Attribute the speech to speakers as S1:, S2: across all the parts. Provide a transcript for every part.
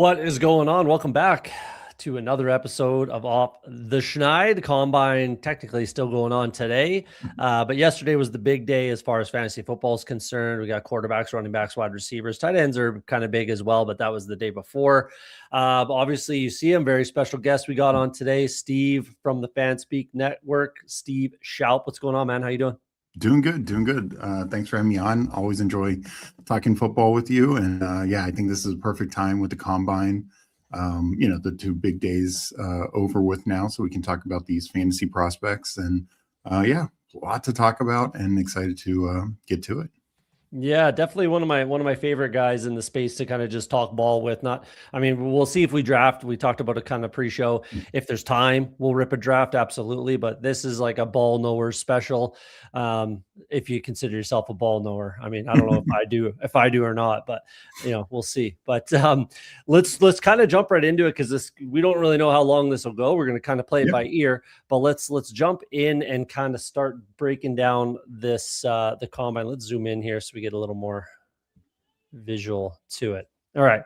S1: What is going on? Welcome back to another episode of Off the Schneid. Combine technically still going on today, but yesterday was the big day as far as fantasy football is concerned. We got quarterbacks, running backs, wide receivers. Tight ends are kind of big as well, but that was the day before. Obviously, you see him. Very special guest we got on today, Steve from the Fanspeak Network. Steve Shoup. What's going on, man? How you doing?
S2: Doing good. Thanks for having me on. Always enjoy talking football with you. And yeah, I think this is a perfect time with the combine. The two big days over with now, so we can talk about these fantasy prospects. And yeah, a lot to talk about, and excited to get to it.
S1: Yeah, definitely one of my favorite guys in the space to kind of just talk ball with. We'll see if we draft. We talked about a kind of pre-show. If there's time, we'll rip a draft, absolutely. But this is like a ball knower special. If you consider yourself a ball knower. I mean, I don't know if I do or not, but we'll see. But let's kind of jump right into it, because we don't really know how long this will go. We're going to kind of play it by ear, but let's jump in and kind of start breaking down this the combine. Let's zoom in here so we get a little more visual to it. All right.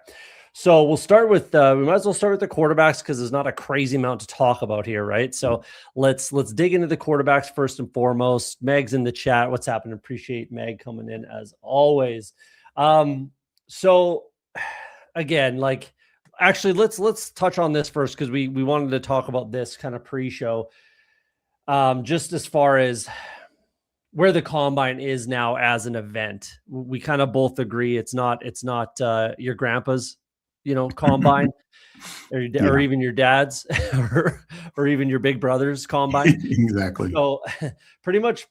S1: So we'll start with we might as well start with the quarterbacks, because there's not a crazy amount to talk about here, right? So let's dig into the quarterbacks first and foremost. Meg's in the chat. What's happening? Appreciate Meg coming in as always. So again, actually let's touch on this first, because we wanted to talk about this kind of pre-show. Just as far as where the combine is now as an event, we kind of both agree it's not your grandpa's, combine, or even your dad's, or even your big brother's combine.
S2: Exactly.
S1: So pretty much,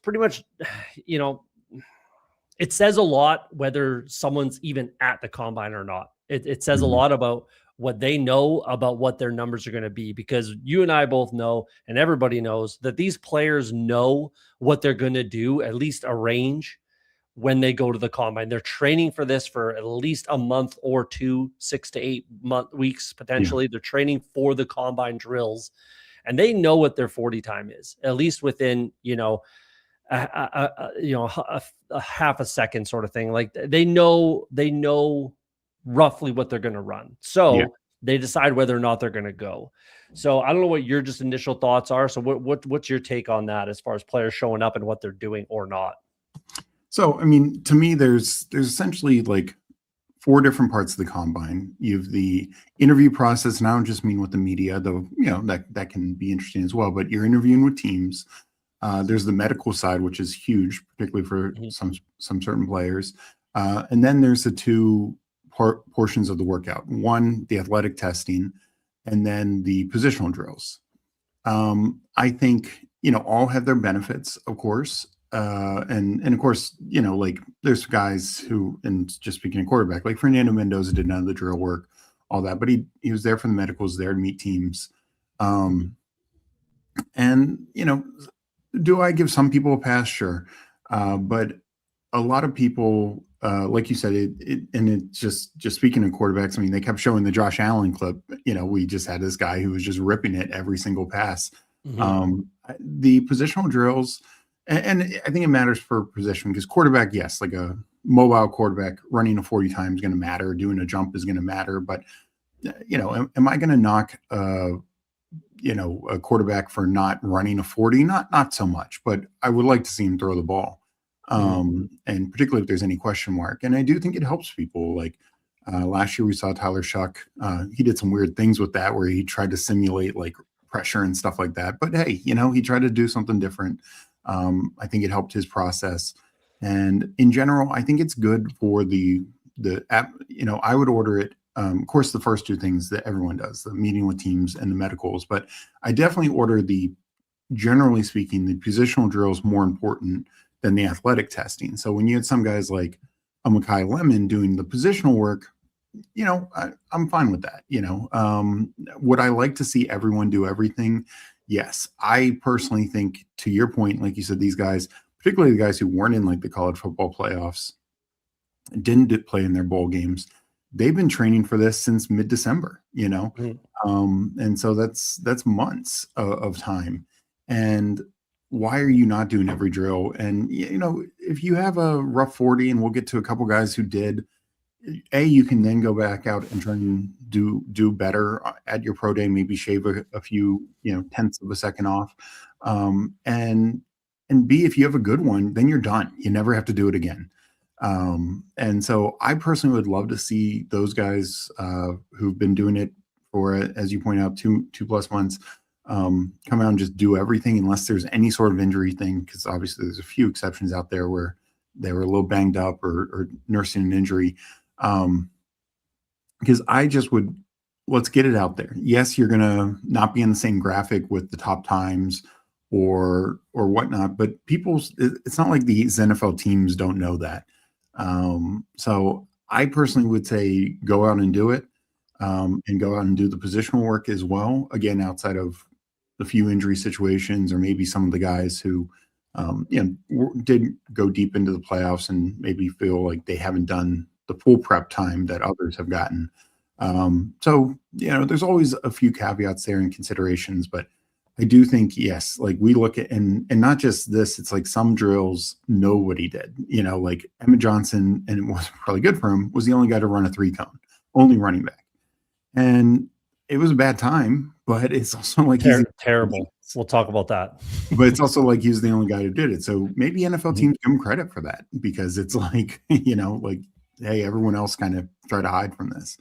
S1: it says a lot whether someone's even at the combine or not. It says a lot about what they know about what their numbers are going to be, because you and I both know, and everybody knows, that these players know what they're going to do, at least a range, when they go to the combine. They're training for this for at least a month or two, 6 to 8 weeks, potentially. Yeah. They're training for the combine drills, and they know what their 40 time is, at least within, a half a second sort of thing. Like they know roughly what they're going to run. So they decide whether or not they're going to go. So I don't know what your just initial thoughts are. So what's your take on that as far as players showing up and what they're doing or not?
S2: So, I mean, to me, there's essentially like 4 different parts of the combine. You have the interview process, and I don't just mean with the media, though, that can be interesting as well, but you're interviewing with teams. There's the medical side, which is huge, particularly for some certain players. And then there's the 2 portions of the workout. One, the athletic testing, and then the positional drills. I think, all have their benefits, of course. And of course, there's guys who, and just speaking of quarterback, like Fernando Mendoza did none of the drill work, all that, but he was there for the medicals, there to meet teams. And, do I give some people a pass? Sure. But a lot of people, like you said, and just speaking of quarterbacks, I mean, they kept showing the Josh Allen clip. We just had this guy who was just ripping it every single pass. The positional drills, and I think it matters for position, because quarterback, yes, like a mobile quarterback running a 40 time is going to matter. Doing a jump is going to matter. But, am I going to knock, a quarterback for not running a 40? Not so much, but I would like to see him throw the ball. And particularly if there's any question mark. And I do think it helps people. Like last year we saw Tyler Shuck. He did some weird things with that, where he tried to simulate like pressure and stuff like that. But hey, he tried to do something different. I think it helped his process. And in general, I think it's good for the app. I would order it. Of course, the first 2 things that everyone does, the meeting with teams and the medicals, but I definitely order generally speaking, the positional drill is more important than the athletic testing. So when you had some guys like a Mekhi Lemon doing the positional work, I'm fine with that. Would I like to see everyone do everything? Yes. I personally think, to your point, like you said, these guys, particularly the guys who weren't in like the college football playoffs, didn't play in their bowl games, they've been training for this since mid-December, and so that's months of time. And why are you not doing every drill? And, if you have a rough 40, and we'll get to a couple guys who did, you can then go back out and try and do better at your pro day, maybe shave a few, tenths of a second off. And B, if you have a good one, then you're done. You never have to do it again. And so I personally would love to see those guys who've been doing it for, as you point out, two plus months, come out and just do everything unless there's any sort of injury thing, because obviously there's a few exceptions out there where they were a little banged up or nursing an injury. Because I just would, let's get it out there. Yes, you're gonna not be in the same graphic with the top times or whatnot, but it's not like these NFL teams don't know that. So I personally would say go out and do it, and go out and do the positional work as well. Again, outside of the few injury situations, or maybe some of the guys who, did go deep into the playoffs and maybe feel like they haven't done the full prep time that others have gotten. So, there's always a few caveats there and considerations, but I do think, yes, like we look at, and not just this, it's like some drills nobody did, like Emmett Johnson, and it was probably good for him, was the only guy to run a 3-cone, only running back. And it was a bad time, but it's also like
S1: terrible. We'll talk about that.
S2: But it's also like he's the only guy who did it. So maybe NFL teams give him credit for that, because it's like, like, hey, everyone else kind of tried to hide from this.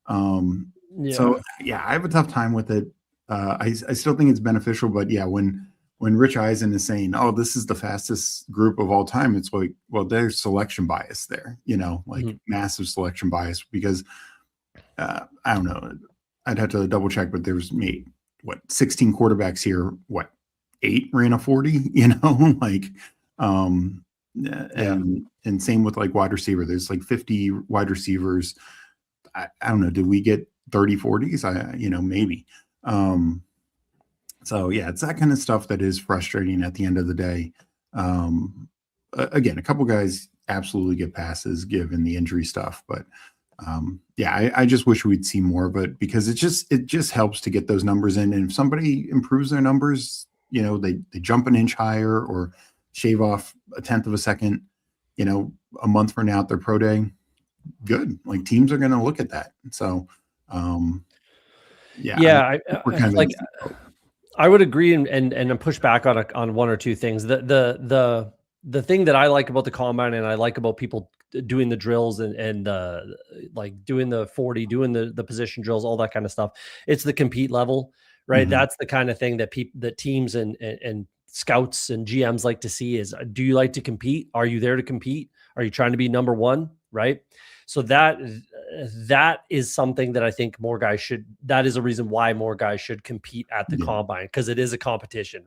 S2: So yeah, I have a tough time with it. I still think it's beneficial, but yeah, when Rich Eisen is saying, "Oh, this is the fastest group of all time," it's like, well, there's selection bias there, massive selection bias, because I don't know, I'd have to double check, but there's 16 quarterbacks here, 8 ran a 40, and same with like wide receiver. There's like 50 wide receivers. I don't know, did we get 30 40s? Maybe. So yeah, it's that kind of stuff that is frustrating at the end of the day. Again, a couple guys absolutely get passes given the injury stuff, but yeah, I just wish we'd see more of it, because it just helps to get those numbers in. And if somebody improves their numbers, they jump an inch higher or shave off a tenth of a second, a month from now at their pro day, good. Like teams are going to look at that. So,
S1: yeah, I would agree and push back on one or two things. The thing that I like about the combine, and I like about people doing the drills and like doing the 40, doing the position drills, all that kind of stuff, it's the compete level, right? Mm-hmm. That's the kind of thing that teams and scouts and GMs like to see is, do you like to compete? Are you there to compete? Are you trying to be number one? Right. So that is something that I think more guys should, that is a reason why more guys should compete at the combine, because it is a competition.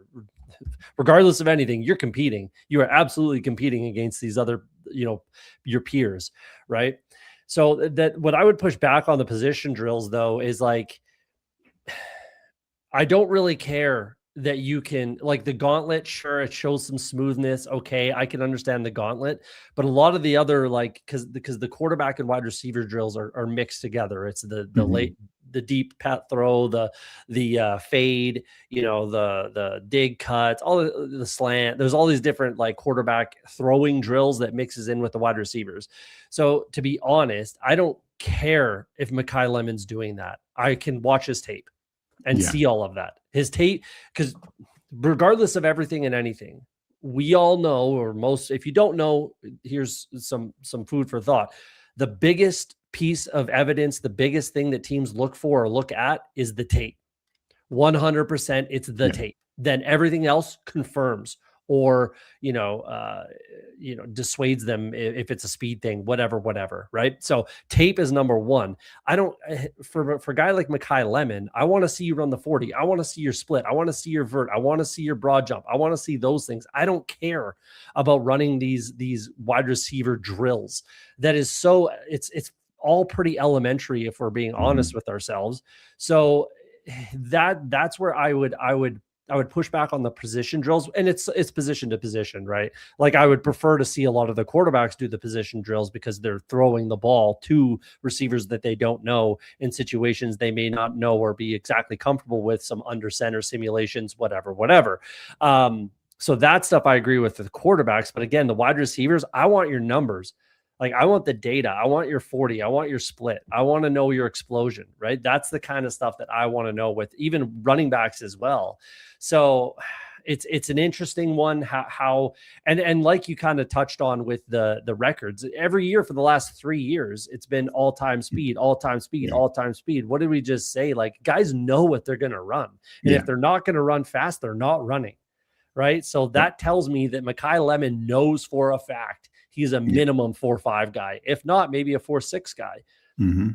S1: Regardless of anything, you're competing. You are absolutely competing against these other, your peers, right? So that what I would push back on the position drills though is like, I don't really care that you can, like the gauntlet, sure, it shows some smoothness. Okay, I can understand the gauntlet, but a lot of the other, like, because the quarterback and wide receiver drills are mixed together. It's the late, the deep pat throw, the fade, the dig cuts, all the slant. There's all these different like quarterback throwing drills that mixes in with the wide receivers. So to be honest, I don't care if Mekhi Lemon's doing that. I can watch his tape and see all of that. His tape, because regardless of everything and anything, we all know, or most, if you don't know, here's some food for thought. The biggest piece of evidence, the biggest thing that teams look for or look at is the tape. 100%, it's the tape. Then everything else confirms or, dissuades them if it's a speed thing, whatever. Right. So tape is number one. I don't, for a guy like Mekhi Lemon, I want to see you run the 40. I want to see your split. I want to see your vert. I want to see your broad jump. I want to see those things. I don't care about running these wide receiver drills. That is so, it's all pretty elementary if we're being honest with ourselves. So that's where I would push back on the position drills, and it's position to position, right? Like I would prefer to see a lot of the quarterbacks do the position drills because they're throwing the ball to receivers that they don't know in situations they may not know or be exactly comfortable with, some under center simulations, whatever. So that stuff I agree with the quarterbacks, but again, the wide receivers, I want your numbers. Like, I want the data. I want your 40. I want your split. I want to know your explosion, right? That's the kind of stuff that I want to know with even running backs as well. So it's an interesting one, how and like you kind of touched on with the records, every year for the last 3 years, it's been all-time speed, all-time speed, all-time speed. What did we just say? Like, guys know what they're going to run. And if they're not going to run fast, they're not running. Right. So that tells me that Mekhi Lemon knows for a fact he's a minimum 4.5 guy. If not, maybe a 4.6 guy.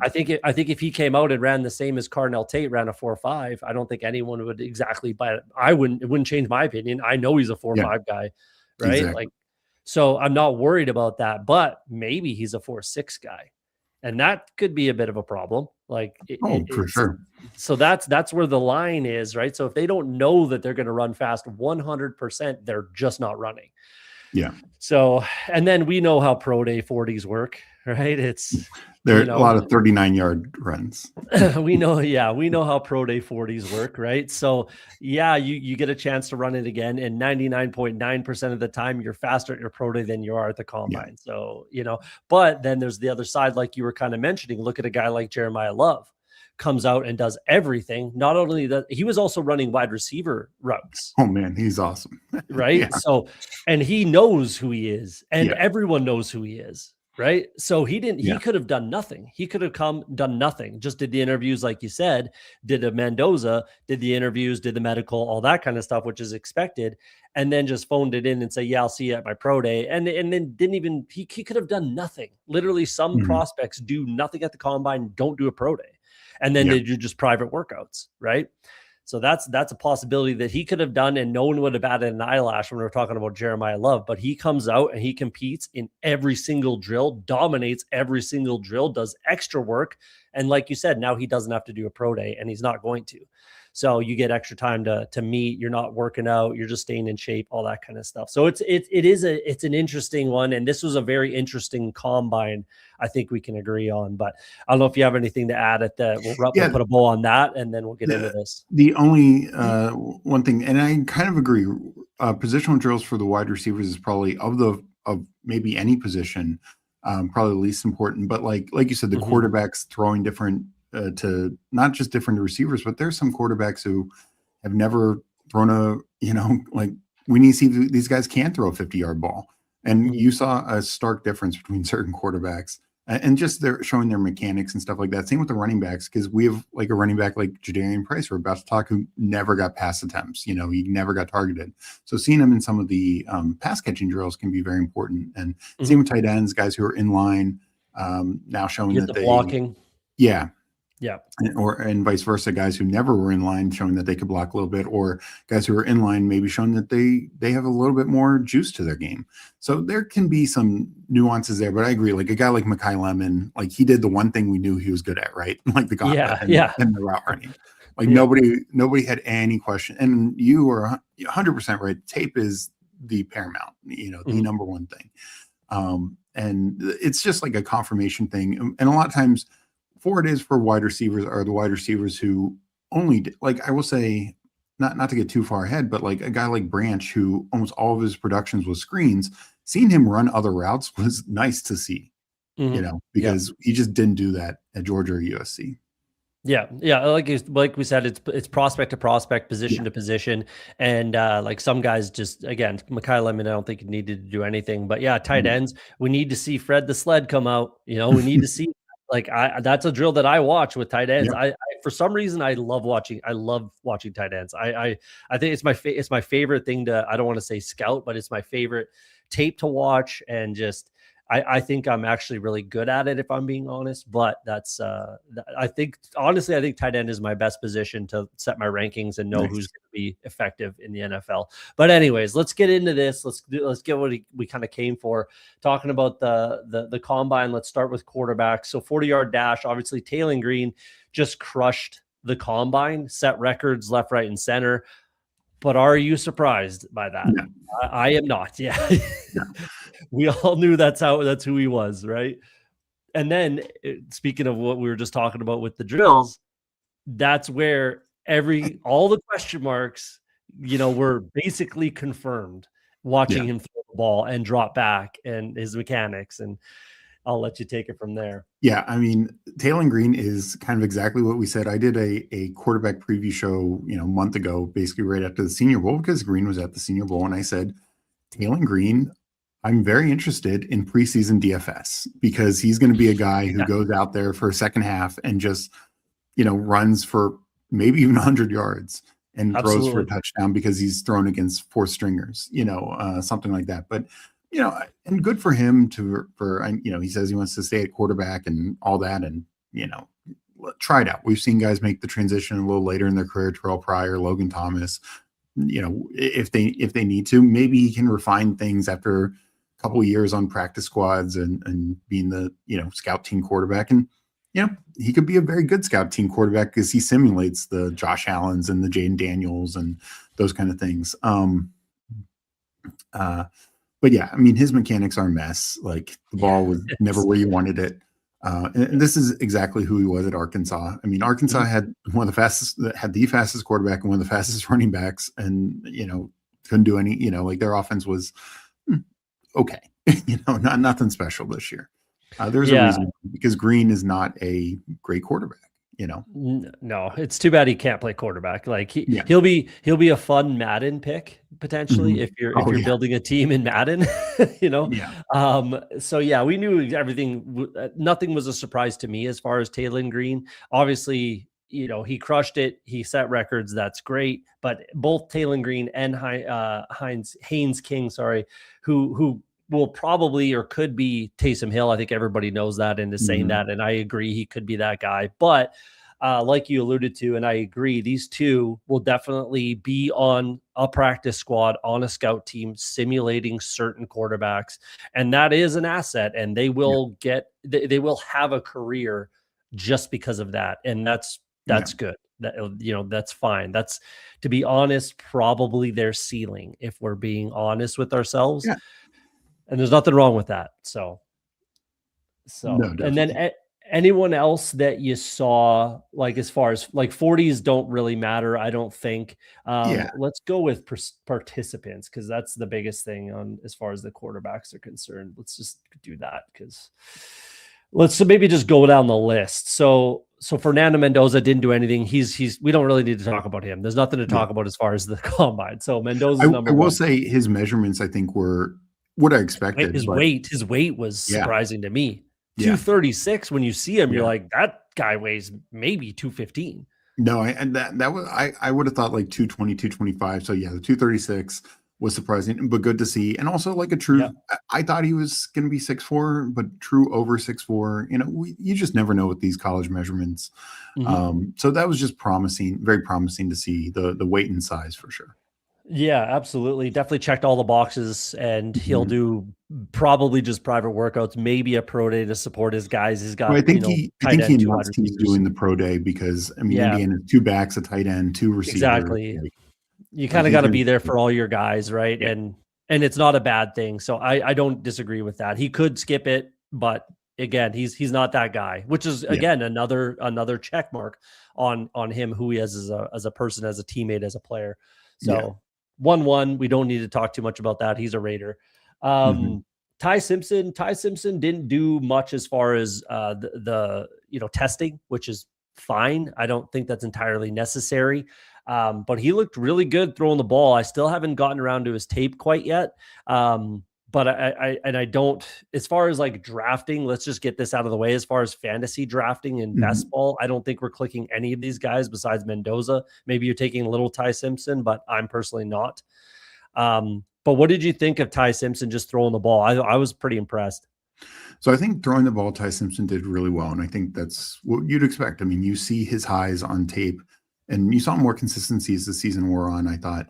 S1: I think if he came out and ran the same as Carnell Tate, ran a 4.5, I don't think anyone would exactly buy it. It wouldn't change my opinion. I know he's a 4.5 guy. Right.
S2: Exactly.
S1: Like, so I'm not worried about that, but maybe he's a 4.6 guy. And that could be a bit of a problem. Like,
S2: for sure.
S1: So that's where the line is, right? So if they don't know that they're going to run fast 100%, they're just not running.
S2: Yeah.
S1: So, and then we know how pro day 40s work, right?
S2: There are a lot of 39-yard runs.
S1: we know how pro day 40s work, right? So yeah, you get a chance to run it again, and 99.9% of the time you're faster at your pro day than you are at the combine. So, but then there's the other side, like you were kind of mentioning. Look at a guy like Jeremiah Love, comes out and does everything. Not only that, he was also running wide receiver routes.
S2: Oh man, he's awesome.
S1: Right. So, and he knows who he is, and everyone knows who he is. Right. So he could have done nothing. He could have done nothing. Just did the interviews, like you said, did a Mendoza, did the interviews, did the medical, all that kind of stuff, which is expected. And then just phoned it in and say, yeah, I'll see you at my pro day. And then he could have done nothing. Literally, some prospects do nothing at the combine, don't do a pro day. And then they do just private workouts, right? So that's a possibility that he could have done, and no one would have batted an eyelash when we're talking about Jeremiah Love. But he comes out and he competes in every single drill, dominates every single drill, does extra work. And like you said, now he doesn't have to do a pro day, and he's not going to. So you get extra time to meet. You're not working out. You're just staying in shape, all that kind of stuff. So it's an interesting one. And this was a very interesting combine, I think we can agree on. But I don't know if you have anything to add at that. We'll put a bow on that, and then we'll get into this.
S2: The only one thing, and I kind of agree, positional drills for the wide receivers is probably of maybe any position, probably the least important. But like you said, the quarterbacks throwing different to not just different receivers, but there's some quarterbacks who have never thrown like, we need to see if these guys can throw a 50-yard ball. And you saw a stark difference between certain quarterbacks, and just they're showing their mechanics and stuff like that. Same with the running backs, because we have like a running back like Jadarian Price we're about to talk, who never got pass attempts. He never got targeted. So seeing him in some of the pass catching drills can be very important. And same with tight ends, guys who are in line, now showing that they
S1: blocking.
S2: Yeah.
S1: Yeah.
S2: And vice versa, guys who never were in line showing that they could block a little bit, or guys who are in line maybe showing that they have a little bit more juice to their game. So there can be some nuances there, but I agree. Like a guy like Mekhi Lemon, like he did the one thing we knew he was good at, right? Like the gauntlet and the route running. Like nobody had any question. And you were 100% right. Tape is the paramount, the number one thing. And it's just like a confirmation thing. And a lot of times, it is for wide receivers are the wide receivers who only, like I will say, not to get too far ahead, but like a guy like Branch, who almost all of his productions was screens, seeing him run other routes was nice to see, because he just didn't do that at Georgia or USC.
S1: Yeah. Like we said, it's prospect to prospect, position to position, and like some guys just, again, Mekhi Lemon, I don't think he needed to do anything, but tight ends, we need to see Fred the Sled come out. We need to see. Like that's a drill that I watch with tight ends. I for some reason I love watching tight ends. I think it's my favorite thing to, I don't want to say scout, but it's my favorite tape to watch, and just I think I'm actually really good at it, if I'm being honest. But that's I think tight end is my best position to set my rankings and know who's going to be effective in the NFL. But anyways, let's get into this. Let's get what we kind of came for, talking about the combine. Let's start with quarterbacks. So 40-yard dash, obviously Taylor Green just crushed the combine, set records left, right, and center. But are you surprised by that?
S2: No.
S1: I am not. Yeah. We all knew that's who he was, right? And then speaking of what we were just talking about with the drills, that's where all the question marks, were basically confirmed watching him throw the ball and drop back and his mechanics. And I'll let you take it from there.
S2: Yeah, I mean, Taylor Green is kind of exactly what we said. I did a quarterback preview show, a month ago, basically right after the Senior Bowl, because Green was at the Senior Bowl, and I said, Taylor Green, I'm very interested in preseason DFS because he's going to be a guy who goes out there for a second half and just, runs for maybe even 100 yards and throws for a touchdown because he's thrown against four stringers, something like that. But and good for him he says he wants to stay at quarterback and all that, and try it out. We've seen guys make the transition a little later in their career. Terrell Pryor, Logan Thomas. If they need to, maybe he can refine things after a couple of years on practice squads and being the scout team quarterback. And he could be a very good scout team quarterback because he simulates the Josh Allens and the Jaden Daniels and those kind of things. But yeah, I mean, his mechanics are a mess. Like, the ball was never where you wanted it. And this is exactly who he was at Arkansas. I mean, Arkansas had the fastest quarterback and one of the fastest running backs, and couldn't do any. Their offense was okay. Nothing special this year. There's a reason, because Green is not a great quarterback.
S1: No, it's too bad he can't play quarterback. Like, he'll be a fun Madden pick potentially if you're building a team in Madden. So we knew everything. Nothing was a surprise to me as far as Taylor Green. Obviously, he crushed it. He set records. That's great. But both Taylor Green and Haynes King, who will probably or could be Taysom Hill. I think everybody knows that and is saying that, and I agree he could be that guy. But like you alluded to, and I agree, these two will definitely be on a practice squad, on a scout team, simulating certain quarterbacks, and that is an asset. And they will they will have a career just because of that, and that's good. That's fine. That's, to be honest, probably their ceiling, if we're being honest with ourselves.
S2: Yeah.
S1: And there's nothing wrong with that. So,
S2: no,
S1: and then anyone else that you saw, like, as far as like 40s don't really matter, I don't think. Let's go with participants, because that's the biggest thing on as far as the quarterbacks are concerned. Let's just do that, because let's maybe just go down the list. So Fernando Mendoza didn't do anything. We don't really need to talk about him. There's nothing to talk about as far as the combine. So Mendoza's number one.
S2: I will say his measurements, I think, were what I expected.
S1: His weight was surprising to me. 236. When you see him, you're like, that guy weighs maybe 215.
S2: No, I would have thought like 220, 225. So the 236 was surprising, but good to see. And also, like, a true, I thought he was going to be 6'4", but true over 6'4". You just never know with these college measurements. So that was just promising, very promising to see the weight and size for sure.
S1: Yeah, absolutely. Definitely checked all the boxes, and he'll do probably just private workouts, maybe a pro day to support his guys. He's got,
S2: I think he announced he's doing the pro day because, I mean, Indiana, 2 backs, a tight end, 2 receivers.
S1: Exactly. You kind of got to be there for all your guys, right? Yeah. And it's not a bad thing. So I don't disagree with that. He could skip it, but again, he's not that guy, which is again another check mark on him, who he is as a person, as a teammate, as a player. So 1-1, we don't need to talk too much about that. He's a Raider. Ty Simpson didn't do much as far as the testing, which is fine. I don't think that's entirely necessary. But he looked really good throwing the ball. I still haven't gotten around to his tape quite yet. But I don't, as far as like drafting, let's just get this out of the way. As far as fantasy drafting and best ball, I don't think we're clicking any of these guys besides Mendoza. Maybe you're taking a little Ty Simpson, but I'm personally not. But what did you think of Ty Simpson just throwing the ball? I was pretty impressed.
S2: So I think throwing the ball, Ty Simpson did really well. And I think that's what you'd expect. I mean, you see his highs on tape, and you saw more consistency as the season wore on, I thought.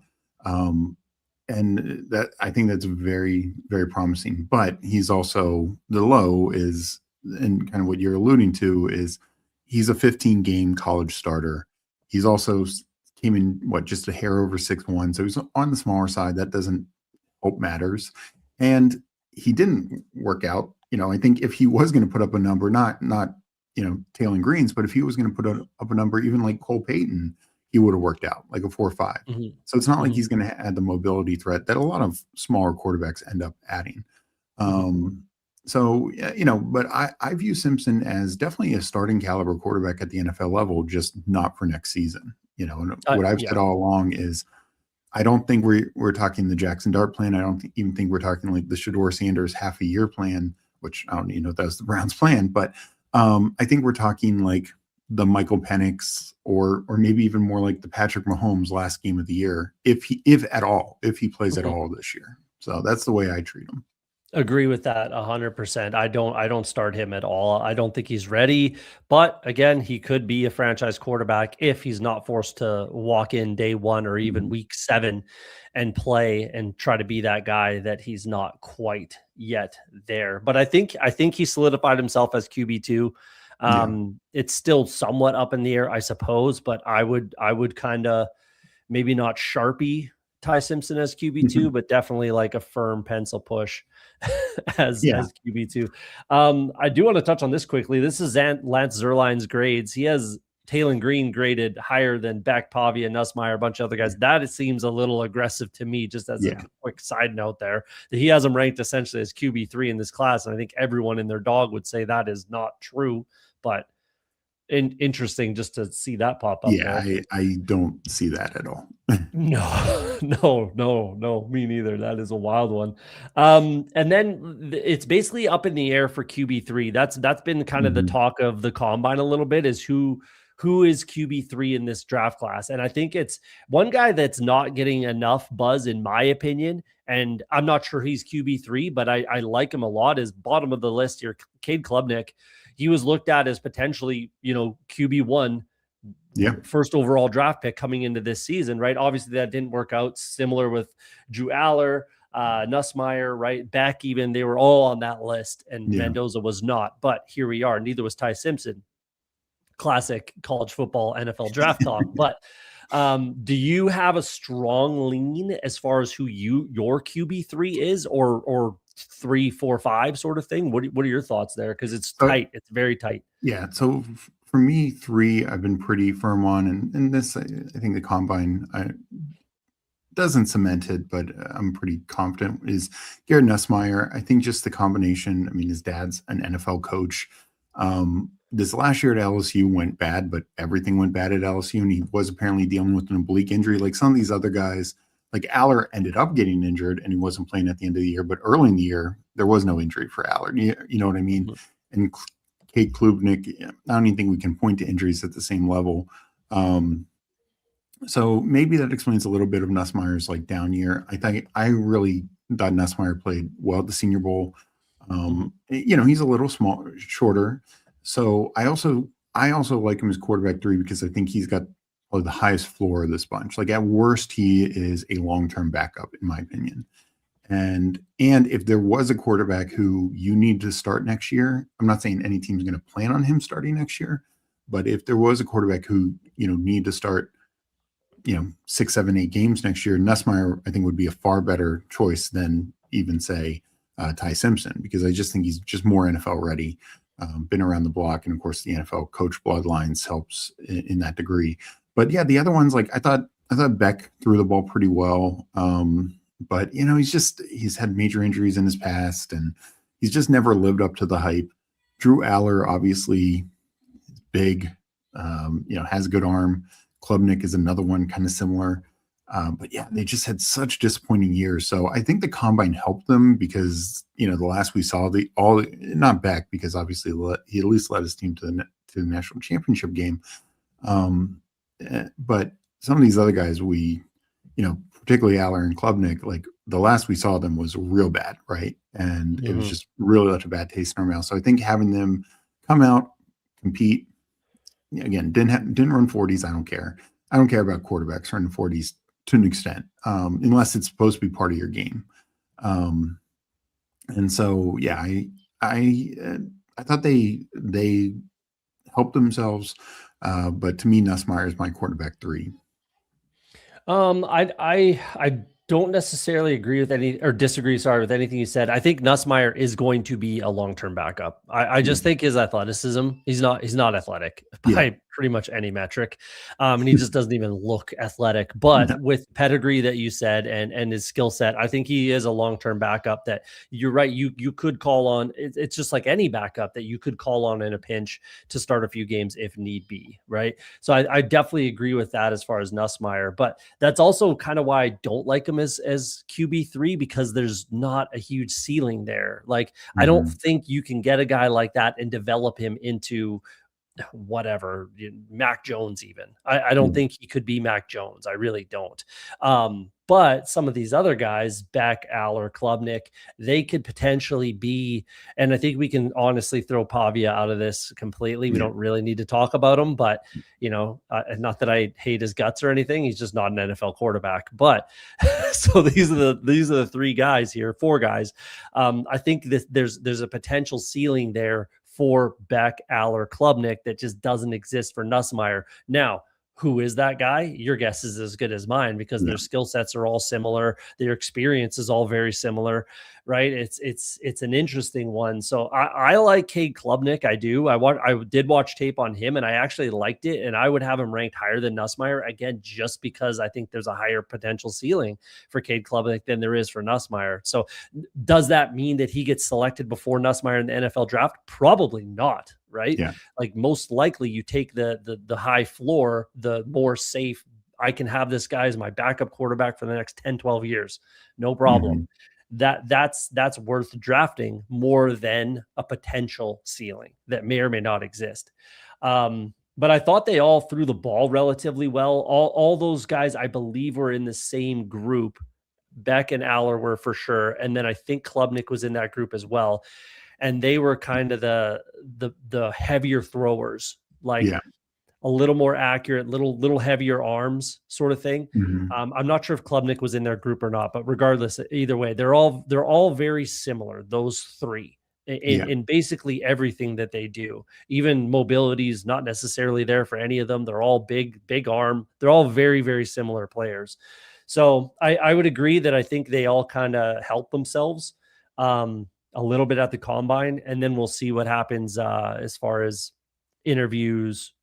S2: And that, I think that's very, very promising. But he's also, the low is, and kind of what you're alluding to, is he's a 15-game college starter. He's also came in, just a hair over 6'1". So he's on the smaller side. That doesn't hope matters. And he didn't work out. I think if he was going to put up a number, not Taylor Green's, but if he was going to put up a number, even like Cole Payton, he would have worked out like a 4 or 5. So it's not like he's going to add the mobility threat that a lot of smaller quarterbacks end up adding. So, but I view Simpson as definitely a starting caliber quarterback at the NFL level, just not for next season. And what I've said all along is I don't think we're talking the Jackson Dart plan. I don't even think we're talking like the Shedeur Sanders half a year plan, which I don't even know if that's the Browns plan. But I think we're talking like the Michael Penix or maybe even more like the Patrick Mahomes last game of the year, if he plays at all this year. So that's the way I treat him.
S1: Agree with that 100%. I don't start him at all. I don't think he's ready, but again, he could be a franchise quarterback if he's not forced to walk in day one or even week 7 and play and try to be that guy that he's not quite yet there. But I think he solidified himself as QB2. It's still somewhat up in the air, I suppose, but I would kind of maybe not Sharpie Ty Simpson as QB2, but definitely like a firm pencil push as QB2. I do want to touch on this quickly. This is Lance Zierlein's grades. He has Taylor Green graded higher than Beck, Pavia, Nussmeier, a bunch of other guys. That it seems a little aggressive to me, just as a quick side note there, that he has him ranked essentially as QB3 in this class. And I think everyone in their dog would say that is not true, but interesting just to see that pop up.
S2: I don't see that at all.
S1: No, me neither. That is a wild one. And then it's basically up in the air for QB3. That's been kind of the talk of the combine a little bit, is who is QB3 in this draft class. And I think it's one guy that's not getting enough buzz, in my opinion, and I'm not sure he's QB3, but I like him a lot, is bottom of the list here, Cade Klubnik. He was looked at as potentially, QB1, first overall draft pick coming into this season, right? Obviously, that didn't work out. Similar with Drew Aller, Nussmeier, right? Beck, even, they were all on that list, and Mendoza was not. But here we are. Neither was Ty Simpson. Classic college football NFL draft talk. But do you have a strong lean as far as who your QB3 is, or 3, 4, 5 sort of thing? What are your thoughts there? Because it's tight. It's very tight.
S2: Yeah. So for me, 3, I've been pretty firm on, and this, I think the combine doesn't cement it, but I'm pretty confident, is Garrett Nussmeier. I think just the combination. I mean, his dad's an NFL coach. This last year at LSU went bad, but everything went bad at LSU, and he was apparently dealing with an oblique injury. Like some of these other guys, like Aller ended up getting injured and he wasn't playing at the end of the year, but early in the year, there was no injury for Aller. You know what I mean? And Cade Klubnik, I don't even think we can point to injuries at the same level. So maybe that explains a little bit of Nussmeier's like down year. I really thought Nussmeier played well at the Senior Bowl. He's a little shorter. So I also like him as quarterback 3 because I think he's got probably the highest floor of this bunch. Like at worst, he is a long-term backup, in my opinion. And if there was a quarterback who you need to start next year, I'm not saying any team's going to plan on him starting next year, but if there was a quarterback who, need to start, 6, 7, 8 games next year, Nussmeier, I think, would be a far better choice than even say Ty Simpson, because I just think he's just more NFL ready. Been around the block, and of course the NFL coach bloodlines helps in that degree. But yeah, the other ones, like I thought Beck threw the ball pretty well, but he's had major injuries in his past, and he's just never lived up to the hype. Drew Aller, obviously, is big, has a good arm. Klubnik is another one, kind of similar. But yeah, they just had such disappointing years. So I think the combine helped them because, the last we saw not Beck, because obviously he at least led his team to the national championship game. But some of these other guys, particularly Aller and Klubnik, like the last we saw them was real bad, right? And it was just really left a bad taste in our mouth. So I think having them come out, compete, again, didn't run 40s. I don't care. I don't care about quarterbacks running 40s to an extent, unless it's supposed to be part of your game. And so, yeah, I thought they helped themselves, but to me, Nussmeier is my quarterback 3.
S1: I don't necessarily agree with disagree with anything you said. I think Nussmeier is going to be a long-term backup. I just think his athleticism, he's not athletic by pretty much any metric. And he just doesn't even look athletic. But
S2: No.
S1: with pedigree that you said and his skill set, I think he is a long-term backup that you're right. You could call on. It's just like any backup that you could call on in a pinch to start a few games if need be. Right. So I definitely agree with that as far as Nussmeier. But that's also kind of why I don't like him as QB3, because there's not a huge ceiling there. Like, I don't think you can get a guy like that and develop him into whatever, Mac Jones even. I don't think he could be Mac Jones. I really don't. But some of these other guys, Beck, Aller, Klubnik, they could potentially be, and I think we can honestly throw Pavia out of this completely. We don't really need to talk about him, but not that I hate his guts or anything. He's just not an NFL quarterback. But so these are the four guys. I think that there's a potential ceiling there for Beck, Aller, Klubnik that just doesn't exist for Nussmeier. Now, who is that guy? Your guess is as good as mine, because their skill sets are all similar. Their experience is all very similar, right? It's an interesting one. So I like Cade Klubnik. I do. I did watch tape on him and I actually liked it. And I would have him ranked higher than Nussmeier, again, just because I think there's a higher potential ceiling for Cade Klubnik than there is for Nussmeier. So does that mean that he gets selected before Nussmeier in the NFL draft? Probably not. Right.
S2: Yeah.
S1: Like, most likely you take the high floor, the more safe. I can have this guy as my backup quarterback for the next 10, 12 years. No problem. That's worth drafting more than a potential ceiling that may or may not exist. But I thought they all threw the ball relatively well. All those guys, I believe, were in the same group. Beck and Aller were for sure. And then I think Klubnik was in that group as well. And they were kind of the heavier throwers, like a little more accurate, little heavier arms sort of thing. I'm not sure if Klubnik was in their group or not, but regardless, either way, they're all very similar. Those three in basically everything that they do. Even mobility is not necessarily there for any of them. They're all big arm. They're all very, very similar players. So I would agree that I think they all kind of help themselves a little bit at the combine, and then we'll see what happens as far as interviews,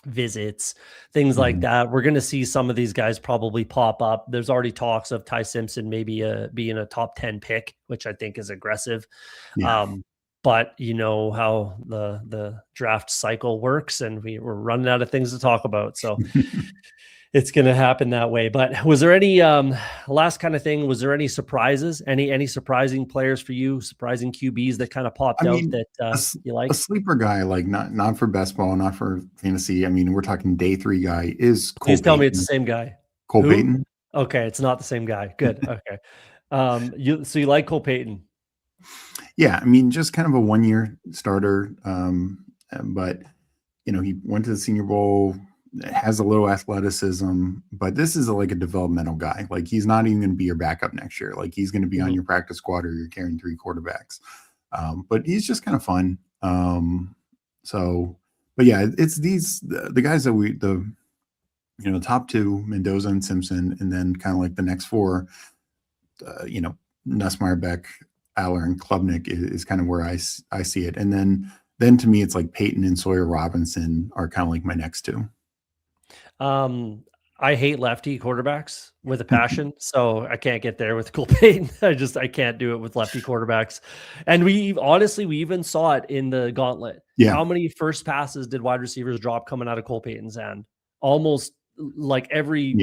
S1: visits, things like that. We're going to see some of these guys probably pop up. There's already talks of Ty Simpson maybe being a top 10 pick, which I think is aggressive. But you know how the draft cycle works, and we're running out of things to talk about. So it's going to happen that way. But was there any last kind of thing? Was there any surprises? Any surprising players for you? Surprising QBs that kind of popped out that you like?
S2: A sleeper guy, like not for best ball, not for fantasy. I mean, we're talking day 3 guy is Cole.
S1: Please tell me it's the same guy.
S2: Cole Payton.
S1: Okay, it's not the same guy. Good. Okay. So you like Cole Payton?
S2: Yeah, I mean, just kind of a 1-year starter. But he went to the Senior Bowl. Has a little athleticism, but this is like a developmental guy. Like, he's not even going to be your backup next year. Like, he's going to be on your practice squad, or you're carrying 3 quarterbacks. But he's just kind of fun. But yeah, it's the guys that the top 2, Mendoza and Simpson, and then kind of like the next 4, Nussmeier, Beck, Aller, and Klubnik is kind of where I see it. And then to me, it's like Peyton and Sawyer Robinson are kind of like my next 2.
S1: I hate lefty quarterbacks with a passion, so I can't get there with Cole Payton. I can't do it with lefty quarterbacks. And we even saw it in the gauntlet.
S2: Yeah.
S1: How many first passes did wide receivers drop coming out of Cole Payton's hand? Almost like every,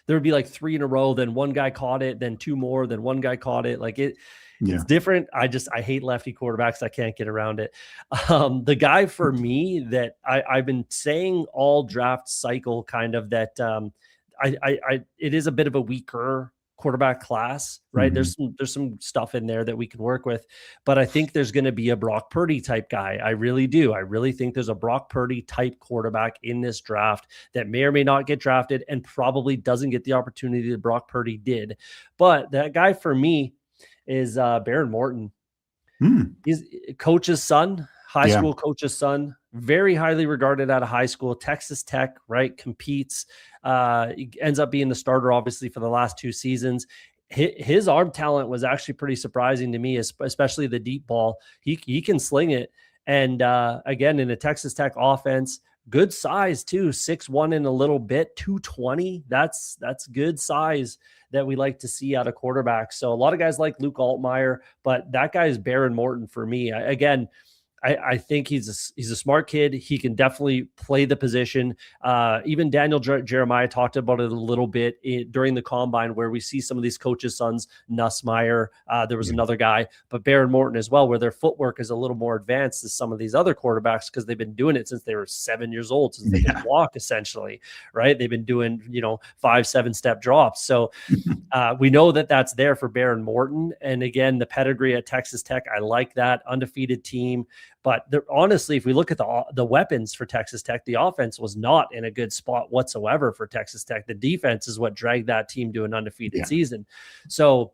S1: there would be like 3 in a row. Then one guy caught it, then 2 more, then one guy caught it. Like it's different. I hate lefty quarterbacks. I can't get around it. The guy for me that I've been saying all draft cycle kind of that it is a bit of a weaker quarterback class, right? There's some stuff in there that we can work with, but I think there's going to be a Brock Purdy type guy. I really do. I really think there's a Brock Purdy type quarterback in this draft that may or may not get drafted and probably doesn't get the opportunity that Brock Purdy did. But that guy for me is Baron Morton. He's coach's son, high school coach's son, very highly regarded out of high school, Texas Tech, right? Competes, he ends up being the starter, obviously, for the last 2 seasons. His arm talent was actually pretty surprising to me, especially the deep ball. He can sling it. And again, in a Texas Tech offense, good size too, 6'1" and a little bit, 220. That's good size that we like to see out of quarterbacks. So a lot of guys like Luke Altmaier, but that guy is Baron Morton for me. Again, I think he's a smart kid. He can definitely play the position. Even Daniel Jeremiah talked about it a little bit during the combine, where we see some of these coaches' sons, Nussmeier. There was another guy, but Baron Morton as well, where their footwork is a little more advanced than some of these other quarterbacks because they've been doing it since they were 7 years old, since they could walk, essentially, right? They've been doing 5-7 step drops. So we know that that's there for Baron Morton. And again, the pedigree at Texas Tech, I like that. Undefeated team. But honestly, if we look at the weapons for Texas Tech, the offense was not in a good spot whatsoever for Texas Tech. The defense is what dragged that team to an undefeated season. So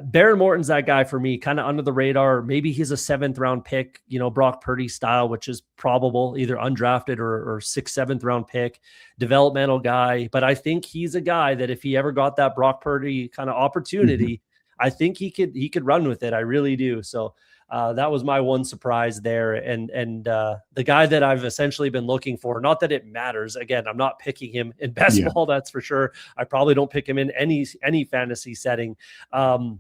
S1: Baron Morton's that guy for me, kind of under the radar. Maybe he's a 7th round pick, Brock Purdy style, which is probable, either undrafted or 6th, 7th round pick, developmental guy. But I think he's a guy that if he ever got that Brock Purdy kind of opportunity, I think he could run with it. I really do. So that was my one surprise there. And the guy that I've essentially been looking for, not that it matters. Again, I'm not picking him in best ball, that's for sure. I probably don't pick him in any fantasy setting.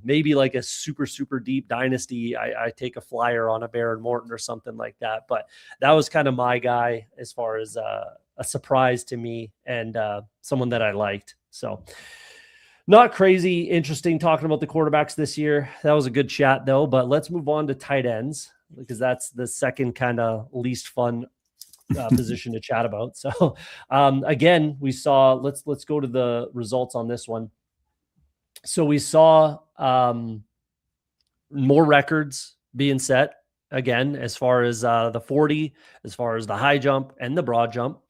S1: Maybe like a super, super deep dynasty. I take a flyer on a Baron Morton or something like that. But that was kind of my guy as far as a surprise to me and someone that I liked. So not crazy interesting talking about the quarterbacks this year. That was a good chat though, but let's move on to tight ends because that's the second kind of least fun position to chat about. So again, we saw, let's go to the results on this one. So we saw more records being set again, as far as the 40, as far as the high jump and the broad jump.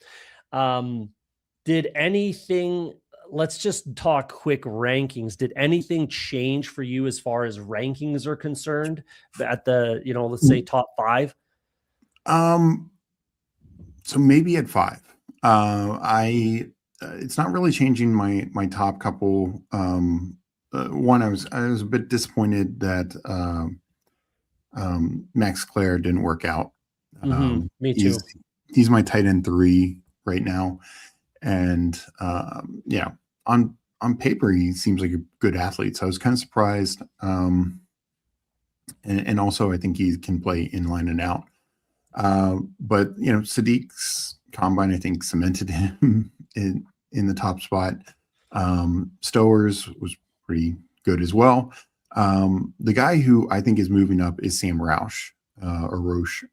S1: Did anything, let's just talk quick rankings. Did anything change for you as far as rankings are concerned at the, let's say top 5?
S2: So maybe at 5. It's not really changing my top couple. One, I was a bit disappointed that Max Clare didn't work out.
S1: Me too.
S2: He's my tight end 3 right now. And on paper, he seems like a good athlete. So I was kind of surprised. And also I think he can play inline and out. But Sadiq's combine, I think, cemented him in the top spot. Stowers was pretty good as well. The guy who I think is moving up is Sam Roush, or Roche.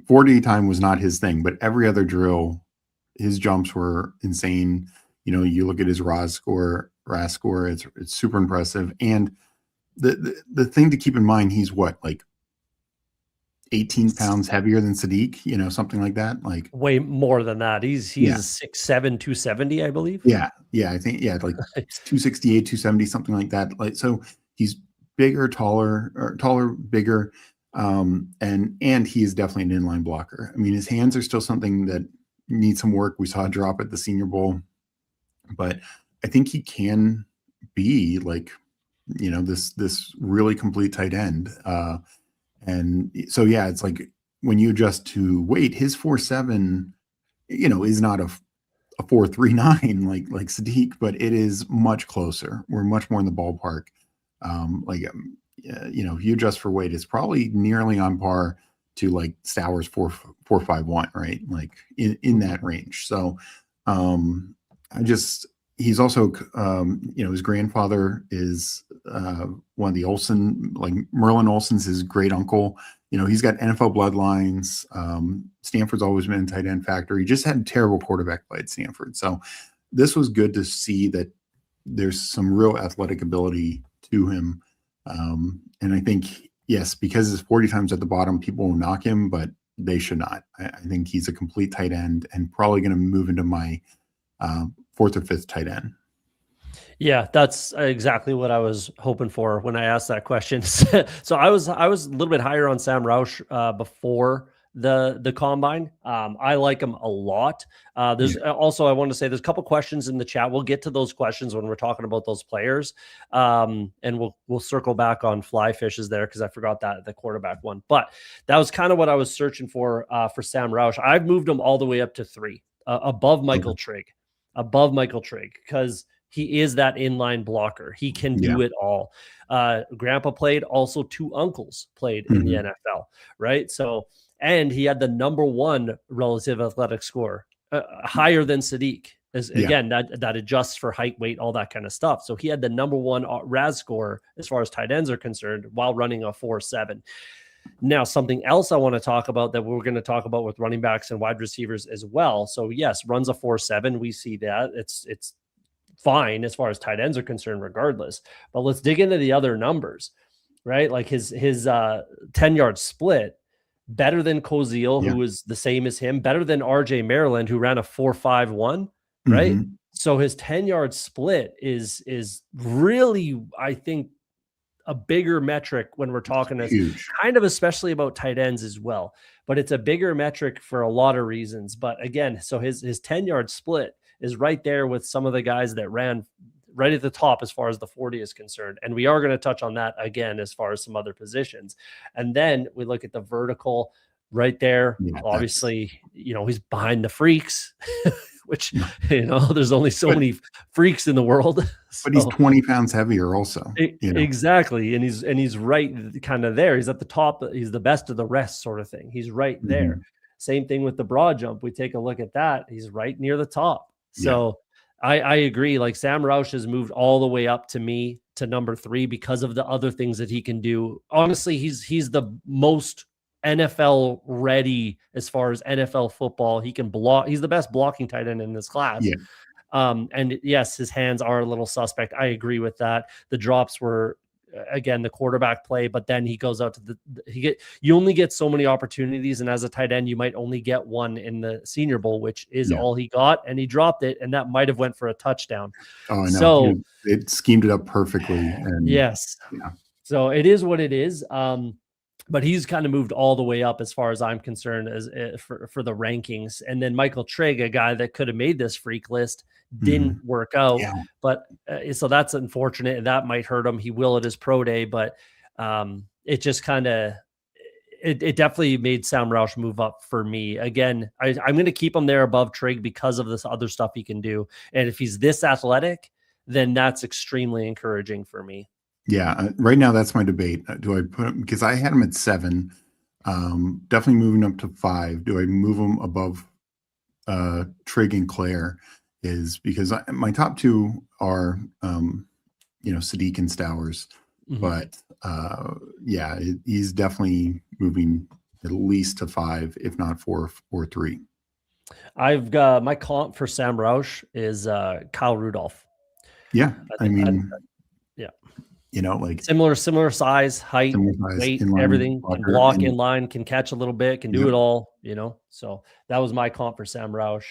S2: 40 time was not his thing, but every other drill, his jumps were insane. You look at his RAS score, it's super impressive. And the thing to keep in mind, he's what, like 18 pounds heavier than Sadiq, something like that. Like
S1: way more than that. He's 6'7", 270, I believe.
S2: Yeah. I think, like 268, 270, something like that. Like, so he's bigger, taller, bigger. And he is definitely an inline blocker. I mean, his hands are still something that needs some work. We saw a drop at the Senior Bowl, but I think he can be like, this really complete tight end. And so, it's like when you adjust to weight, his 4'7", is not a 4'39" like Sadiq, but it is much closer. We're much more in the ballpark. If you adjust for weight, it's probably nearly on par to like Stowers 451, right? Like in that range. So he's also his grandfather is one of the Olsen, like Merlin Olsen's his great uncle. He's got NFL bloodlines. Stanford's always been a tight end factory. He just had terrible quarterback play at Stanford. So this was good to see that there's some real athletic ability to him. And I think, yes, because it's 40 times at the bottom, people will knock him, but they should not. I think he's a complete tight end and probably going to move into my 4th or 5th tight end.
S1: Yeah, that's exactly what I was hoping for when I asked that question. So I was a little bit higher on Sam Roush before the combine. I like him a lot. There's also, I want to say there's a couple questions in the chat. We'll get to those questions when we're talking about those players. And we'll circle back on fly fishes there, because I forgot that the quarterback one. But that was kind of what I was searching for Sam Roush. I've moved him all the way up to 3, above Michael Trigg, because he is that inline blocker. He can do it all. Grandpa played, also 2 uncles played in the NFL, right? So, and he had the #1 relative athletic score, higher than Sadiq. Again, that adjusts for height, weight, all that kind of stuff. So he had the #1 RAS score as far as tight ends are concerned, while running a 4.7. Now, something else I want to talk about that we're going to talk about with running backs and wide receivers as well. So yes, runs a 4.7. We see that it's fine as far as tight ends are concerned, regardless. But let's dig into the other numbers, right? Like his 10-yard split, better than Koziel, who was the same as him, better than RJ Maryland, who ran a 4.51, right? So his 10-yard split is really, I think, a bigger metric when we're talking kind of especially about tight ends as well. But it's a bigger metric for a lot of reasons. But again, so his 10-yard split is right there with some of the guys that ran right at the top as far as the 40 is concerned. And we are going to touch on that again as far as some other positions. And then we look at the vertical right there. Obviously, he's behind the freaks, which, there's only so many freaks in the world.
S2: But he's 20 pounds heavier also.
S1: Exactly. And he's right kind of there. He's at the top. He's the best of the rest sort of thing. He's right there. Same thing with the broad jump. We take a look at that. He's right near the top. So I agree. Like Sam Roush has moved all the way up to me to #3 because of the other things that he can do. Honestly, he's the most NFL ready as far as NFL football. He can block. He's the best blocking tight end in this class. And yes, his hands are a little suspect. I agree with that. The drops were, again, the quarterback play, but then he goes out to you only get so many opportunities. And as a tight end, you might only get one in the Senior Bowl, which is all he got. And he dropped it. And that might've went for a touchdown.
S2: Oh, I know.
S1: So
S2: it schemed it up perfectly. And
S1: so it is what it is. But he's kind of moved all the way up as far as I'm concerned as for the rankings. And then Michael Trigg, a guy that could have made this freak list, didn't work out. But so that's unfortunate, and that might hurt him. He will at his pro day, but it just kind of it definitely made Sam Roush move up for me. Again, I'm going to keep him there above Trigg because of this other stuff he can do. And if he's this athletic, then that's extremely encouraging for me.
S2: Yeah, right now that's my debate. Do I put him, because I had him at 7, definitely moving up to 5. Do I move him above Trigg and Claire? Is because my top 2 are Sadiq and Stowers, but he's definitely moving at least to 5, if not 4 or 3.
S1: I've got my comp for Sam Roush is Kyle Rudolph.
S2: Like
S1: similar size, height, weight, everything. Can block in line, can catch a little bit, can do it all. So that was my comp for Sam Roush.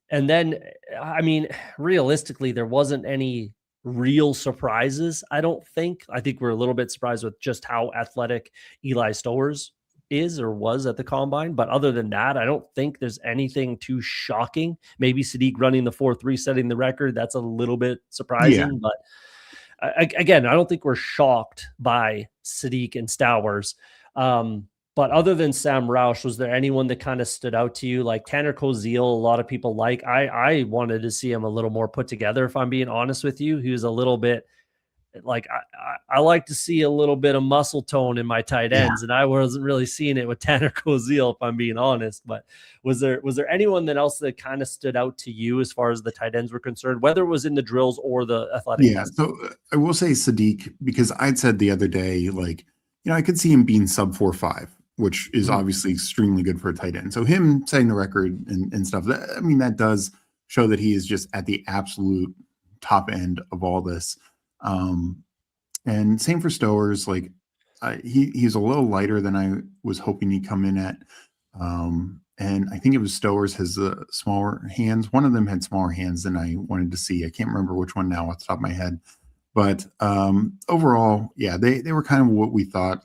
S1: And then, I mean, realistically, there wasn't any real surprises. I don't think. I think we're a little bit surprised with just how athletic Eli Stowers is or was at the combine. But other than that, I don't think there's anything too shocking. Maybe Sadiq running the 4.3, setting the record. That's a little bit surprising. But again, I don't think we're shocked by Sadiq and Stowers. But other than Sam Roush, was there anyone that kind of stood out to you? Like Tanner Koziel, a lot of people like. I wanted to see him a little more put together, if I'm being honest with you. He was a little bit like, I like to see a little bit of muscle tone in my tight ends, and I wasn't really seeing it with Tanner Koziel, if I'm being honest. But was there anyone else that kind of stood out to you as far as the tight ends were concerned, whether it was in the drills or the athletic test?
S2: So I will say Sadiq, because I'd said the other day, I could see him being sub 4.5. Which is obviously extremely good for a tight end. So him setting the record and stuff, that does show that he is just at the absolute top end of all this. And same for Stowers. He's a little lighter than I was hoping he'd come in at. And I think it was Stowers has smaller hands. One of them had smaller hands than I wanted to see. I can't remember which one now off the top of my head. But overall, they were kind of what we thought,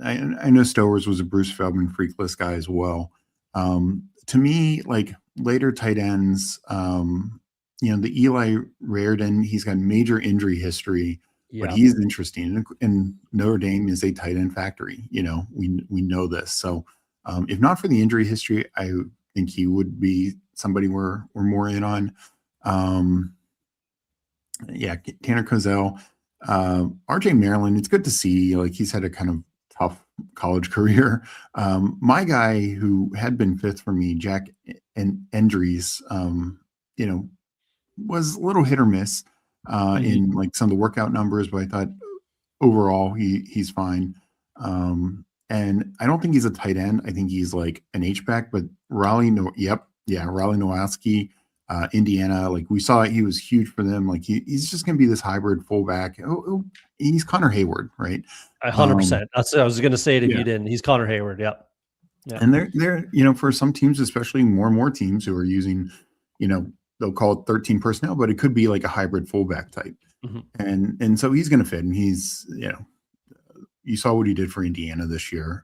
S2: I know Stowers was a Bruce Feldman freakless guy as well. To me, like later tight ends, the Eli Raridon, he's got major injury history, but
S1: Yeah.
S2: he's interesting. And Notre Dame is a tight end factory. We know this. So if not for the injury history, I think he would be somebody we're more in on. Tanner Kozel, RJ Maryland. It's good to see. Like he's had a kind of tough college career. My guy who had been fifth for me, Jack Endries, was a little hit or miss in like some of the workout numbers, but I thought overall he's fine. And I don't think he's a tight end. I think he's like an H-back, but Raleigh Nowalski, Indiana, like we saw he was huge for them. Like he's just going to be this hybrid fullback. He's Connor Hayward, right?
S1: 100%. That's what I was going to say it if
S2: Yeah.
S1: you didn't. He's Connor Hayward. Yeah.
S2: And they're for some teams, especially more and more teams who are using, they'll call it 13 personnel, but it could be like a hybrid fullback type. And so he's going to fit, and he's, you saw what he did for Indiana this year.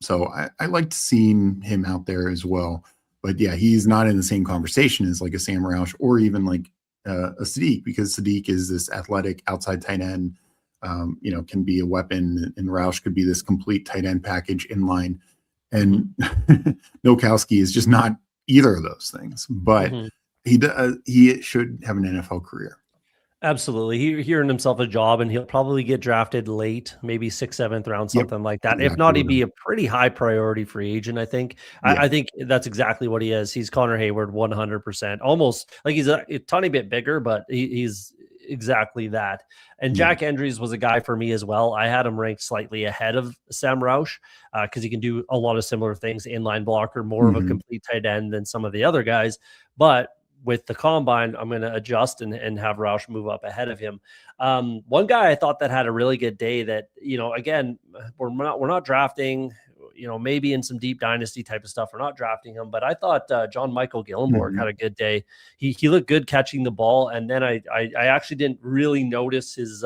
S2: So I liked seeing him out there as well. But yeah, he's not in the same conversation as like a Sam Roush or even like a Sadiq, because Sadiq is this athletic outside tight end, can be a weapon, and Roush could be this complete tight end package in line. And Nowalski is just not either of those things, but he should have an NFL career.
S1: Absolutely. He earned himself a job, and he'll probably get drafted late, maybe 6th, 7th round, something like that. If not, he'd be a pretty high priority free agent, I think. I think that's exactly what he is. He's Connor Hayward 100%. Almost like he's a tiny bit bigger, but he's exactly that. And Jack Endries was a guy for me as well. I had him ranked slightly ahead of Sam Roush because he can do a lot of similar things. Inline blocker, more of a complete tight end than some of the other guys. But with the combine, I'm going to adjust and have Roush move up ahead of him. One guy I thought that had a really good day that, again, we're not drafting, maybe in some deep dynasty type of stuff, we're not drafting him, but I thought John Michael Gillenborg had a good day. He looked good catching the ball. And then I actually didn't really notice his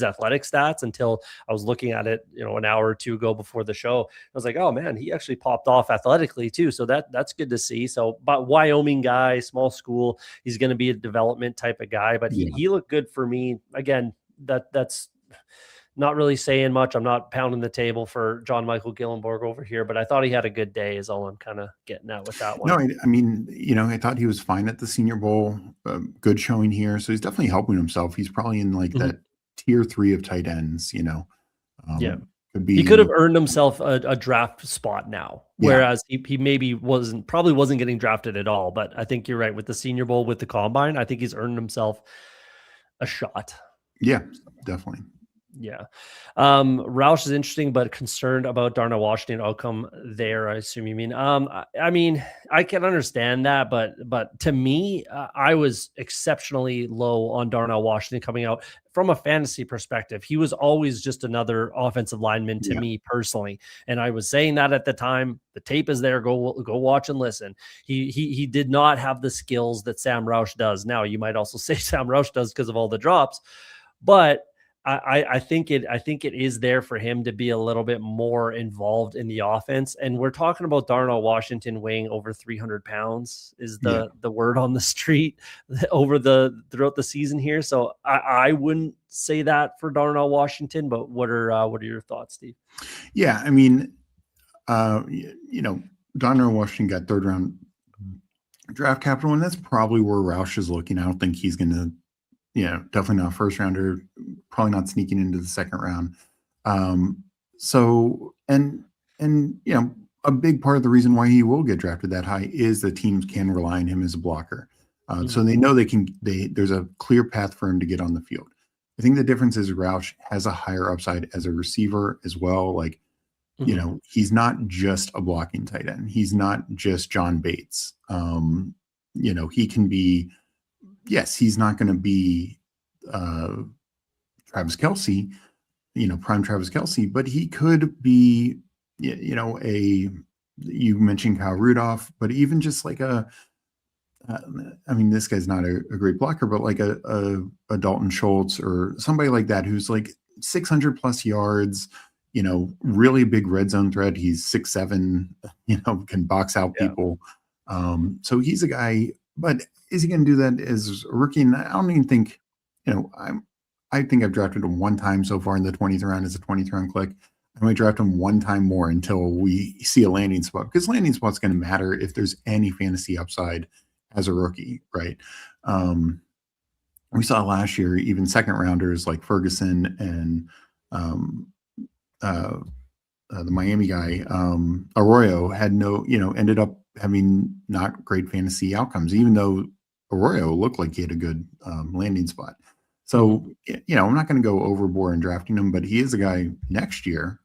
S1: athletic stats until I was looking at it, an hour or two ago before the show. I was like, oh man, he actually popped off athletically too. So that's good to see. So, but Wyoming guy, small school, he's going to be a development type of guy, but he looked good for me. Again, that's not really saying much. I'm not pounding the table for John Michael Gillenborg over here, but I thought he had a good day is all I'm kind of getting at with that one.
S2: No, I mean, I thought he was fine at the Senior Bowl, good showing here. So he's definitely helping himself. He's probably in like that tier 3 of tight ends,
S1: he could have earned himself a draft spot now, whereas he maybe wasn't getting drafted at all. But I think you're right with the Senior Bowl, with the combine. I think he's earned himself a shot.
S2: Yeah, definitely.
S1: Yeah. Roush is interesting, but concerned about Darnell Washington outcome there, I assume you mean. I mean, I can understand that, but to me, I was exceptionally low on Darnell Washington coming out from a fantasy perspective. He was always just another offensive lineman to me personally. And I was saying that at the time. The tape is there. Go watch and listen. He did not have the skills that Sam Roush does. Now, you might also say Sam Roush does because of all the drops, but I think it is there for him to be a little bit more involved in the offense. And we're talking about Darnell Washington weighing over 300 pounds is the word on the street throughout the season here. So I wouldn't say that for Darnell Washington, but what are your thoughts, Steve?
S2: Yeah. I mean, Darnell Washington got 3rd round draft capital, and that's probably where Roush is looking. I don't think he's going to, definitely not a 1st rounder, probably not sneaking into the 2nd round. So, and a big part of the reason why he will get drafted that high is that teams can rely on him as a blocker. So they know there's a clear path for him to get on the field. I think the difference is Roush has a higher upside as a receiver as well. Like, he's not just a blocking tight end. He's not just John Bates. He can be, yes, he's not going to be Travis Kelce, prime Travis Kelce, but he could be, you mentioned Kyle Rudolph, but even just like this guy's not a great blocker, but like a Dalton Schultz or somebody like that, who's like 600 plus yards, really big red zone threat. He's 6'7", can box out
S1: Yeah.
S2: people. So he's a guy, but is he going to do that as a rookie? And I don't even think, I think I've drafted him one time so far in the 20th round as a 20th round click. I might draft him one time more until we see a landing spot, because landing spot's going to matter if there's any fantasy upside as a rookie, right? We saw last year, even second rounders like Ferguson and the Miami guy, Arroyo, had ended up having not great fantasy outcomes, even though Arroyo looked like he had a good landing spot. So, I'm not going to go overboard in drafting him, but he is a guy next year.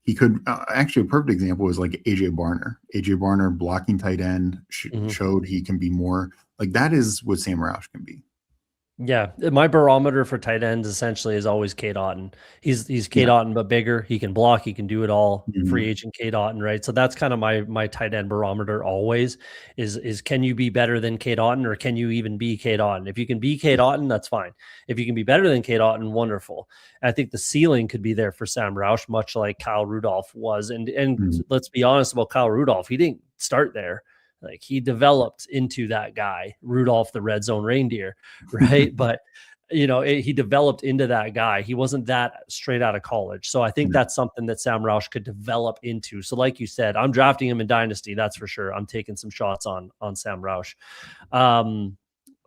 S2: He could actually, a perfect example is like AJ Barner. AJ Barner, blocking tight end, showed he can be more. Like, that is what Sam Roush can be.
S1: Yeah, my barometer for tight ends essentially is always Cade Otton. He's Cade Otton, but bigger. He can block. He can do it all. Free agent Cade Otton, right? So that's kind of my tight end barometer always is can you be better than Cade Otton, or can you even be Cade Otton? If you can be Cade Otton, that's fine. If you can be better than Cade Otton, wonderful. I think the ceiling could be there for Sam Roush, much like Kyle Rudolph was. And let's be honest about Kyle Rudolph. He didn't start there. Like, he developed into that guy, Rudolph the red zone reindeer, right? But, he developed into that guy. He wasn't that straight out of college. So I think that's something that Sam Roush could develop into. So like you said, I'm drafting him in Dynasty. That's for sure. I'm taking some shots on Sam Roush.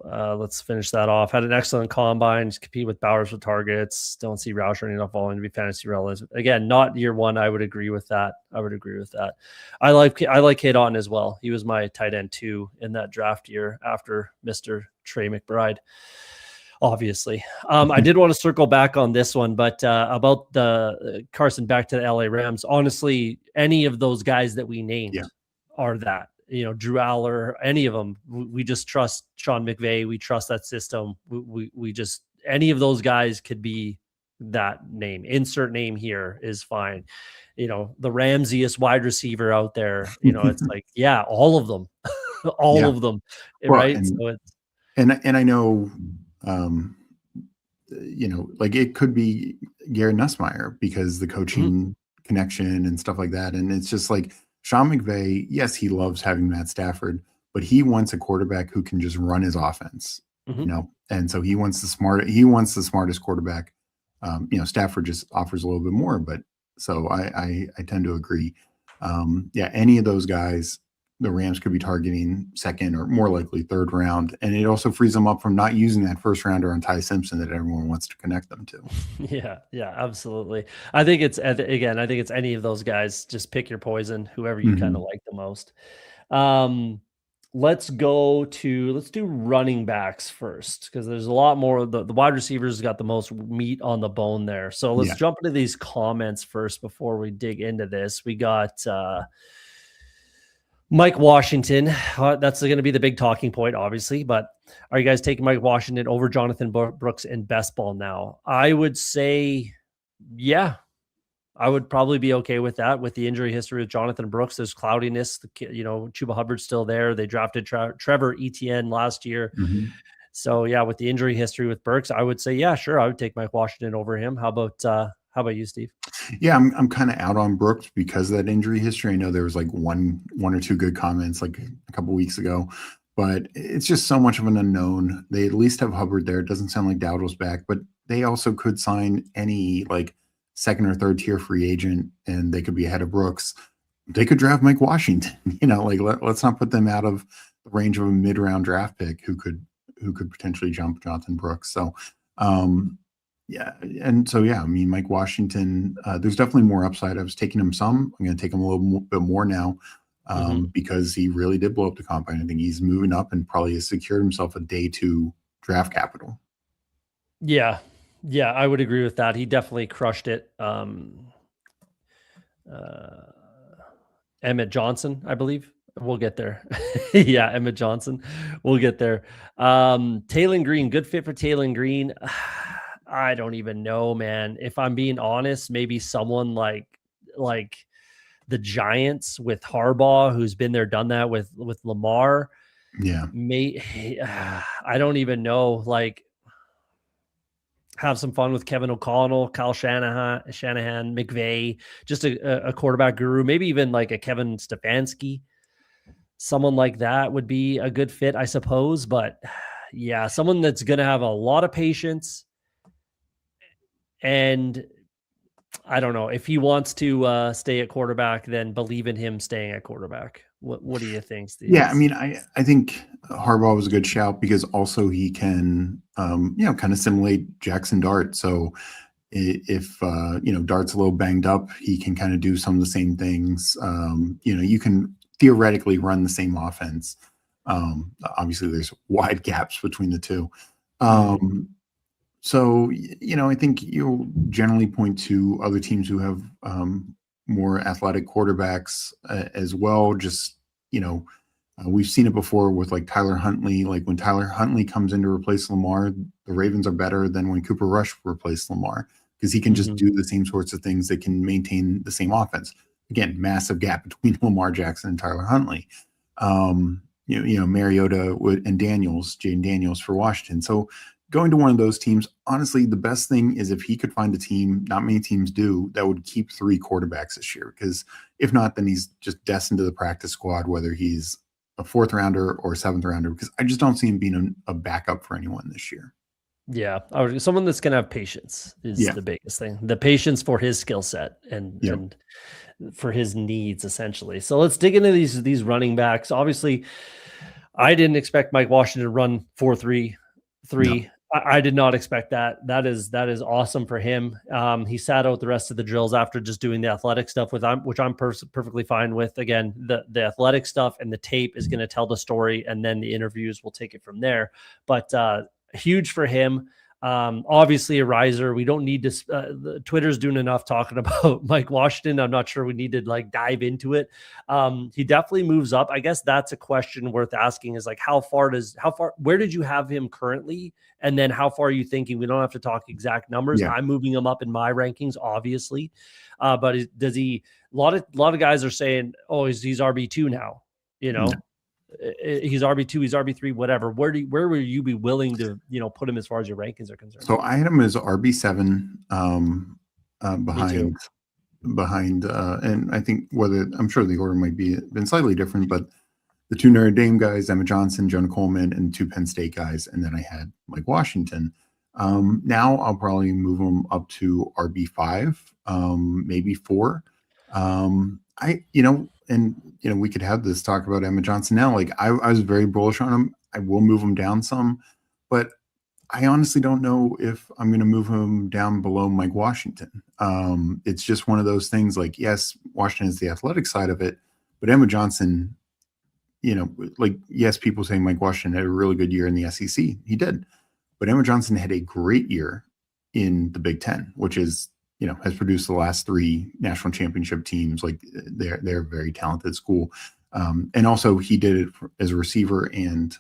S1: Let's finish that off. Had an excellent combine. Just compete with Bowers for targets. Don't see Roush earning enough volume to be fantasy relevant. Again, not year one. I would agree with that. I like Cade Otton as well. He was my tight end 2 in that draft year after Mr. Trey McBride. Obviously, I did want to circle back on this one, but about the Carson back to the LA Rams. Honestly, any of those guys that we named are that. Drew Aller, any of them, we just trust Sean McVay. We trust that system. We just, any of those guys could be that name. Insert name here is fine. The Ramsiest wide receiver out there, it's like, all of them, all of them. Right.
S2: And,
S1: so it's,
S2: and I know, like, it could be Garrett Nussmeier because the coaching connection and stuff like that. And it's just like, Sean McVay, yes, he loves having Matt Stafford, but he wants a quarterback who can just run his offense, and so he wants the smartest quarterback. Stafford just offers a little bit more, but so I tend to agree. Any of those guys, the Rams could be targeting second or more likely third round, and it also frees them up from not using that first rounder on Ty Simpson that everyone wants to connect them to.
S1: Yeah, absolutely. I think it's any of those guys. Just pick your poison, whoever you kind of like the most. Let's do running backs first, because there's a lot more. The wide receivers got the most meat on the bone there. So let's jump into these comments first before we dig into this. We got Mike Washington. That's going to be the big talking point, obviously. But are you guys taking Mike Washington over Jonathan Brooks in best ball now? I would say, I would probably be okay with that. With the injury history with Jonathan Brooks, there's cloudiness. Chuba Hubbard's still there. They drafted Trevor Etienne last year. So with the injury history with Burks, I would say, sure, I would take Mike Washington over him. How about you, Steve?
S2: Yeah, I'm kind of out on Brooks because of that injury history. I know there was like one or two good comments like a couple weeks ago, but it's just so much of an unknown. They at least have Hubbard there. It doesn't sound like Dowdle's back, but they also could sign any like second or third tier free agent, and they could be ahead of Brooks. They could draft Mike Washington. Let's not put them out of the range of a mid-round draft pick who could potentially jump Jonathan Brooks. So, Mike Washington, there's definitely more upside. I was taking him some. I'm going to take him a little bit more now because he really did blow up the combine. I think he's moving up and probably has secured himself a day 2 draft capital.
S1: Yeah, I would agree with that. He definitely crushed it. Emmett Johnson, I believe. We'll get there. Emmett Johnson. We'll get there. Taylor Green, good fit for Taylor Green. I don't even know, man. If I'm being honest, maybe someone like the Giants with Harbaugh, who's been there, done that with Lamar.
S2: Yeah.
S1: I don't even know. Like, have some fun with Kevin O'Connell, Kyle Shanahan, McVay, just a quarterback guru, maybe even like a Kevin Stefanski. Someone like that would be a good fit, I suppose. But yeah, someone that's going to have a lot of patience. And I don't know if he wants to stay at quarterback, then believe in him staying at quarterback. What do you think, Steve?
S2: Yeah, I mean, I think Harbaugh was a good shout because also he can, kind of simulate Jackson Dart. So if Dart's a little banged up, he can kind of do some of the same things. You can theoretically run the same offense. Obviously, there's wide gaps between the two. So, I think you'll generally point to other teams who have more athletic quarterbacks as well. Just, we've seen it before with like Tyler Huntley. Like when Tyler Huntley comes in to replace Lamar, the Ravens are better than when Cooper Rush replaced Lamar because he can just do the same sorts of things that can maintain the same offense. Again, massive gap between Lamar Jackson and Tyler Huntley. Mariota and Jaden Daniels for Washington. So going to one of those teams, honestly, the best thing is if he could find a team, not many teams do, that would keep 3 quarterbacks this year. Because if not, then he's just destined to the practice squad, whether he's a 4th rounder or 7th rounder, because I just don't see him being a backup for anyone this year.
S1: Yeah. Someone that's going to have patience is the biggest thing. The patience for his skill set and for his needs, essentially. So let's dig into these running backs. Obviously, I didn't expect Mike Washington to run 4.33. No. I did not expect that. That is awesome for him. He sat out the rest of the drills after just doing the athletic stuff which I'm perfectly fine with. Again, the athletic stuff and the tape is going to tell the story, and then the interviews will take it from there. But huge for him. Obviously a riser. We don't need to, Twitter's doing enough talking about Mike Washington. I'm not sure we need to like dive into it. He definitely moves up. I guess that's a question worth asking is like, where did you have him currently? And then how far are you thinking? We don't have to talk exact numbers. Yeah. I'm moving him up in my rankings, obviously. But does he, a lot of guys are saying, oh, he's RB2 now, He's RB2, he's RB3, whatever. Where will you be willing to, put him as far as your rankings are concerned?
S2: So I had him as RB7 behind, and I think I'm sure the order might been slightly different, but the 2 Notre Dame guys, Emma Johnson, Jonah Coleman, and 2 Penn State guys, and then I had Mike Washington. Now I'll probably move him up to RB5, maybe 4. We could have this talk about Emma Johnson now. Like I was very bullish on him. I will move him down some, but I honestly don't know if I'm going to move him down below Mike Washington. It's just one of those things like, yes, Washington is the athletic side of it, but Emma Johnson, yes, people say Mike Washington had a really good year in the SEC. He did, but Emma Johnson had a great year in the Big Ten, which is, has produced the last 3 national championship teams. Like they're a very talented school. And also he did it as a receiver and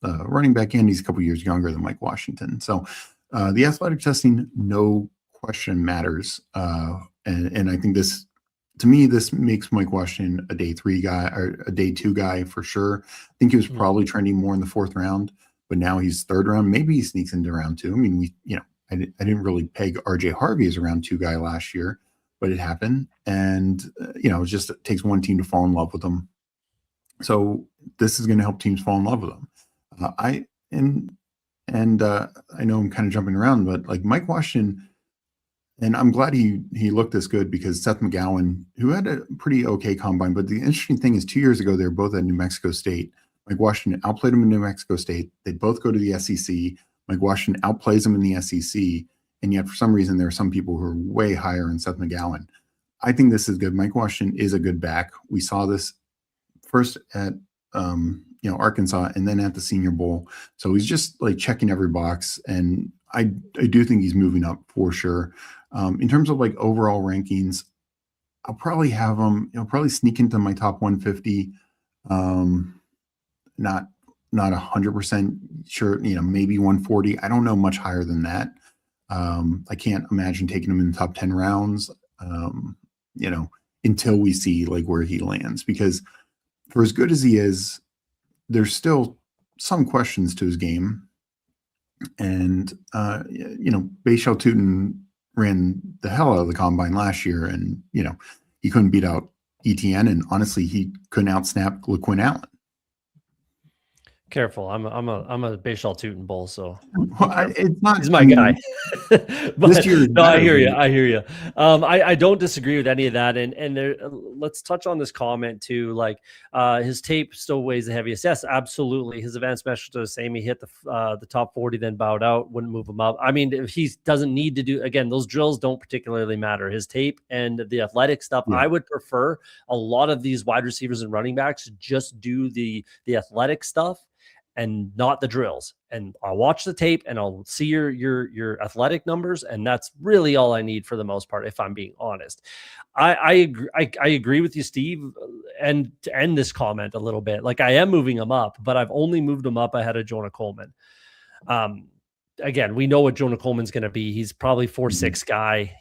S2: running back end. He's a couple years younger than Mike Washington. So the athletic testing, no question matters. And I think this makes Mike Washington a day 3 guy or a day 2 guy for sure. I think he was probably trending more in the 4th round, but now he's 3rd round. Maybe he sneaks into round 2. I mean, I didn't really peg RJ Harvey as a round 2 guy last year, but it happened. And, it takes one team to fall in love with him. So this is going to help teams fall in love with him. I know I'm kind of jumping around, but like Mike Washington, and I'm glad he looked this good because Seth McGowan, who had a pretty okay combine, but the interesting thing is 2 years ago, they were both at New Mexico State. Mike Washington outplayed him in New Mexico State. They both go to the SEC. Mike Washington outplays him in the SEC, and yet for some reason there are some people who are way higher in Seth McGowan. I think this is good. Mike Washington is a good back. We saw this first at Arkansas and then at the Senior Bowl. So he's just like checking every box, and I do think he's moving up for sure. In terms of like overall rankings, I'll probably have him. Probably sneak into my top 150. Not 100% sure, maybe 140. I don't know much higher than that. I can't imagine taking him in the top 10 rounds, until we see like where he lands, because for as good as he is, there's still some questions to his game. And, Bayshell Tootin ran the hell out of the combine last year, and, he couldn't beat out ETN, and honestly, he couldn't outsnap LaQuinn Allen.
S1: Careful, I'm a Bayshell Tootin bull, so
S2: Well, it's not.
S1: he's my guy. But
S2: this year,
S1: no, I hear you. I hear you. I don't disagree with any of that. And there, let's touch on this comment too. Like, his tape still weighs the heaviest. Yes, absolutely. His advanced metrics are the same. He hit the top 40, then bowed out. Wouldn't move him up. I mean, if he doesn't need to do, again, those drills don't particularly matter. His tape and the athletic stuff.
S2: Yeah.
S1: I would prefer a lot of these wide receivers and running backs just do the athletic stuff and not the drills. And I'll watch the tape and I'll see your athletic numbers. And that's really all I need for the most part, if I'm being honest. I agree with you, Steve. And to end this comment a little bit, like, I am moving him up, but I've only moved him up ahead of Jonah Coleman. Again, we know what Jonah Coleman's going to be. He's probably 4'6" guy,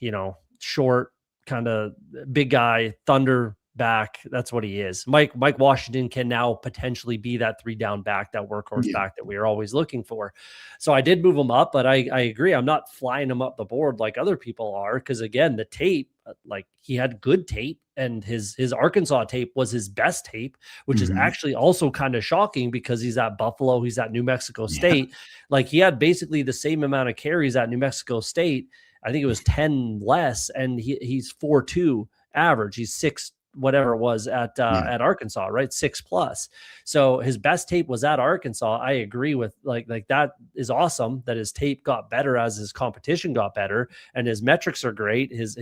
S1: short, kind of big guy, thunder back. That's what he is. Mike Washington can now potentially be that 3-down back, that workhorse back that we are always looking for. So I did move him up, but I agree. I'm not flying him up the board like other people are. Cause again, the tape, like, he had good tape, and his Arkansas tape was his best tape, which is actually also kind of shocking because he's at Buffalo. He's at New Mexico State. Like, he had basically the same amount of carries at New Mexico State. I think it was 10 less, and he's 4.2 average. He's 6, whatever it was at Arkansas, right? 6+. So his best tape was at Arkansas. I agree with like that is awesome that his tape got better as his competition got better, and his metrics are great. His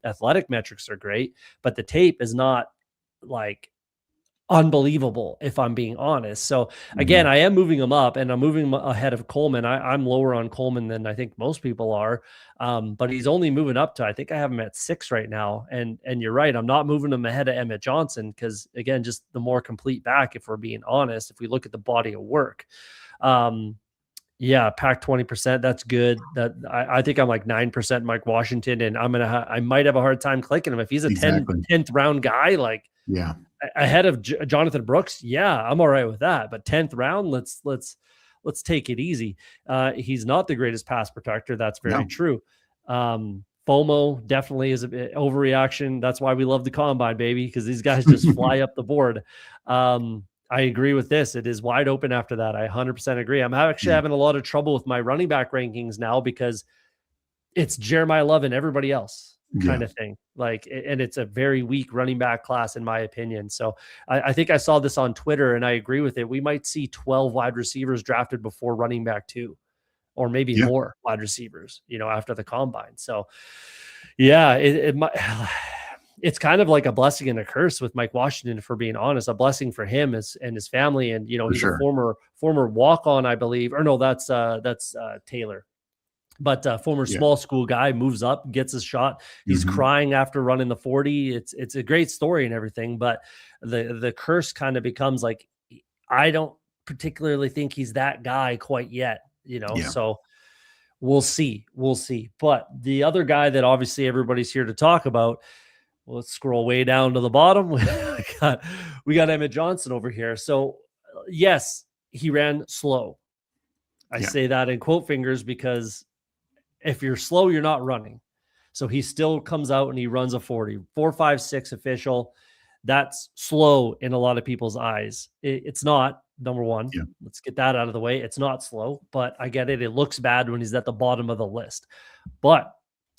S1: athletic metrics are great, but the tape is not like unbelievable, if I'm being honest. So again, I am moving him up, and I'm moving him ahead of Coleman. I'm lower on Coleman than I think most people are. But he's only moving up to, I think I have him at 6 right now. And you're right. I'm not moving him ahead of Emmett Johnson, because again, just the more complete back, if we're being honest, if we look at the body of work. Yeah, pack 20%. That's good. That I think I'm like 9% Mike Washington, and I might have a hard time clicking him if he's a 10th round guy. Like, ahead of Jonathan Brooks. Yeah, I'm all right with that. But 10th round, let's take it easy. He's not the greatest pass protector. That's very true. FOMO definitely is a bit overreaction. That's why we love the combine, baby, because these guys just fly up the board. I agree with this. It is wide open after that. I 100% agree. I'm actually having a lot of trouble with my running back rankings now, because it's Jeremiah Love and everybody else kind of thing. Like, and it's a very weak running back class, in my opinion. So I think I saw this on Twitter, and I agree with it. We might see 12 wide receivers drafted before running back 2, or maybe more wide receivers, after the combine. So it's kind of like a blessing and a curse with Mike Washington, for being honest. A blessing for him and his family. And, he's a former walk-on, I believe. Or no, that's Taylor. But former small school guy, moves up, gets his shot. He's crying after running the 40. It's a great story and everything. But the curse kind of becomes like, I don't particularly think he's that guy quite yet, So we'll see. But the other guy that obviously everybody's here to talk about, well, let's scroll way down to the bottom. we got Emmett Johnson over here. So yes, he ran slow. I say that in quote fingers, because if you're slow, you're not running. So he still comes out and he runs a 40, 4.56 official. That's slow in a lot of people's eyes. It's not, number one. Let's get that out of the way. It's not slow, but I get it. It looks bad when he's at the bottom of the list. But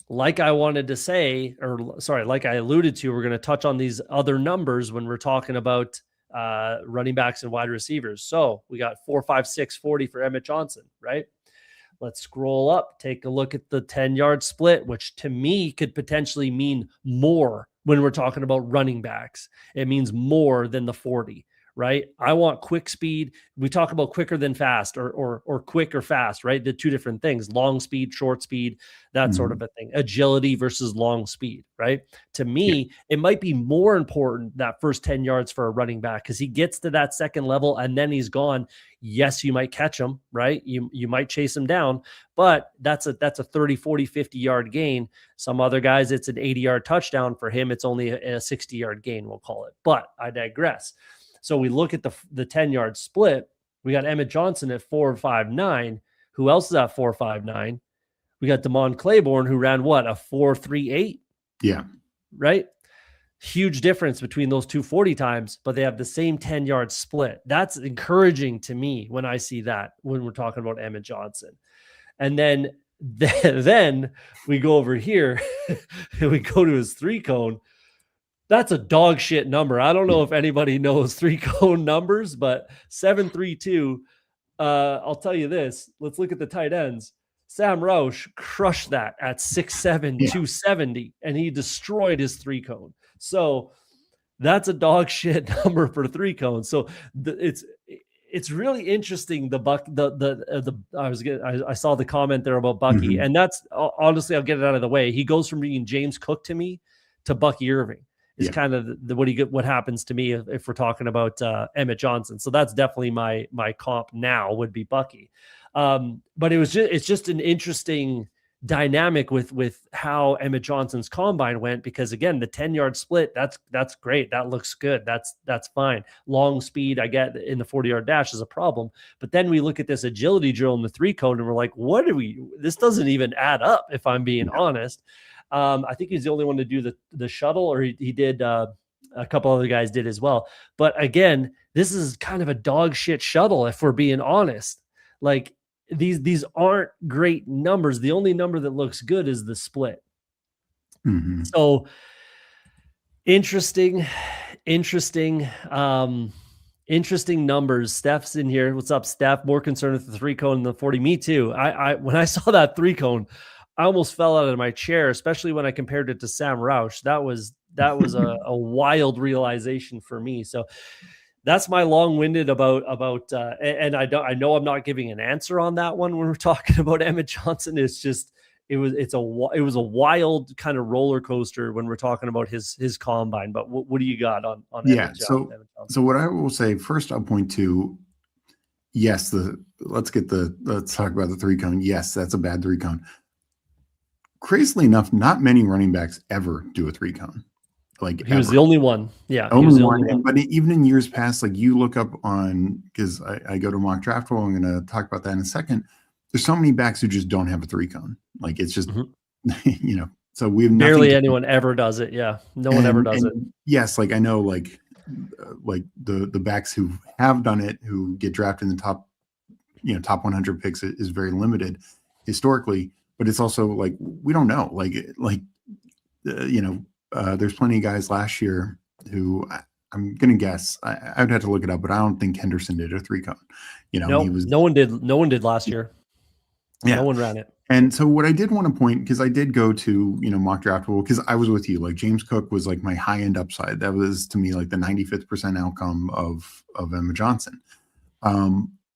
S1: like I wanted to say, like I alluded to, we're going to touch on these other numbers when we're talking about running backs and wide receivers. So we got 4.56 40 for Emmett Johnson, right? Let's scroll up, take a look at the 10-yard split, which to me could potentially mean more when we're talking about running backs. It means more than the 40, right? I want quick speed. We talk about quicker than fast, or quick or fast, right? The two different things: long speed, short speed, that sort of a thing. Agility versus long speed, right? To me, it might be more important that first 10 yards for a running back, because he gets to that second level and then he's gone. Yes, you might catch him, right? You might chase him down, but that's a 30, 40, 50-yard gain. Some other guys, it's an 80-yard touchdown. For him, it's only a 60-yard gain, we'll call it. But I digress. So we look at the 10-yard split. We got Emmett Johnson at 4.59, Who else is at 4.59? We got Damon Claiborne, who ran what, a 4.38?
S2: Yeah.
S1: Right? Huge difference between those two 40 times, but they have the same 10-yard split. That's encouraging to me when I see that, when we're talking about Emmett Johnson. And then we go over here and we go to his 3-cone. That's a dog shit number. I don't know if anybody knows 3-cone numbers, but 7.32. I'll tell you this. Let's look at the tight ends. Sam Roush crushed that at 6'7", 270, and he destroyed his 3-cone. So that's a dog shit number for 3-cone. So it's really interesting. I saw the comment there about Bucky, and that's honestly, I'll get it out of the way. He goes from being James Cook to me to Bucky Irving. Is kind of what happens to me if we're talking about Emmett Johnson. So that's definitely my comp now would be Bucky. But it's just an interesting dynamic with how Emmett Johnson's combine went, because again, the 10-yard split, that's great. That looks good. That's fine. Long speed, I get in the 40-yard dash is a problem. But then we look at this agility drill in the 3-cone and we're like, this doesn't even add up, if I'm being honest. I think he's the only one to do the shuttle, or he did, a couple other guys did as well. But again, this is kind of a dog shit shuttle, if we're being honest. Like, these aren't great numbers. The only number that looks good is the split. So interesting numbers. Steph's in here. What's up, Steph? More concerned with the 3-cone than the 40. Me too. When I saw that 3-cone, I almost fell out of my chair, especially when I compared it to Sam Roush. That was a wild realization for me. So that's my long-winded about and I know I'm not giving an answer on that one when we're talking about Emmett Johnson. It's just it was a wild kind of roller coaster when we're talking about his combine. But what do you got on Emmett Johnson?
S2: So what I will say first, I'll point to, yes, let's talk about the 3-cone. Yes, that's a bad 3-cone. Crazily enough, not many running backs ever do a 3-cone. Like,
S1: he was the only one. Yeah,
S2: he was the only one. But even in years past, like, you look up on, because I go to mock draft roll, I'm going to talk about that in a second. There's so many backs who just don't have a 3-cone. Like, it's just, so we have
S1: barely anyone ever does it. Yeah, no one ever does it.
S2: Yes, like I know, like the backs who have done it, who get drafted in the top 100 picks is very limited historically. But it's also like, we don't know. There's plenty of guys last year who I'm going to guess. I would have to look it up, but I don't think Henderson did a 3-cone. No one did last year. Yeah. No one ran it. And so what I did want to point, because I did go to, mock draftable, because I was with you, like James Cook was like my high end upside. That was to me like the 95th percent outcome of Emma Johnson.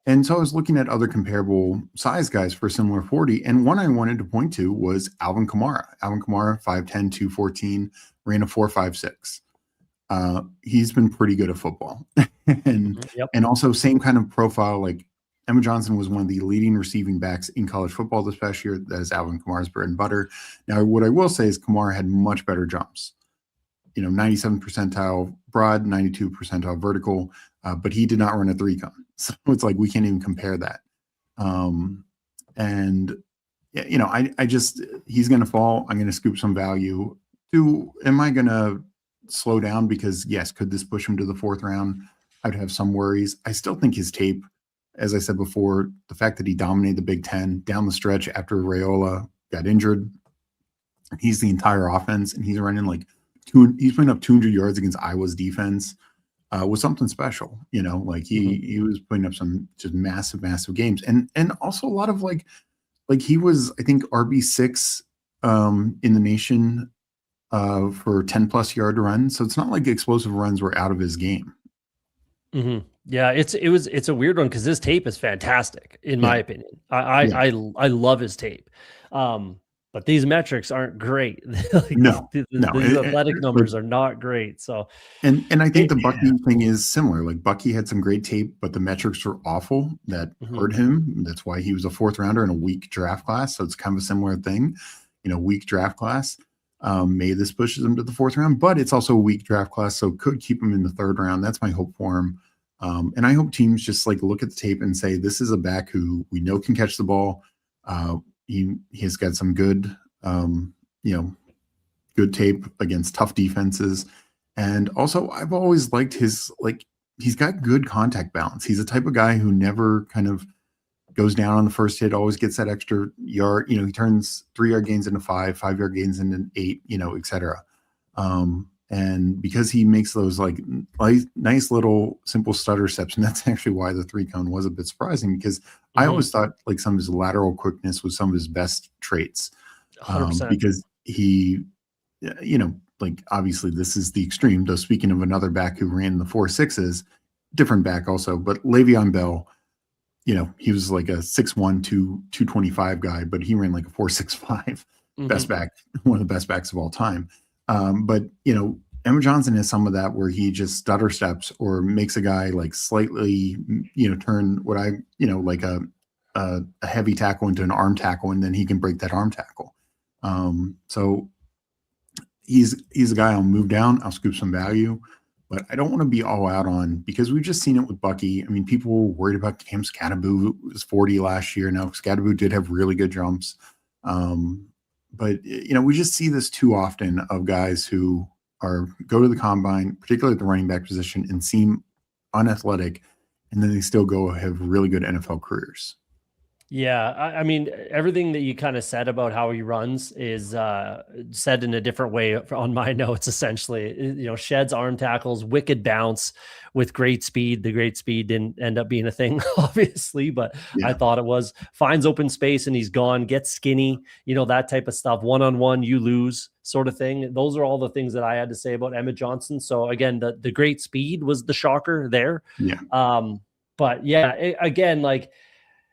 S2: And so I was looking at other comparable size guys for a similar 40. And one I wanted to point to was Alvin Kamara. Alvin Kamara, 5'10", 214, ran a 4.56. He's been pretty good at football. And also same kind of profile, like Emma Johnson was one of the leading receiving backs in college football this past year. That is Alvin Kamara's bread and butter. Now, what I will say is Kamara had much better jumps. 97 percentile broad, 92 percentile vertical, but he did not run a 3-cone. So it's like, we can't even compare that. He's going to fall. I'm going to scoop some value. Am I going to slow down? Because yes, could this push him to the 4th round? I'd have some worries. I still think his tape, as I said before, the fact that he dominated the Big Ten down the stretch after Raiola got injured, he's the entire offense, and he's running he's putting up 200 yards against Iowa's defense. Was something special, like he was putting up some just massive games, and also a lot of like he was, I think, RB6 in the nation for 10+ yard runs. So it's not like explosive runs were out of his game.
S1: Yeah, it's a weird one because his tape is fantastic in my opinion. I love his tape. But these metrics aren't great. These athletic numbers are not great. So,
S2: and I think the Bucky thing is similar. Like Bucky had some great tape, but the metrics were awful. That hurt him. That's why he was a 4th rounder in a weak draft class. So it's kind of a similar thing. Weak draft class. Maybe this pushes him to the 4th round, but it's also a weak draft class, so could keep him in the 3rd round. That's my hope for him. And I hope teams just like look at the tape and say, this is a back who we know can catch the ball. He has got some good, good tape against tough defenses. And also I've always liked he's got good contact balance. He's the type of guy who never kind of goes down on the first hit, always gets that extra yard. He turns 3-yard gains into 5-yard gains into 8, et cetera. And because he makes those like nice little simple stutter steps, and that's actually why the 3-cone was a bit surprising, because I always thought like some of his lateral quickness was some of his best traits.
S1: 100%.
S2: Because he, like obviously this is the extreme. Though speaking of another back who ran the 4.6s, different back also, but Le'Veon Bell, he was like a 6'1", 225 guy, but he ran like a 4.65 best back, one of the best backs of all time. But Emmett Johnson has some of that where he just stutter steps or makes a guy like slightly, turn what like a heavy tackle into an arm tackle, and then he can break that arm tackle. So he's a guy I'll move down. I'll scoop some value, but I don't want to be all out on, because we've just seen it with Bucky. I mean, people were worried about Cam Scatterbu. It was 40 last year. Now Scatterbu did have really good jumps. But we just see this too often of guys who go to the combine, particularly at the running back position, and seem unathletic, and then they still have really good NFL careers.
S1: Yeah, I mean, everything that you kind of said about how he runs is said in a different way on my notes, essentially. Sheds arm tackles, wicked bounce with great speed. The great speed didn't end up being a thing, obviously, but yeah. I thought it was. Finds open space and he's gone, gets skinny, that type of stuff. One-on-one, you lose sort of thing. Those are all the things that I had to say about Emmett Johnson. So again, the great speed was the shocker there.
S2: Yeah.
S1: But yeah, again, like,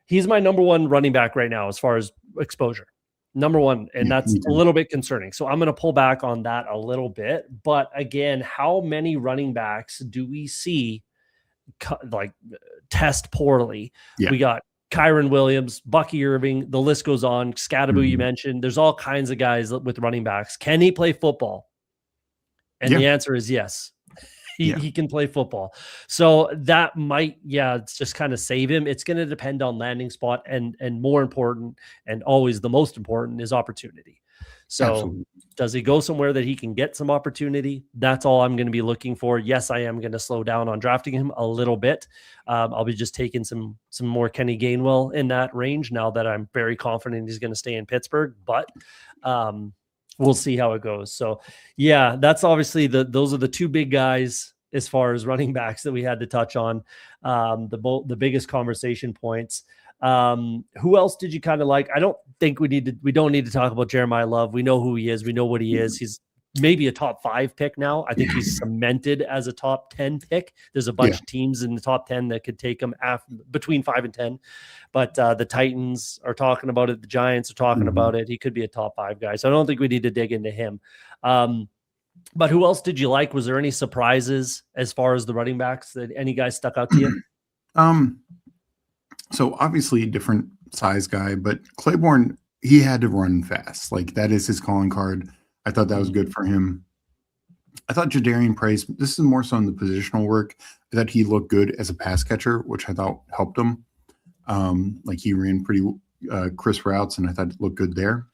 S1: he's my number one running back right now as far as exposure. Number one, and that's a little bit concerning. So I'm going to pull back on that a little bit. But again, how many running backs do we see like test poorly?
S2: Yeah.
S1: We got Kyron Williams, Bucky Irving, the list goes on. Scatterbu, you mentioned. There's all kinds of guys with running backs. Can he play football? And the answer is yes. He can play football. So that might, it's just kind of save him. It's going to depend on landing spot, and more important, and always the most important, is opportunity. So Absolutely. Does he go somewhere that he can get some opportunity? That's all I'm going to be looking for. Yes, I am going to slow down on drafting him a little bit. I'll be just taking some more Kenny Gainwell in that range now that I'm very confident he's going to stay in Pittsburgh. But we'll see how it goes. So yeah, that's obviously those are the two big guys as far as running backs that we had to touch on, the biggest conversation points. Who else did you kind of like? I don't think we don't need to talk about Jeremiah Love. We know who he is. We know what he is. He's maybe a top 5 pick now. I think he's cemented as a top 10 pick. There's a bunch of teams in the top 10 that could take him between 5 and 10, but the Titans are talking about it. The Giants are talking about it. He could be a top 5 guy. So I don't think we need to dig into him. But who else did you like? Was there any surprises as far as the running backs that any guys stuck out to you?
S2: So obviously a different size guy, but Claiborne, he had to run fast. Like, that is his calling card. I thought that was good for him. I thought Jadarian Price, this is more so in the positional work, that he looked good as a pass catcher, which I thought helped him. Like, he ran pretty crisp routes, and I thought it looked good there.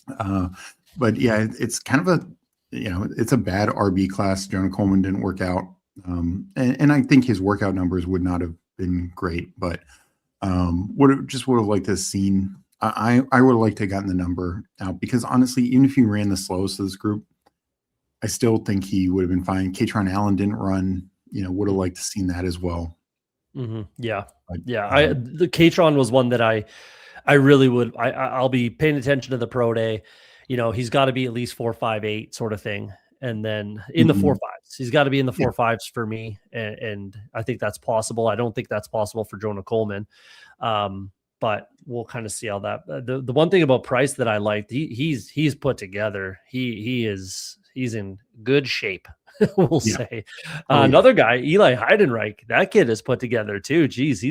S2: But yeah, it's kind of a, it's a bad RB class. Jonah Coleman didn't work out. And I think his workout numbers would not have been great, but would have liked to have seen. I would have liked to have gotten the number out, because honestly, even if he ran the slowest of this group, I still think he would have been fine. Katron Allen didn't run, would have liked to seen that as well.
S1: Yeah. But, the Katron was one that I really would, I'll be paying attention to the pro day. He's got to be at least 4.58 sort of thing. And then in the 4.5s, he's got to be in the 4.5s for me. And I think that's possible. I don't think that's possible for Jonah Coleman. But we'll kind of see how that, the one thing about Price that I liked, he's put together. He's in good shape. we'll
S2: Yeah.
S1: say.
S2: Oh, yeah.
S1: Another guy, Eli Heidenreich, that kid is put together too. Geez,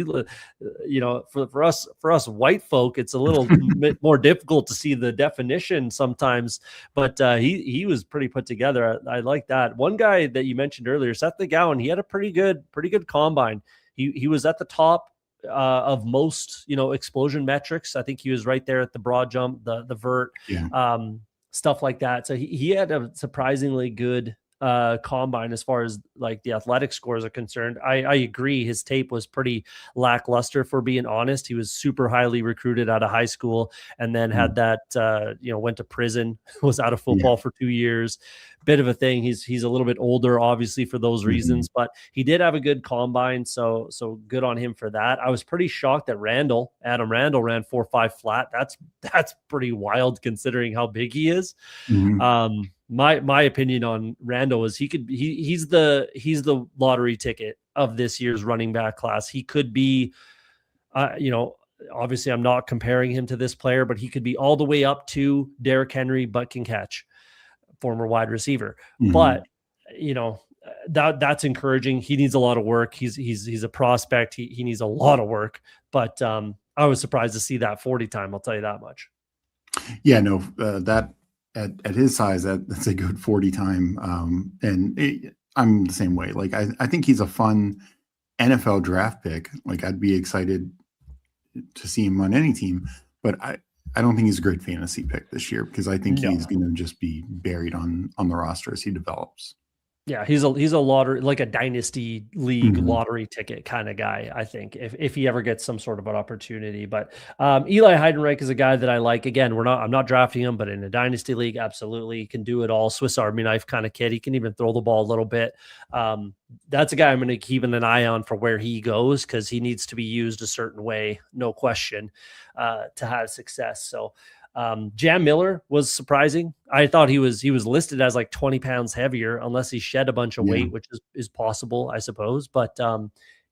S1: for us white folk, it's a little bit more difficult to see the definition sometimes, but he was pretty put together. I like that. One guy that you mentioned earlier, Seth McGowan, he had a pretty good combine. He was at the top of most, explosion metrics. I think he was right there at the broad jump, the vert,
S2: Yeah.
S1: stuff like that. So he had a surprisingly good combine as far as like the athletic scores are concerned. I agree. His tape was pretty lackluster, for being honest. He was super highly recruited out of high school and then had that, went to prison, was out of football for 2 years. Bit of a thing. He's a little bit older, obviously, for those reasons, but he did have a good combine. So good on him for that. I was pretty shocked that Adam Randall ran 4.5 flat. That's pretty wild considering how big he is. My opinion on Randall is he's the lottery ticket of this year's running back class. He could be, obviously I'm not comparing him to this player, but he could be all the way up to Derrick Henry, but can catch, former wide receiver. But that's encouraging. He needs a lot of work. He's a prospect. He needs a lot of work, but I was surprised to see that 40 time. I'll tell you that much.
S2: Yeah, no, that at his size, that's a good 40 time. I'm the same way. Like, I think he's a fun NFL draft pick. Like, I'd be excited to see him on any team, but I don't think he's a great fantasy pick this year because I think he's going to just be buried on the roster as he develops.
S1: Yeah, he's a lottery, like a dynasty league lottery ticket kind of guy, I think, if he ever gets some sort of an opportunity. But Eli Heidenreich is a guy that I like. Again, I'm not drafting him, but in a dynasty league, absolutely, he can do it all. Swiss Army knife kind of kid. He can even throw the ball a little bit. That's a guy I'm going to keep an eye on for where he goes because he needs to be used a certain way, no question, to have success. So Jam Miller was surprising. I thought he was listed as like 20 pounds heavier unless he shed a bunch of weight, which is possible, I suppose. But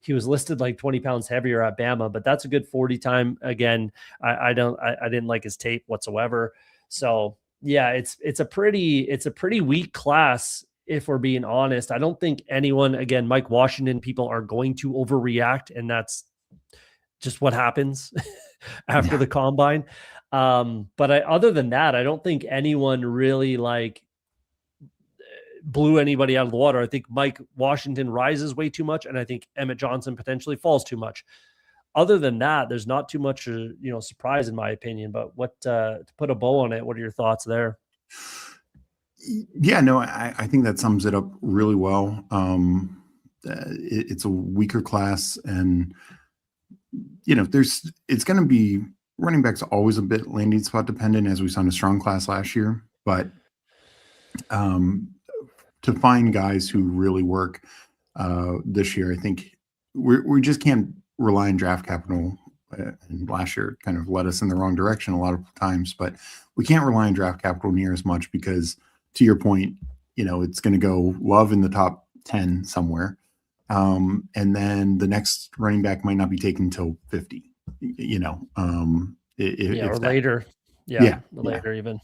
S1: he was listed like 20 pounds heavier at Bama, but that's a good 40 time. Again, I didn't like his tape whatsoever. So yeah, it's a pretty weak class. If we're being honest, I don't think anyone, again, Mike Washington, people are going to overreact, and that's just what happens after the combine. But other than that, I don't think anyone really like blew anybody out of the water. I think Mike Washington rises way too much, and I think Emmett Johnson potentially falls too much. Other than that, there's not too much, surprise in my opinion. But what to put a bow on it? What are your thoughts there?
S2: Yeah, no, I think that sums it up really well. It's a weaker class, and it's going to be. Running back's always a bit landing spot dependent, as we saw in a strong class last year. But to find guys who really work this year, I think we just can't rely on draft capital. And last year kind of led us in the wrong direction a lot of times. But we can't rely on draft capital near as much because, to your point, it's going to go Love in the top 10 somewhere. And then the next running back might not be taken until 50.
S1: Or later. Later even.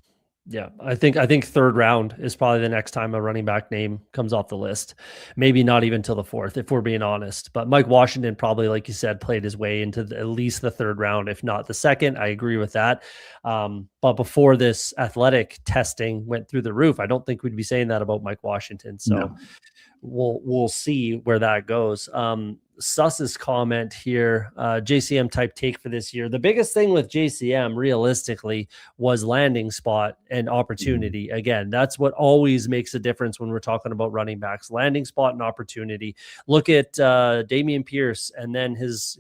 S1: Yeah. I think third round is probably the next time a running back name comes off the list. Maybe not even till the fourth, if we're being honest. But Mike Washington probably, like you said, played his way into at least the third round, if not the second. I agree with that. But before this athletic testing went through the roof, I don't think we'd be saying that about Mike Washington. So we'll see where that goes. Suss's comment here, JCM type take for this year. The biggest thing with JCM realistically was landing spot and opportunity. Again, that's what always makes a difference when we're talking about running backs, landing spot and opportunity. Look at Dameon Pierce and then his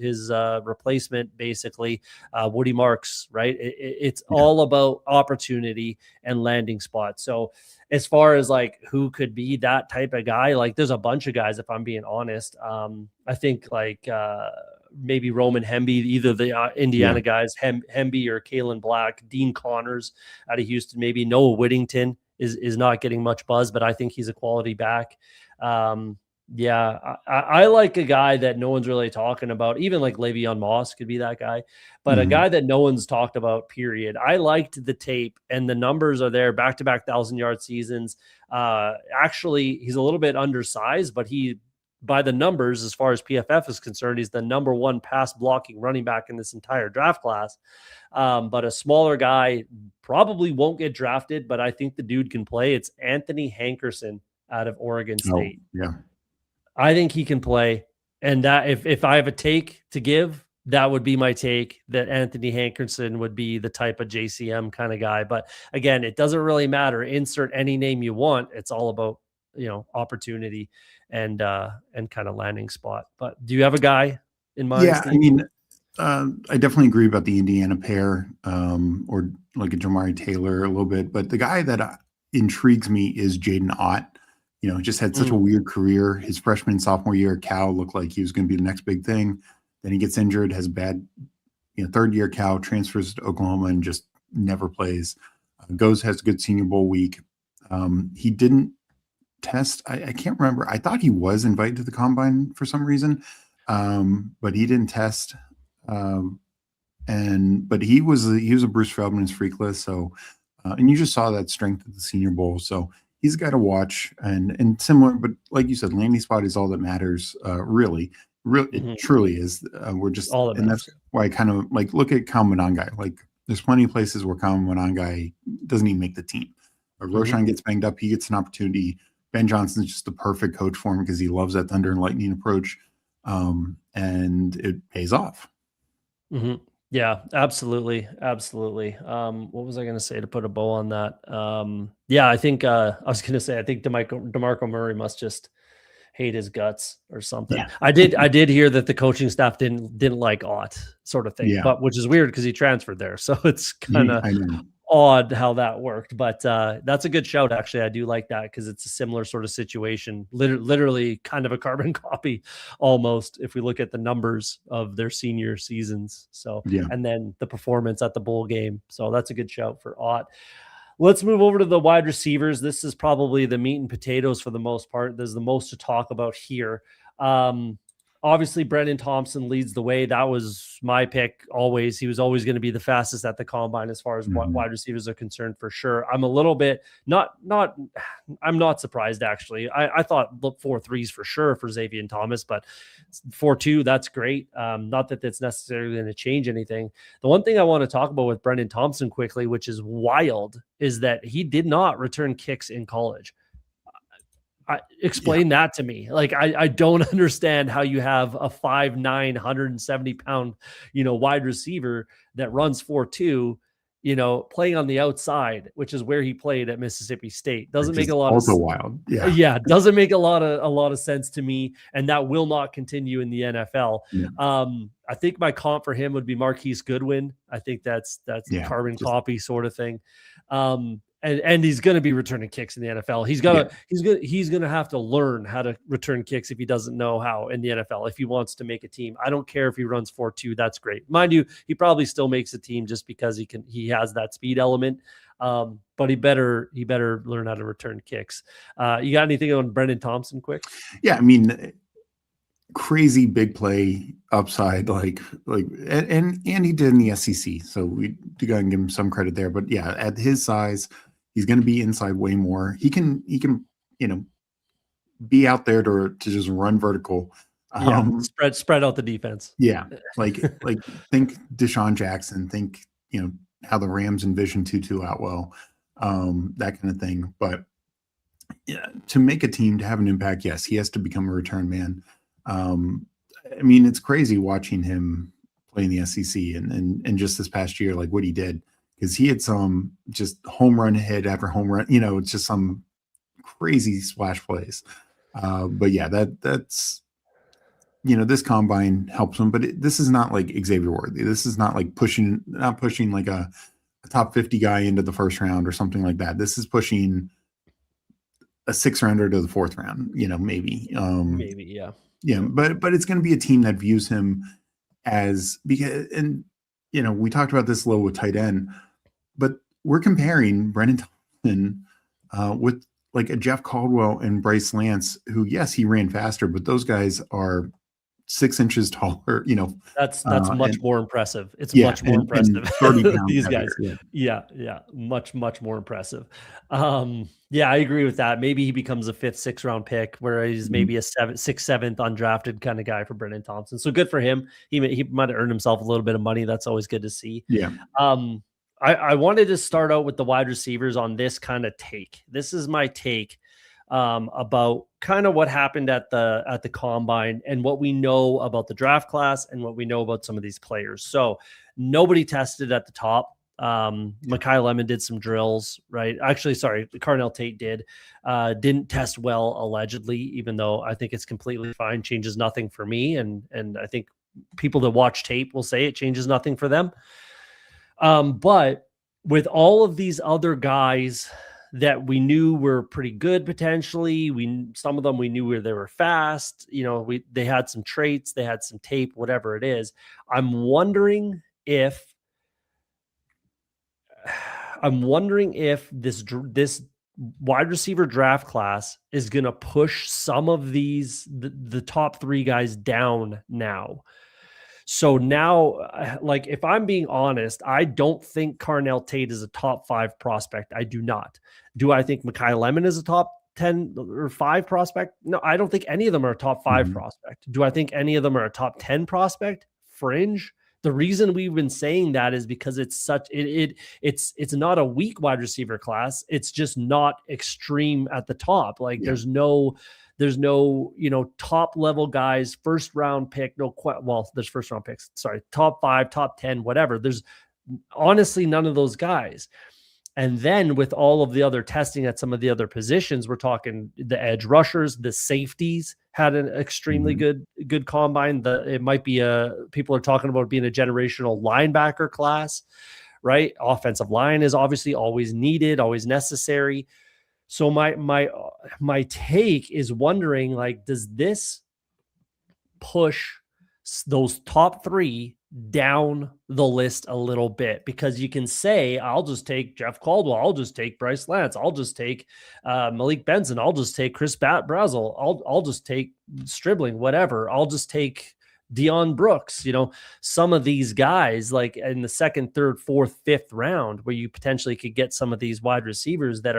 S1: replacement, basically Woody Marks, right? It's all about opportunity and landing spot. So as far as like who could be that type of guy, like there's a bunch of guys, if I'm being honest. I think like maybe Roman Hemby, either the Indiana guys, Hemby or Kalen Black, Dean Connors out of Houston, maybe Noah Whittington is not getting much buzz, but I think he's a quality back. Yeah, I like a guy that no one's really talking about. Even like Le'Veon Moss could be that guy, but a guy that no one's talked about. Period. I liked the tape, and the numbers are there. Back-to-back 1,000-yard seasons. Actually, he's a little bit undersized, but by the numbers, as far as PFF is concerned, he's the number one pass blocking running back in this entire draft class. But a smaller guy probably won't get drafted, but I think the dude can play. It's Anthony Hankerson out of Oregon State.
S2: Yeah.
S1: I think he can play. And that if I have a take to give, that would be my take, that Anthony Hankerson would be the type of JCM kind of guy. But again, it doesn't really matter. Insert any name you want. It's all about, opportunity and kind of landing spot. But do you have a guy in mind?
S2: Yeah, Steve? I mean, I definitely agree about the Indiana pair, or like a Jamari Taylor a little bit. But the guy that intrigues me is Jaden Ott. Just had such a weird career. His freshman and sophomore year at Cal looked like he was going to be the next big thing. Then he gets injured, has bad, third year Cal, transfers to Oklahoma and just never plays. Has a good Senior Bowl week. He didn't test. I can't remember. I thought he was invited to the combine for some reason, but he didn't test. But he was a Bruce Feldman's freak list. So, and you just saw that strength at the Senior Bowl. So he's got to watch, and similar, but like you said, landing spot is all that matters. Really, it truly is. We're just all that, and that's why I kind of like look at Kyle Monangai. Like, there's plenty of places where Kyle Monangai doesn't even make the team. But Roshan gets banged up, he gets an opportunity. Ben Johnson's just the perfect coach for him because he loves that thunder and lightning approach, and it pays off.
S1: Yeah, absolutely. What was I going to say to put a bow on that? Yeah, I think I was going to say, I think DeMarco Murray must just hate his guts or something. Yeah. I did hear that the coaching staff didn't like Ott, sort of thing, but which is weird because he transferred there. So it's kind of odd how that worked, but that's a good shout. Actually, I do like that because it's a similar sort of situation, literally kind of a carbon copy almost, if we look at the numbers of their senior seasons. So, and then the performance at the bowl game. So that's a good shout for Ott. Let's move over to the wide receivers. This is probably the meat and potatoes for the most part. There's the most to talk about here. Obviously, Brendan Thompson leads the way. That was my pick always. He was always going to be the fastest at the combine as far as wide receivers are concerned, for sure. I'm a little bit I'm not surprised, actually. I thought 4.3s for sure for Xavier Thomas, but 4.2, that's great. Not that that's necessarily going to change anything. The one thing I want to talk about with Brendan Thompson quickly, which is wild, is that he did not return kicks in college. Explain that to me. Like, I don't understand how you have a 5'9", 170-pound, wide receiver that runs 4.2, playing on the outside, which is where he played at Mississippi State. Doesn't make a lot of sense.
S2: Wild.
S1: Yeah. Doesn't make a lot of sense to me. And that will not continue in the NFL. I think my comp for him would be Marquise Goodwin. I think that's carbon copy sort of thing. And he's going to be returning kicks in the NFL. He's going to have to learn how to return kicks if he doesn't know how in the NFL, if he wants to make a team. I don't care if he runs 4.2. That's great. Mind you, he probably still makes a team just because he has that speed element. But he better learn how to return kicks. You got anything on Brendan Thompson quick?
S2: Yeah. I mean, crazy big play upside, and he did in the SEC. So we do got to give him some credit there, but yeah, at his size, he's going to be inside way more. He can, be out there to just run vertical.
S1: Spread out the defense.
S2: Yeah. Like think Deshaun Jackson, think, how the Rams envision Tutu Atwell, that kind of thing. But yeah, to make a team, to have an impact, yes, he has to become a return man. I mean, it's crazy watching him play in the SEC and just this past year, like what he did, because he had some just home run hit after home run, it's just some crazy splash plays. But yeah, that's, this combine helps him, but this is not like Xavier Worthy. This is not like not pushing like a top 50 guy into the first round or something like that. This is pushing a 6th rounder to the 4th round, maybe.
S1: Maybe, yeah.
S2: Yeah, but it's going to be a team that views him as, because, and we talked about this a little with tight end, but we're comparing Brendan Thompson with like a Jeff Caldwell and Bryce Lance, who, yes, he ran faster, but those guys are 6 inches taller,
S1: That's much
S2: and
S1: more impressive. It's
S2: yeah,
S1: much more
S2: and
S1: impressive.
S2: 30 pounds
S1: These
S2: heavier.
S1: guys.
S2: Yeah.
S1: Yeah, much more impressive. Yeah, I agree with that. Maybe he becomes a 5th, 6th round pick, where he's
S2: Mhm.
S1: maybe a 7th, 6th, 7th undrafted kind of guy for Brennan Thompson. So good for him. He might have earned himself a little bit of money. That's always good to see.
S2: Yeah.
S1: I wanted to start out with the wide receivers on this kind of take. This is my take about kind of what happened at the combine and what we know about the draft class and what we know about some of these players. So nobody tested at the top. Mekhi Lemon did some drills, right? Actually, sorry, Carnell Tate didn't test well, allegedly, even though I think it's completely fine, changes nothing for me. And I think people that watch tape will say it changes nothing for them. But with all of these other guys that we knew were pretty good potentially, some of them we knew where they were fast. They had some traits, they had some tape, whatever it is. I'm wondering if this wide receiver draft class is going to push some of the top 3 guys down now. So now, like, if I'm being honest, I don't think Carnell Tate is a top 5 prospect. I do not. Do I think Mekhi Lemon is a top 10 or 5 prospect? No, I don't think any of them are a top 5 prospect. Do I think any of them are a top 10 prospect? Fringe. The reason we've been saying that is because it's not a weak wide receiver class. It's just not extreme at the top. Like there's no top level guys, first round pick. There's first round picks. Sorry, top 5, top 10, whatever. There's honestly none of those guys. And then with all of the other testing at some of the other positions, we're talking the edge rushers, the safeties had an extremely good combine. It might be people are talking about being a generational linebacker class, right? Offensive line is obviously always needed, always necessary. So my take is wondering, like, does this push those top 3 down the list a little bit? Because you can say, I'll just take Jeff Caldwell, I'll just take Bryce Lance, I'll just take Malik Benson, I'll just take Chris Brazel, I'll just take Stribling, whatever, I'll just take Deion Brooks, some of these guys, like in the 2nd, 3rd, 4th, 5th round, where you potentially could get some of these wide receivers that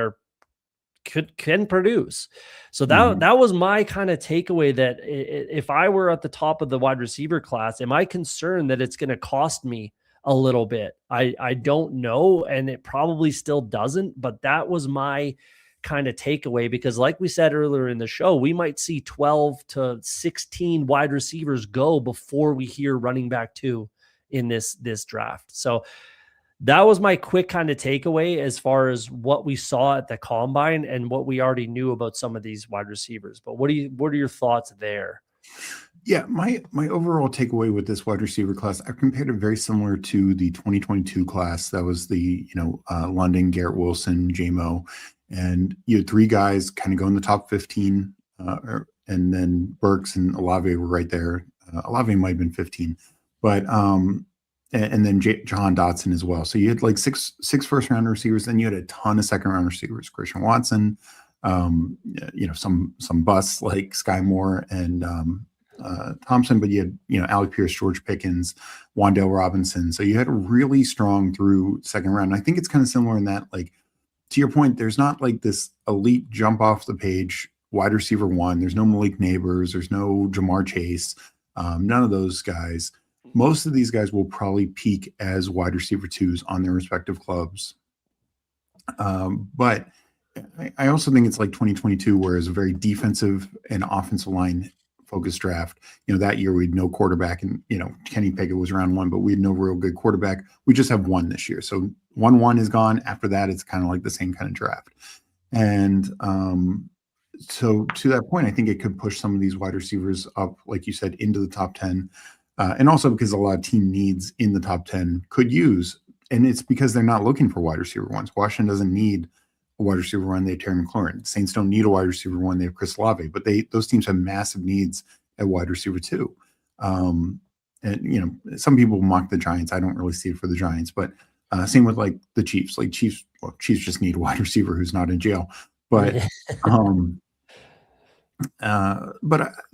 S1: can produce. So that was my kind of takeaway, that if I were at the top of the wide receiver class, am I concerned that it's going to cost me a little bit? I don't know, and it probably still doesn't, but that was my kind of takeaway, because like we said earlier in the show, we might see 12 to 16 wide receivers go before we hear running back 2 in this draft. So that was my quick kind of takeaway as far as what we saw at the combine and what we already knew about some of these wide receivers. But what are your thoughts there?
S2: Yeah, my overall takeaway with this wide receiver class, I compared it very similar to the 2022 class. That was the London, Garrett Wilson, JMO, and you had 3 guys kind of go in the top 15, and then Burks and Olave were right there. Olave might have been 15, but and then Jahan Dotson as well. So you had like six first round receivers. Then you had a ton of second round receivers: Christian Watson, some busts like Sky Moore and Thompson, but you had Alec Pierce, George Pickens, Wan'Dale Robinson. So you had a really strong through second round. And I think it's kind of similar in that, like, to your point, there's not like this elite jump off the page wide receiver 1. There's no Malik Neighbors. There's no Jamar Chase. None of those guys. Most of these guys will probably peak as wide receiver 2s on their respective clubs. But I also think it's like 2022, where it's a very defensive and offensive line focused draft. That year we had no quarterback, and Kenny Pickett was round 1, but we had no real good quarterback. We just have 1 this year. So 1-1 is gone. After that, it's kind of like the same kind of draft. And so to that point, I think it could push some of these wide receivers up, like you said, into the top 10. And also because a lot of team needs in the top 10 could use, and it's because they're not looking for wide receiver 1s. Washington doesn't need a wide receiver 1. They have Terry McLaurin. Saints don't need a wide receiver 1. They have Chris Olave, but those teams have massive needs at wide receiver 2. And some people mock the Giants. I don't really see it for the Giants, but same with like the Chiefs. Like Chiefs just need a wide receiver who's not in jail. But um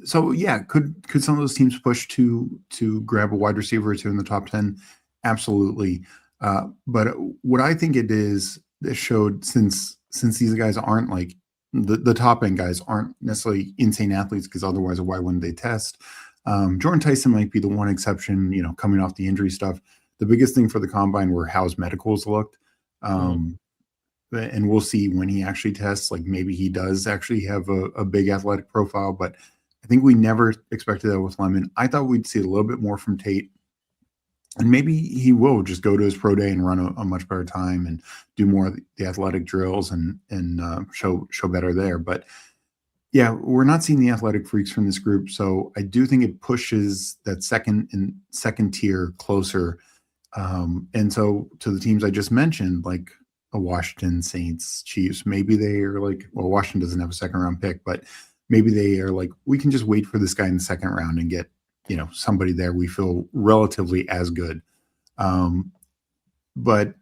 S2: so yeah, could some of those teams push to grab a wide receiver or two in the top 10? Absolutely. But what I think it is that showed, since these guys aren't like the top end guys aren't necessarily insane athletes, because otherwise why wouldn't they test? Jordan Tyson might be the one exception, coming off the injury stuff. The biggest thing for the combine were how his medicals looked. And we'll see when he actually tests. Like, maybe he does actually have a big athletic profile, but I think we never expected that with Lemon. I thought we'd see a little bit more from Tate, and maybe he will just go to his pro day and run a much better time and do more of the athletic drills and show better there. But yeah, we're not seeing the athletic freaks from this group, so I do think it pushes that second tier closer. And so to the teams I just mentioned, like a Washington, Saints, Chiefs, maybe they are like, well, Washington doesn't have a second round pick, but maybe they are like, we can just wait for this guy in the second round and get, somebody there we feel relatively as good. But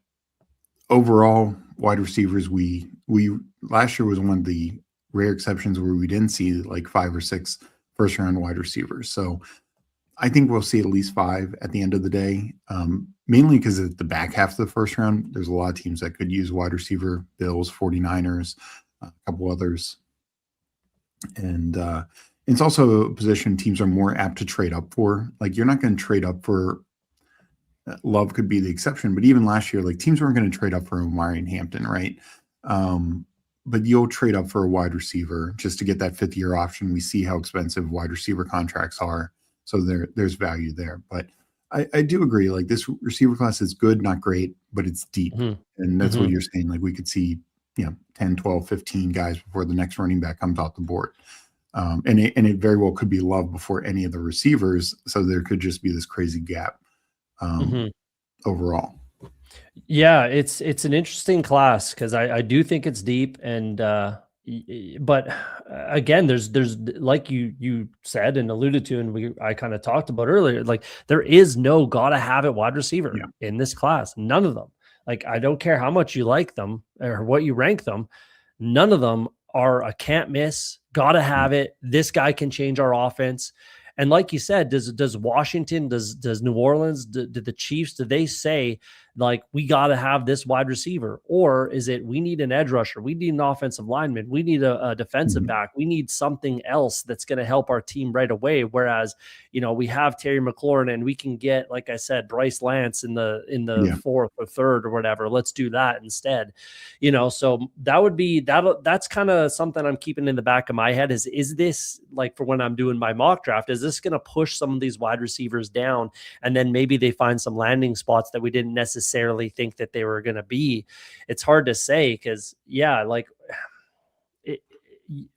S2: overall, wide receivers, we last year was one of the rare exceptions where we didn't see like 5 or 6 first round wide receivers. So I think we'll see at least 5 at the end of the day, mainly because at the back half of the first round, there's a lot of teams that could use wide receiver: Bills, 49ers, a couple others. And it's also a position teams are more apt to trade up for. Like, you're not going to trade up for Love could be the exception, but even last year, like, teams weren't going to trade up for Omari and Hampton, right? But you'll trade up for a wide receiver just to get that 5th-year option. We see how expensive wide receiver contracts are. So there's value there. But I do agree, like, this receiver class is good, not great, but it's deep. And that's what you're saying. Like, we could see, 10, 12, 15 guys before the next running back comes off the board. And it very well could be Love before any of the receivers. So there could just be this crazy gap overall.
S1: Yeah, it's an interesting class because I do think it's deep, and but again, there's like you said and alluded to, and I kind of talked about earlier, like, there is no gotta have it wide receiver in this class. None of them. Like, I don't care how much you like them or what you rank them, none of them are a can't miss, gotta have it. This guy can change our offense. And like you said, does Washington, does New Orleans, do the Chiefs, do they say, like, we got to have this wide receiver? Or is it, we need an edge rusher, we need an offensive lineman, we need a defensive back, we need something else that's going to help our team right away? Whereas, we have Terry McLaurin, and we can get, like I said, Bryce Lance in the 4th or 3rd or whatever. Let's do that instead. So that would be that's kind of something I'm keeping in the back of my head. Is this, like, for when I'm doing my mock draft, is this going to push some of these wide receivers down, and then maybe they find some landing spots that we didn't necessarily think that they were going to be? It's hard to say, because like,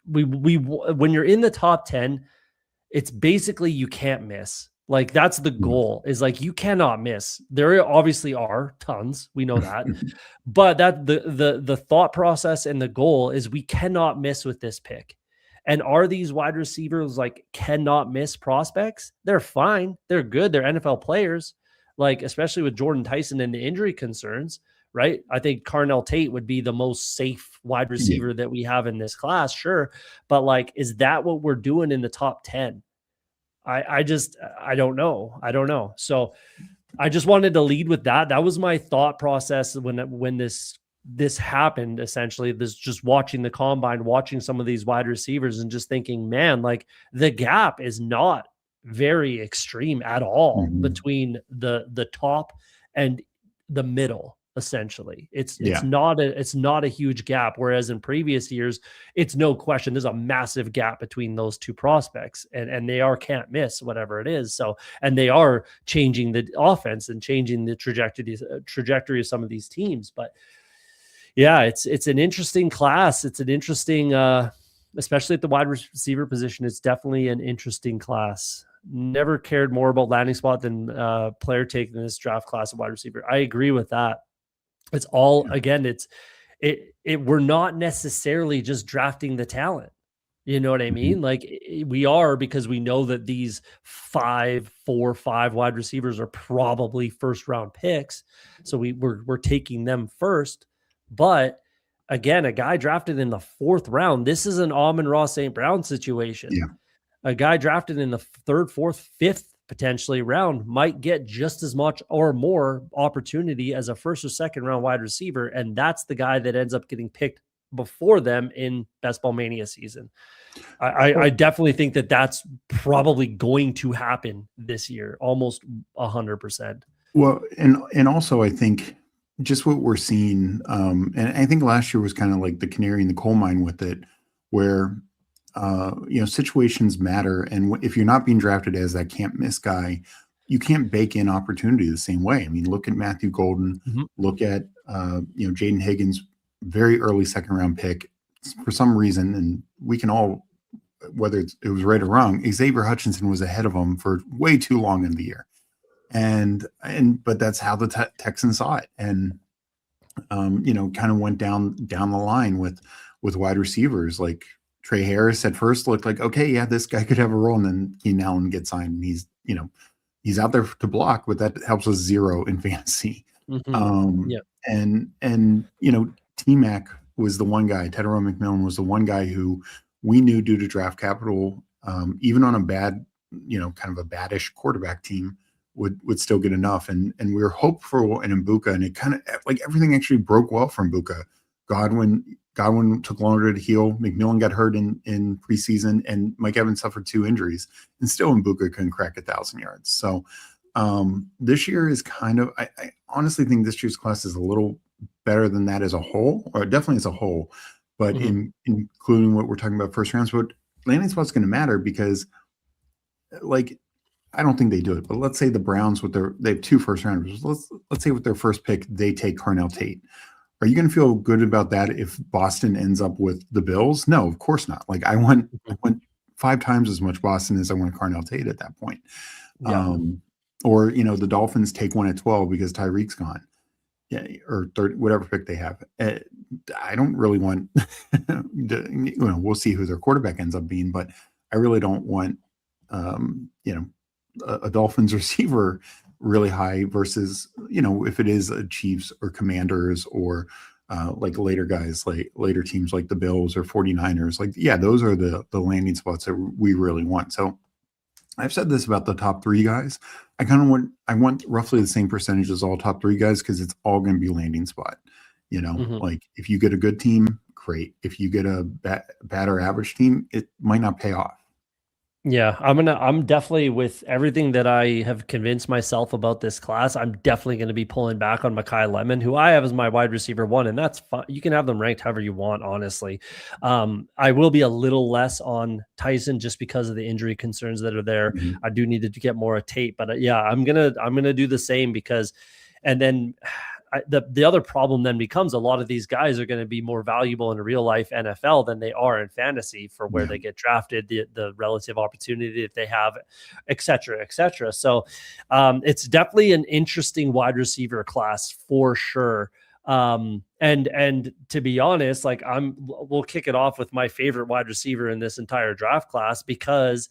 S1: when you're in the top 10, it's basically you can't miss. Like, that's the goal, is like, you cannot miss. There obviously are tons, we know that, but that the thought process and the goal is we cannot miss with this pick. And are these wide receivers like cannot miss prospects? They're fine. They're good. They're NFL players, like, especially with Jordan Tyson and the injury concerns, right? I think Carnell Tate would be the most safe wide receiver that we have in this class. Sure. But, like, is that what we're doing in the top 10? I don't know. I don't know. So I just wanted to lead with that. That was my thought process when this happened. Essentially, this, just watching the combine, watching some of these wide receivers, and just thinking, man, like, the gap is not very extreme at all between the top and the middle. Essentially, it's not a huge gap. Whereas in previous years, it's no question there's a massive gap between those two prospects, and they are can't miss, whatever it is. So, and they are changing the offense and changing the trajectory of some of these teams. But yeah, it's an interesting class. It's an interesting, especially at the wide receiver position. It's definitely an interesting class. Never cared more about landing spot than player take in this draft class of wide receiver. I agree with that. It's all, again, we're not necessarily just drafting the talent. You know what I mean? Like, we are, because we know that these 4 or 5 wide receivers are probably first round picks. So we're taking them first. But again, a guy drafted in the 4th round. This is an Amon-Ra St. Brown situation.
S2: Yeah.
S1: A guy drafted in the 3rd, 4th, 5th potentially round might get just as much or more opportunity as a 1st or 2nd round wide receiver. And that's the guy that ends up getting picked before them in Best Ball Mania season. I definitely think that that's probably going to happen this year, almost 100%.
S2: Well, and also I think just what we're seeing, and I think last year was kind of like the canary in the coal mine with it, where situations matter, and if you're not being drafted as that can't miss guy, you can't bake in opportunity the same way. I mean, look at Matthew Golden, look at Jaden Higgins, very early 2nd round pick for some reason, and we can all, whether it was right or wrong, Xavier Hutchinson was ahead of him for way too long in the year. But that's how the Texans saw it, and kind of went down the line with wide receivers. Like Trey Harris at first looked like, okay, yeah, this guy could have a role, and then Keenan Allen gets signed, and he's out there to block, but that helps us 0 in fantasy. And T-Mac was the one guy, Tedero McMillan was the one guy who we knew, due to draft capital, even on a bad, kind of a baddish quarterback team, would still get enough. And we were hopeful in Mbuka, and it kind of like everything actually broke well for Mbuka. Godwin took longer to heal. McMillan got hurt in preseason, and Mike Evans suffered 2 injuries, and still Mbuka couldn't crack 1,000 yards. So this year is kind of, I honestly think this year's class is a little better than that as a whole, or definitely as a whole, but including what we're talking about first rounds. But landing spot's going to matter because, like, I don't think they do it, but let's say the Browns they have 2 first rounders. Let's say with their first pick, they take Carnell Tate. Are you going to feel good about that if Boston ends up with the Bills? No, of course not. Like I want 5 times as much Boston as I want Carnell Tate at that point. Yeah. Or the Dolphins take one at 12 because Tyreek's gone. Yeah, or 30, whatever pick they have. I don't really want. We'll see who their quarterback ends up being, but I really don't want. A Dolphins receiver really high versus, if it is a Chiefs or Commanders or like later guys, like later teams like the Bills or 49ers, like, yeah, those are the landing spots that we really want. So I've said this about the top 3 guys. I want roughly the same percentage as all top 3 guys, because it's all going to be landing spot. Like if you get a good team, great. If you get a bad or average team, it might not pay off.
S1: Yeah, I'm definitely, with everything that I have convinced myself about this class, I'm definitely going to be pulling back on Mekhi Lemon, who I have as my wide receiver 1, and that's fine. You can have them ranked however you want, honestly. I will be a little less on Tyson just because of the injury concerns that are there. I do need to get more of Tate, but yeah, I'm gonna do the same because, and then the other problem then becomes a lot of these guys are going to be more valuable in real life NFL than they are in fantasy for where they get drafted, the relative opportunity that they have, et cetera, et cetera. So it's definitely an interesting wide receiver class for sure. And to be honest, like we'll kick it off with my favorite wide receiver in this entire draft class, because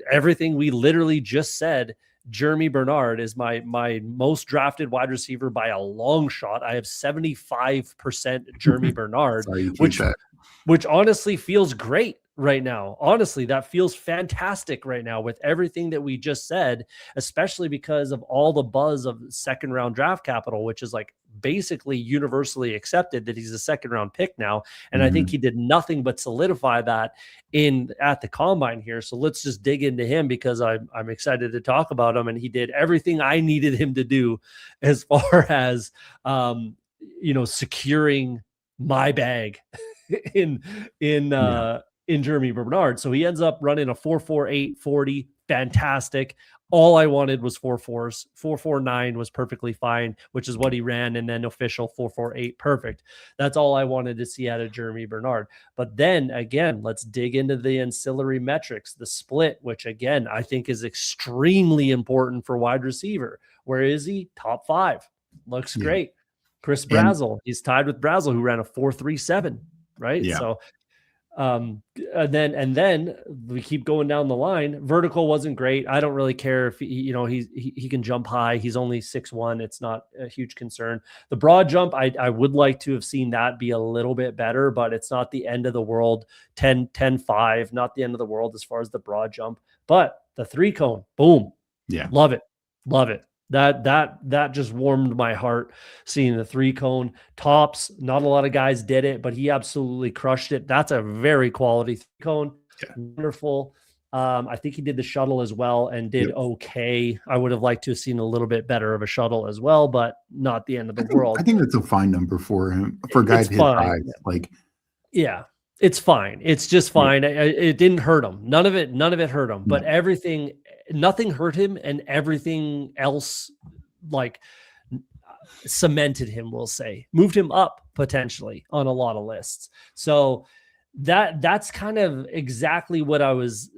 S1: everything we literally just said, Jeremy Bernard is my most drafted wide receiver by a long shot. I have 75% Jeremy Bernard, which honestly feels great right now. Honestly, that feels fantastic right now with everything that we just said, especially because of all the buzz of 2nd round draft capital, which is like basically universally accepted that he's a 2nd round pick now. And I think he did nothing but solidify that at the combine here. So let's just dig into him, because I'm excited to talk about him. And he did everything I needed him to do as far as, securing my bag in Jeremy Bernard. So he ends up running a 4.48 40. Fantastic. All I wanted was 4.4s. 4.49 was perfectly fine, which is what he ran, and then official 4.48. Perfect. That's all I wanted to see out of Jeremy Bernard. But then again, let's dig into the ancillary metrics, the split, which again, I think is extremely important for wide receiver. Where is he? Top 5. Looks great. Chris Brazzell, he's tied with Brazzell, who ran a 4.37, right?
S2: Yeah.
S1: So And then we keep going down the line. Vertical wasn't great. I don't really care if he can jump high. He's only 6'1". It's not a huge concern. The broad jump, I would like to have seen that be a little bit better, but it's not the end of the world. 10-5, not the end of the world as far as the broad jump. But the 3-cone, boom.
S2: Yeah.
S1: Love it. Love it. That just warmed my heart seeing the 3-cone tops. Not a lot of guys did it, but he absolutely crushed it. That's a very quality 3-cone.
S2: Yeah.
S1: Wonderful. I think he did the shuttle as well and did okay. I would have liked to have seen a little bit better of a shuttle as well, but not the end of the world.
S2: I think that's a fine number for him, for a guy his size. Like,
S1: yeah, it's fine. It's just fine. It didn't hurt him. None of it hurt him. But nothing hurt him, and everything else like cemented him, we'll say, moved him up potentially on a lot of lists. So that's kind of exactly what I was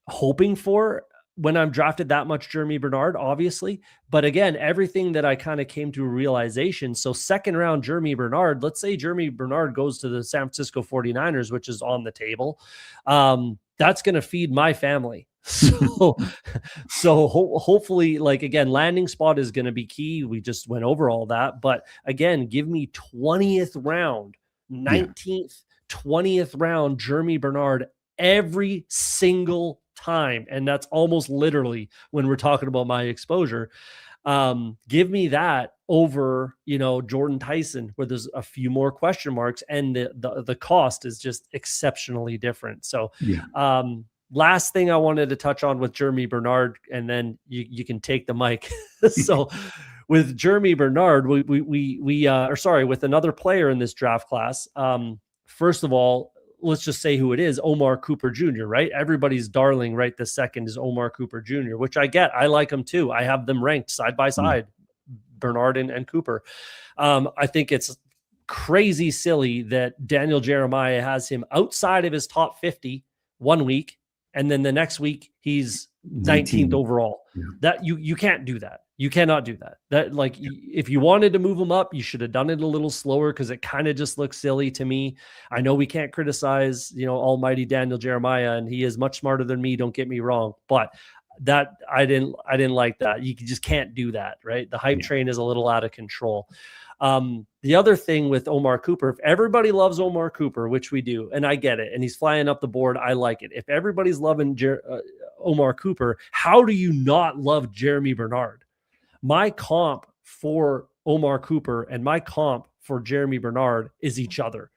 S1: hoping for when I'm drafted that much Jeremy Bernard, obviously. But again, everything that I kind of came to a realization. So second round Jeremy Bernard, let's say Jeremy Bernard goes to the San Francisco 49ers, which is on the table. That's going to feed my family. So hopefully, like, again, landing spot is going to be key. We just went over all that, but again, give me 20th round, 19th, 20th round, Jeremy Bernard every single time. And that's almost literally when we're talking about my exposure. Give me that over, Jordan Tyson, where there's a few more question marks and the cost is just exceptionally different. So, last thing I wanted to touch on with Jeremy Bernard, and then you can take the mic. So with Jeremy Bernard, with another player in this draft class. First of all, let's just say who it is, Omar Cooper Jr., right? Everybody's darling right this second is Omar Cooper Jr., which I get. I like him too. I have them ranked side by side, Bernard and Cooper. I think it's crazy silly that Daniel Jeremiah has him outside of his top 50 1 week, and then the next week he's 19th overall. That you can't do that. You cannot do that. If you wanted to move him up, you should have done it a little slower, because it kind of just looks silly to me. I know we can't criticize, almighty Daniel Jeremiah, and he is much smarter than me. Don't get me wrong, but that I didn't like that. You just can't do that, right? The hype train is a little out of control. The other thing with Omar Cooper, if everybody loves Omar Cooper, which we do, and I get it, and he's flying up the board, I like it. If everybody's loving Omar Cooper, how do you not love Jeremy Bernard? My comp for Omar Cooper and my comp for Jeremy Bernard is each other.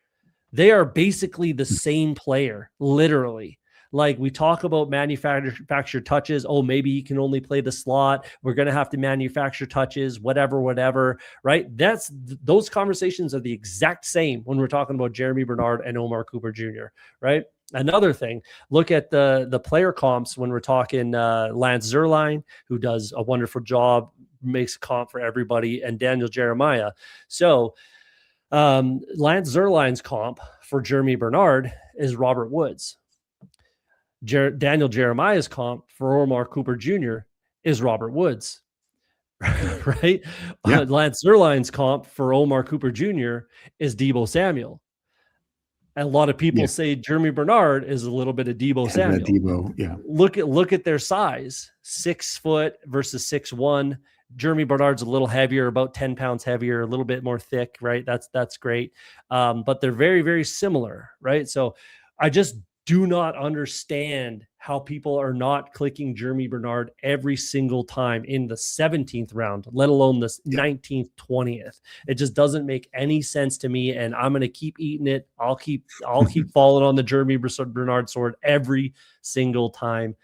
S1: They are basically the same player, literally. Like, we talk about manufactured touches. Oh, maybe he can only play the slot. We're going to have to manufacture touches, whatever, right? Those conversations are the exact same when we're talking about Jeremy Bernard and Omar Cooper Jr., right? Another thing, look at the player comps when we're talking Lance Zierlein, who does a wonderful job, makes a comp for everybody, and Daniel Jeremiah. So Lance Zierlein's comp for Jeremy Bernard is Robert Woods. Daniel Jeremiah's comp for Omar Cooper Jr. is Robert Woods, right? Yeah. Lance Zierlein's comp for Omar Cooper Jr. is Deebo Samuel. And a lot of people say Jeremy Bernard is a little bit of Deebo Samuel.
S2: Deebo,
S1: Look at their size, 6 foot versus 6'1". Jeremy Bernard's a little heavier, about 10 pounds heavier, a little bit more thick, right? That's great. But they're very, very similar, right? So I just do not understand how people are not clicking Jeremy Bernard every single time in the 17th round, let alone the 19th, 20th. It just doesn't make any sense to me, and I'm going to keep eating it. I'll keep falling on the Jeremy Bernard sword every single time.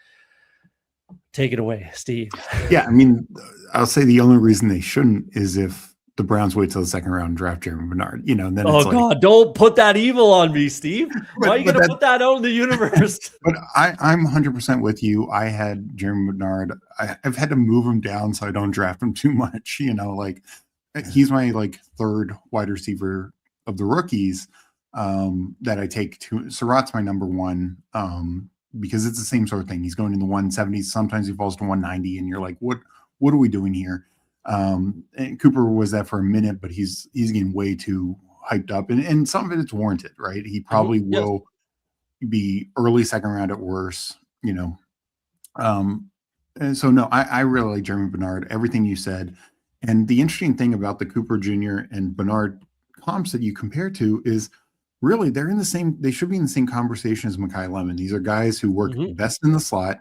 S1: Take it away, Steve.
S2: Yeah, I mean, I'll say the only reason they shouldn't is if the Browns wait till the second round and draft Jeremy Bernard, then
S1: God, don't put that evil on me, Steve. Why are you going to put that out in the universe?
S2: But I'm 100% with you. I had Jeremy Bernard. I've had to move him down so I don't draft him too much. He's my third wide receiver of the rookies that I take to. Surratt's my number one because it's the same sort of thing. He's going in the 170s. Sometimes he falls to 190, and you're like, what are we doing here? And Cooper was that for a minute, but he's getting way too hyped up, and some of it it's warranted, right? He probably will be early second round at worst, and so no, I really like Jeremy Bernard, everything you said. And the interesting thing about the Cooper Jr. and Bernard comps that you compare to is really they should be in the same conversation as Mekhi Lemon. These are guys who work best in the slot,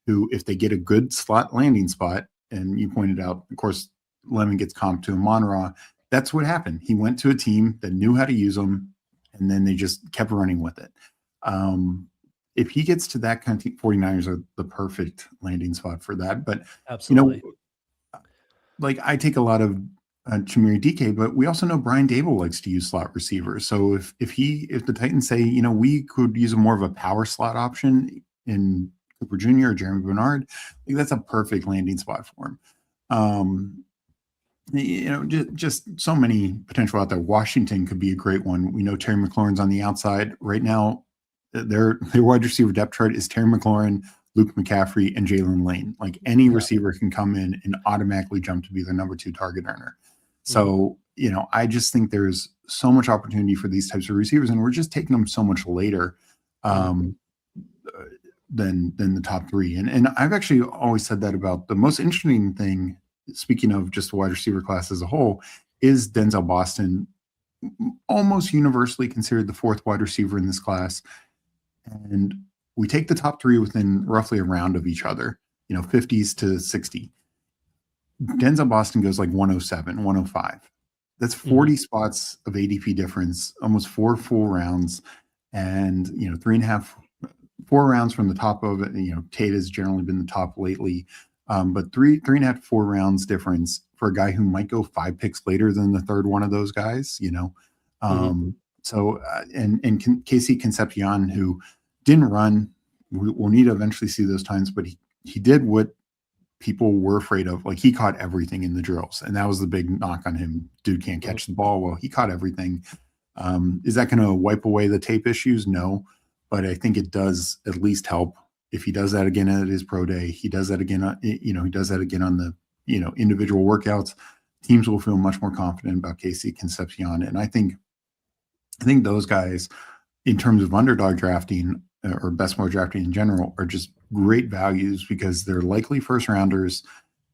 S2: who, if they get a good slot landing spot, and you pointed out, of course, Lemon gets comped to Amon-Ra. That's what happened. He went to a team that knew how to use him, and then they just kept running with it. If he gets to that kind of team, 49ers are the perfect landing spot for that. But,
S1: Absolutely.
S2: like I take a lot of Chimere DK, but we also know Brian Dable likes to use slot receivers. So if the Titans say, we could use more of a power slot option in Cooper Jr. or Jeremy Bernard, I think that's a perfect landing spot for him. Just so many potential out there. Washington could be a great one. We know Terry McLaurin's on the outside right now. Their wide receiver depth chart is Terry McLaurin, Luke McCaffrey, and Jalen Lane. Like any receiver can come in and automatically jump to be the number 2 target earner. So, I just think there's so much opportunity for these types of receivers, and we're just taking them so much later than the top 3. And I've actually always said that about the most interesting thing, speaking of just the wide receiver class as a whole, is Denzel Boston, almost universally considered the 4th wide receiver in this class. And we take the top 3 within roughly a round of each other, 50s to 60. Denzel Boston goes like 107, 105. That's 40 spots of ADP difference, almost 4 full rounds, and 4 rounds from the top of it. Tate has generally been the top lately, but 3.5 4 rounds difference for a guy who might go 5 picks later than the 3rd one of those guys. So and Casey Concepcion, who didn't run, we'll need to eventually see those times, but he did what people were afraid of. Like, he caught everything in the drills, and that was the big knock on him. Dude can't catch the ball. Well, he caught everything. Is that going to wipe away the tape issues? No, but I think it does at least help. If he does that again at his pro day, he does that again, he does that again on the, individual workouts, teams will feel much more confident about Casey Concepcion. And I think those guys, in terms of underdog drafting or best ball drafting in general, are just great values because they're likely first rounders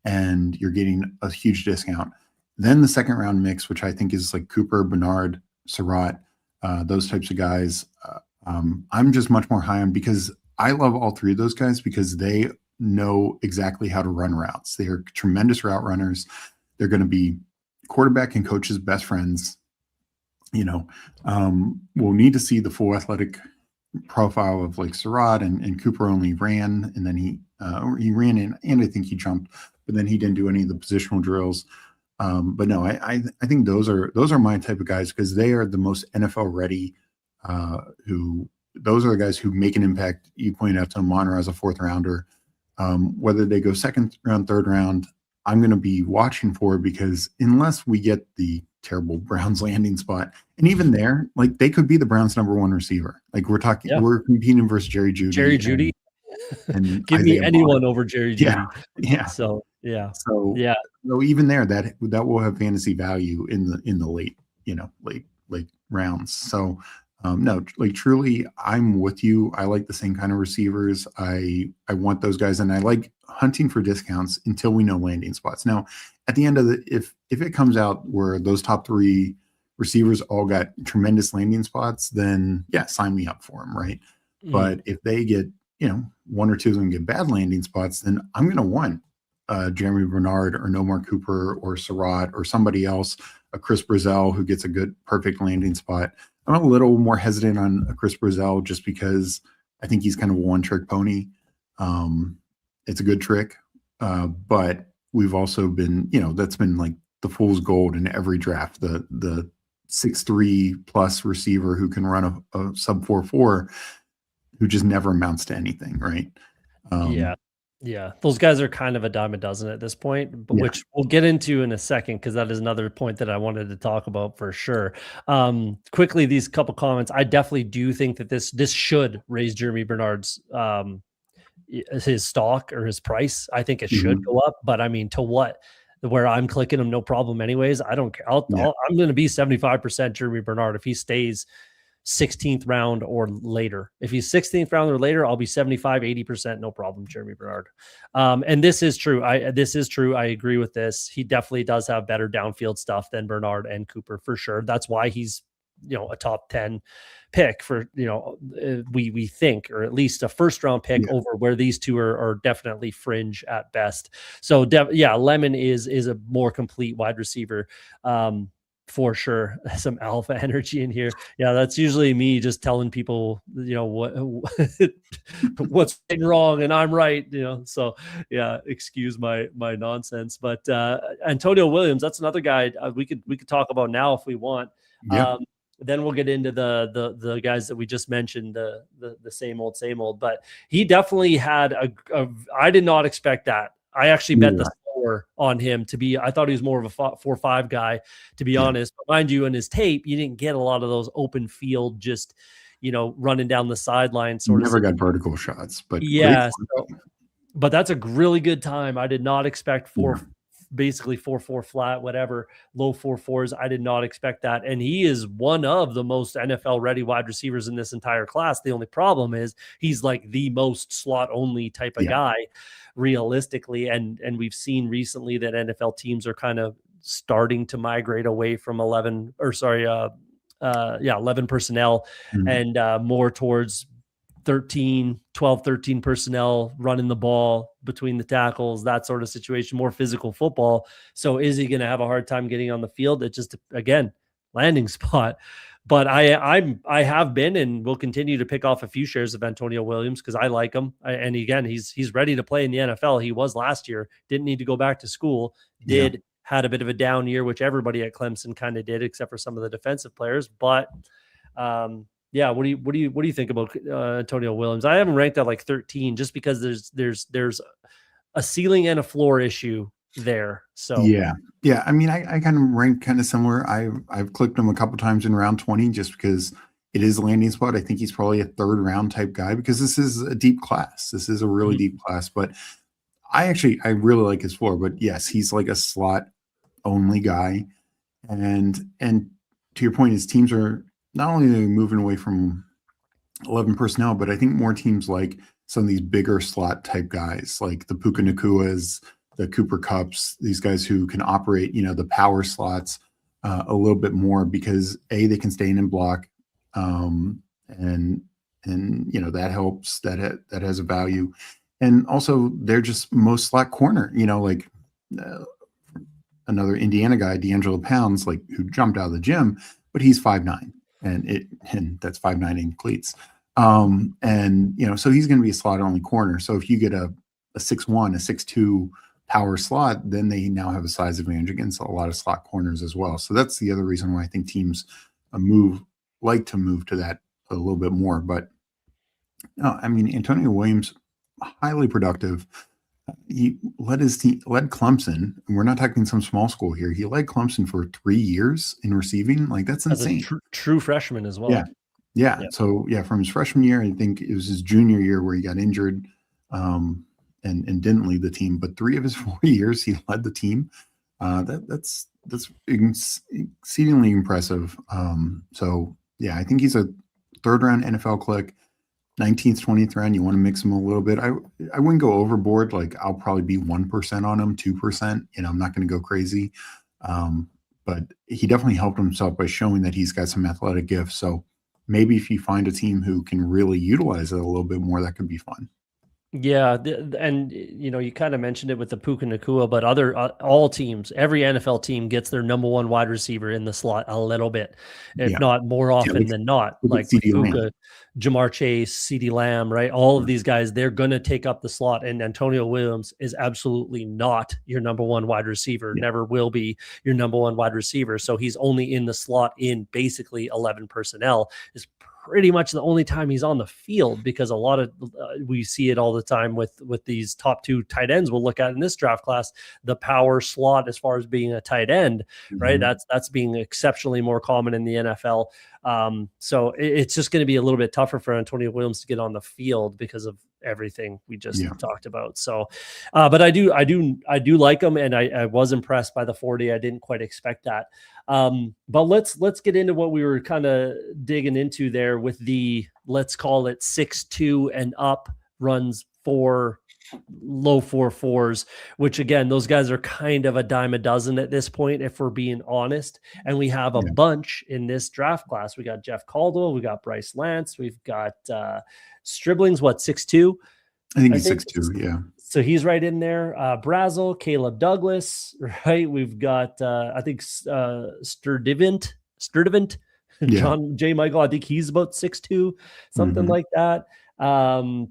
S2: and you're getting a huge discount. Then the second round mix, which I think is like Cooper, Bernard, Surratt, those types of guys, I'm just much more high on, because I love all 3 of those guys because they know exactly how to run routes. They are tremendous route runners. They're going to be quarterback and coach's best friends. We'll need to see the full athletic profile of like Surratt, and Cooper only ran, and then he ran and I think he jumped, but then he didn't do any of the positional drills. But no, I think those are my type of guys, because they are the most NFL ready. Those are the guys who make an impact. You pointed out to Amon-Ra as a 4th rounder. Whether they go 2nd round, 3rd round, I'm going to be watching for, because unless we get the terrible Browns landing spot, and even there, like, they could be the Browns' number 1 receiver. Like, we're competing versus Jerry Jeudy. And
S1: Give me anyone over Jerry Jeudy.
S2: Yeah.
S1: So
S2: even there, that will have fantasy value in the late rounds. So no, like, truly, I'm with you. I like the same kind of receivers. I want those guys, and I like hunting for discounts until we know landing spots. Now, at the end of if it comes out where those top 3 receivers all got tremendous landing spots, then yeah, sign me up for them, right? But if they get, 1 or 2 of them get bad landing spots, then I'm going to want Jeremy Bernard or Nomar Cooper or Surratt or somebody else, a Chris Brazell, who gets a good, perfect landing spot. I'm a little more hesitant on a Chris Brazell just because I think he's kind of a one-trick pony. It's a good trick, but we've also been, that's been like the fool's gold in every draft. The 6'3" plus receiver who can run a sub 4.4, who just never amounts to anything, right?
S1: Yeah. Those guys are kind of a dime a dozen at this point, but which we'll get into in a second, because that is another point that I wanted to talk about for sure. Quickly, these couple comments. I definitely do think that this should raise Jeremy Bernard's his stock or his price. I think it should go up, but I mean, to what? Where I'm clicking him, no problem anyways. I don't care. I'm going to be 75% Jeremy Bernard if he stays 16th round or later. If he's 16th round or later, I'll be 75, 80%, no problem, Jeremy Bernard. And this is true. This is true. I agree with this. He definitely does have better downfield stuff than Bernard and Cooper for sure. That's why he's, a top 10 pick for, we think, or at least a first round pick over where these two are definitely fringe at best. So Lemon is a more complete wide receiver. For sure. Some alpha energy in here. Yeah, that's usually me just telling people, what's wrong and I'm right, So yeah, excuse my nonsense. But Antonio Williams, that's another guy we could talk about now if we want.
S2: Yeah.
S1: Then we'll get into the guys that we just mentioned, the same old, but he definitely had I did not expect that. I actually bet the on him to be, I thought he was more of a 4-5 guy, to be honest. But mind you, in his tape, you didn't get a lot of those open field, just, running down the sideline sort of.
S2: Never got vertical shots, but
S1: yeah. But that's a really good time. I did not expect basically 4-4 flat, whatever, low 4-4s. I did not expect that. And he is one of the most NFL ready wide receivers in this entire class. The only problem is he's like the most slot only type of guy realistically. And we've seen recently that NFL teams are kind of starting to migrate away from 11 personnel and more towards 12, 13 personnel running the ball between the tackles, that sort of situation, more physical football. So is he going to have a hard time getting on the field? It just, again, landing spot. But I have been and will continue to pick off a few shares of Antonio Williams because I like him. And again, he's ready to play in the NFL. He was last year, didn't need to go back to school, had a bit of a down year, which everybody at Clemson kind of did, except for some of the defensive players. But yeah, what do you think about Antonio Williams? I have him ranked at like 13 just because there's a ceiling and a floor issue there. So
S2: yeah. I mean, I kind of rank kind of similar. I've clicked him a couple times in round 20 just because it is a landing spot. I think he's probably a third round type guy because this is a deep class. This is a really deep class. But I really like his floor. But yes, he's like a slot only guy. And to your point, his teams are not only moving away from 11 personnel, but I think more teams like some of these bigger slot type guys, like the Puka Nakuas, the Cooper Kupps, these guys who can operate, the power slots a little bit more because they can stay in and block, and that helps. That has a value, and also they're just most slot corner. Like another Indiana guy, D'Angelo Pounds, like who jumped out of the gym, but he's 5'9". And that's 5'9" in cleats. So he's going to be a slot only corner. So if you get a 6'1", a 6'2" power slot, then they now have a size advantage against a lot of slot corners as well. So that's the other reason why I think teams like to move to that a little bit more. But I mean, Antonio Williams, highly productive. He led Clemson, and we're not talking some small school here. He led Clemson for 3 years in receiving. Like that's insane.
S1: As a true freshman as well.
S2: Yeah. So from his freshman year, I think it was his junior year where he got injured, and didn't lead the team. But 3 of his 4 years, he led the team. That's exceedingly impressive. So yeah, I think he's a third round NFL click. 19th, 20th round, you want to mix them a little bit. I wouldn't go overboard. Like I'll probably be 1% on him, 2%. I'm not going to go crazy. But he definitely helped himself by showing that he's got some athletic gifts. So maybe if you find a team who can really utilize it a little bit more, that could be fun.
S1: Yeah, and you kind of mentioned it with the Puka Nacua, but all teams, every NFL team gets their number one wide receiver in the slot a little bit, if not more often than not. Like Puka, Jamar Chase, CeeDee Lamb, right? All of these guys, they're going to take up the slot, and Antonio Williams is absolutely not your number one wide receiver. Never will be your number one wide receiver. So he's only in the slot in basically 11 personnel. Is pretty much the only time he's on the field, because a lot of we see it all the time with these top 2 tight ends we'll look at in this draft class, the power slot as far as being a tight end, right? That's being exceptionally more common in the NFL. So it's just going to be a little bit tougher for Antonio Williams to get on the field because of everything we just talked about. So, but I do like him, and I was impressed by the 40. I didn't quite expect that. But let's get into what we were kind of digging into there with the, let's call it 6'2" and up runs for low 4.4s, which again, those guys are kind of a dime a dozen at this point, if we're being honest. And we have a bunch in this draft class. We got Jeff Caldwell, we got Bryce Lance, we've got Stribling's 6'2".
S2: I think he's 6'2", yeah.
S1: So he's right in there. Brazel, Caleb Douglas, right? We've got I think Sturdivant, John J. Michael. I think he's about 6'2", something like that.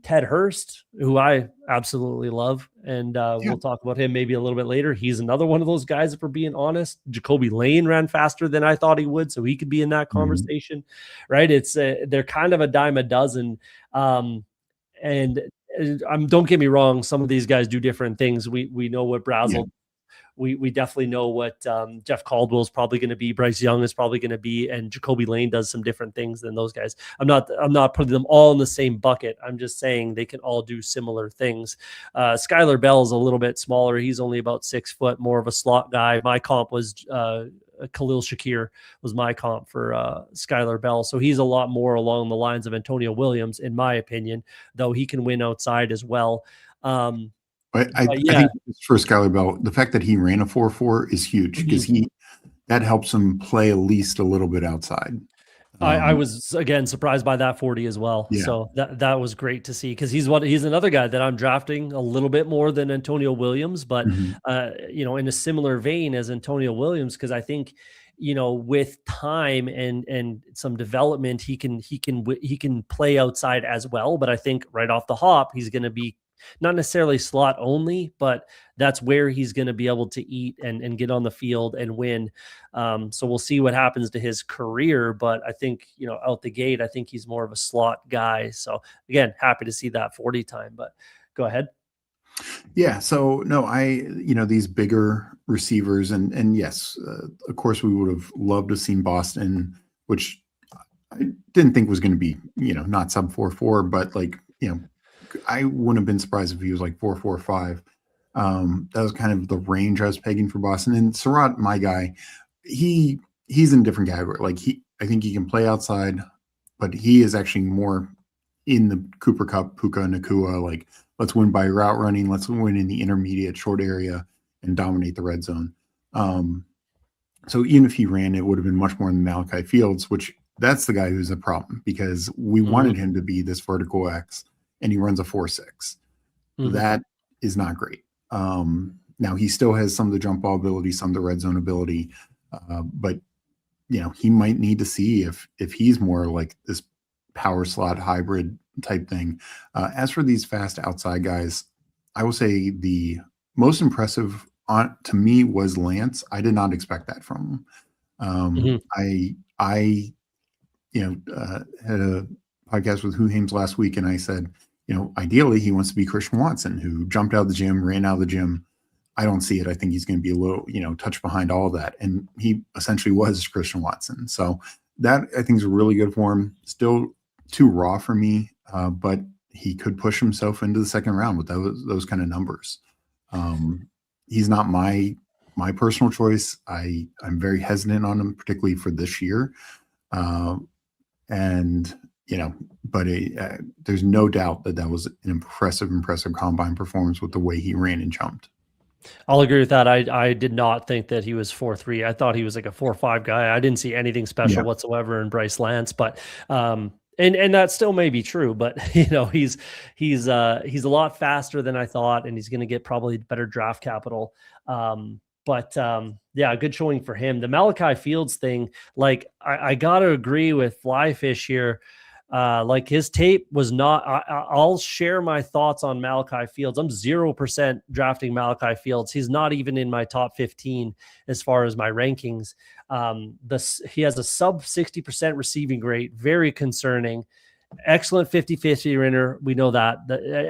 S1: Ted Hurst, who I absolutely love, and we'll talk about him maybe a little bit later. He's another one of those guys, if we're being honest. Jacoby Lane ran faster than I thought he would, so he could be in that conversation, right? It's they're kind of a dime a dozen, and don't get me wrong, some of these guys do different things. We know what Brazel. We definitely know what Jeff Caldwell is probably going to be, Bryce Young is probably going to be, and Jacoby Lane does some different things than those guys. I'm not putting them all in the same bucket. I'm just saying they can all do similar things. Skylar Bell is a little bit smaller. He's only about 6 foot, more of a slot guy. My comp was Khalil Shakir was my comp for Skylar Bell. So he's a lot more along the lines of Antonio Williams, in my opinion, though he can win outside as well.
S2: I think for Skylar Bell, the fact that he ran a 4.4 is huge because that helps him play at least a little bit outside.
S1: I was again surprised by that 40 as well. Yeah. So that was great to see, because he's another guy that I'm drafting a little bit more than Antonio Williams, but in a similar vein as Antonio Williams, because I think with time and some development, he can play outside as well. But I think right off the hop, he's going to be not necessarily slot only, but that's where he's going to be able to eat and get on the field and win. So we'll see what happens to his career. But I think, out the gate, I think he's more of a slot guy. So again, happy to see that 40 time, but go ahead.
S2: Yeah. So no, these bigger receivers and yes, of course we would have loved to have seen Boston, which I didn't think was going to be, not sub 4.4, but I wouldn't have been surprised if he was 4.45. That was kind of the range I was pegging for Boston. And Surratt, my guy, he's in a different category. I think he can play outside, but he is actually more in the Cooper Cup, Puka Nakua. Let's win by route running. Let's win in the intermediate short area and dominate the red zone. So even if he ran, it would have been much more in the Malachi Fields, which that's the guy who's a problem, because we wanted him to be this vertical X, and he runs a 4.6. That is not great. Now he still has some of the jump ball ability, some of the red zone ability, but he might need to see if he's more like this power slot hybrid type thing. As for these fast outside guys, I will say the most impressive to me was Lance. I did not expect that from him. I had a podcast with Who Hames last week, and I said, ideally he wants to be Christian Watson, who jumped out of the gym, ran out of the gym. I don't see it. I think he's going to be a little, touch behind all of that. And he essentially was Christian Watson. So that I think is really good for him. Still too raw for me, but he could push himself into the second round with those kind of numbers. He's not my personal choice. I'm very hesitant on him, particularly for this year. But there's no doubt that was an impressive combine performance with the way he ran and jumped.
S1: I'll agree with that. I did not think that he was 4.3. I thought he was like a 4.5 guy. I didn't see anything special whatsoever in Bryce Lance, but and that still may be true, but he's a lot faster than I thought, and he's going to get probably better draft capital. But good showing for him. The Malachi Fields thing, I got to agree with Flyfish here. His tape was not, I'll share my thoughts on Malachi Fields. I'm 0% drafting Malachi Fields. He's not even in my top 15 as far as my rankings. He has a sub 60% receiving rate, very concerning. Excellent 50-50 runner. We know that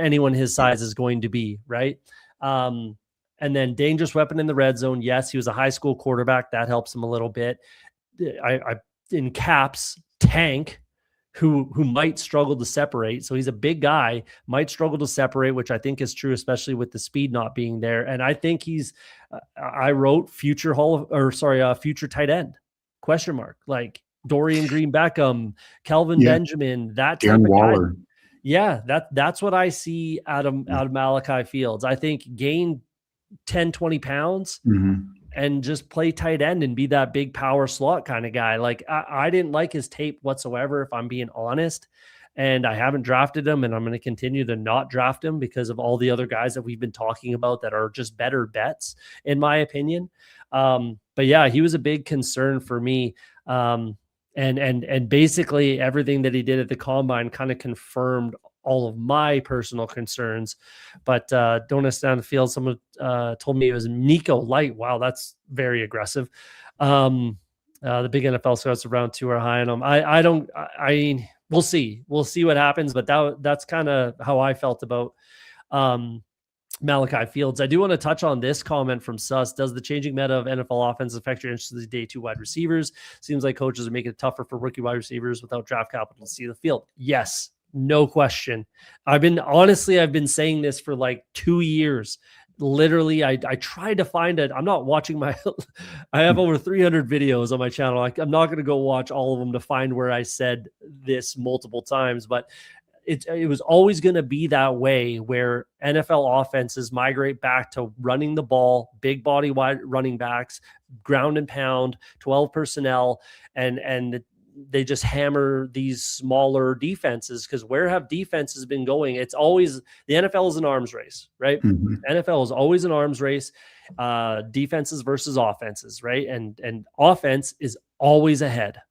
S1: anyone his size is going to be, right? And then dangerous weapon in the red zone. Yes, he was a high school quarterback. That helps him a little bit. I in caps, tank. who might struggle to separate. So he's a big guy, might struggle to separate, which I think is true, especially with the speed not being there. And I think he's, I wrote future future tight end, question mark, like Dorian Green Beckham, Kelvin Benjamin, that type
S2: Darren
S1: of
S2: Waller.
S1: guy. Yeah, that's what I see out of Malachi Fields. I think gain 10, 20 pounds and just play tight end and be that big power slot kind of guy. Like I didn't like his tape whatsoever, if I'm being honest. And I haven't drafted him, and I'm going to continue to not draft him because of all the other guys that we've been talking about that are just better bets, in my opinion. But yeah, he was a big concern for me. And basically everything that he did at the combine kind of confirmed all of my personal concerns. But don't understand the field. Someone told me it was Nico Light. Wow, that's very aggressive. The big NFL scouts around 2 are high on him. We'll see. We'll see what happens. But that's kind of how I felt about Malachi Fields. I do want to touch on this comment from Sus. Does the changing meta of NFL offense affect your interest in the day 2 wide receivers? Seems like coaches are making it tougher for rookie wide receivers without draft capital to see the field. Yes, no question. I've been saying this for like 2 years. Literally, I tried to find it. I'm not watching I have over 300 videos on my channel. I'm not going to go watch all of them to find where I said this multiple times, but it was always going to be that way, where NFL offenses migrate back to running the ball, big body wide running backs, ground and pound, 12 personnel, and they just hammer these smaller defenses. Because where have defenses been going? It's always the NFL is an arms race, right? NFL is always an arms race, defenses versus offenses, right? And offense is always ahead.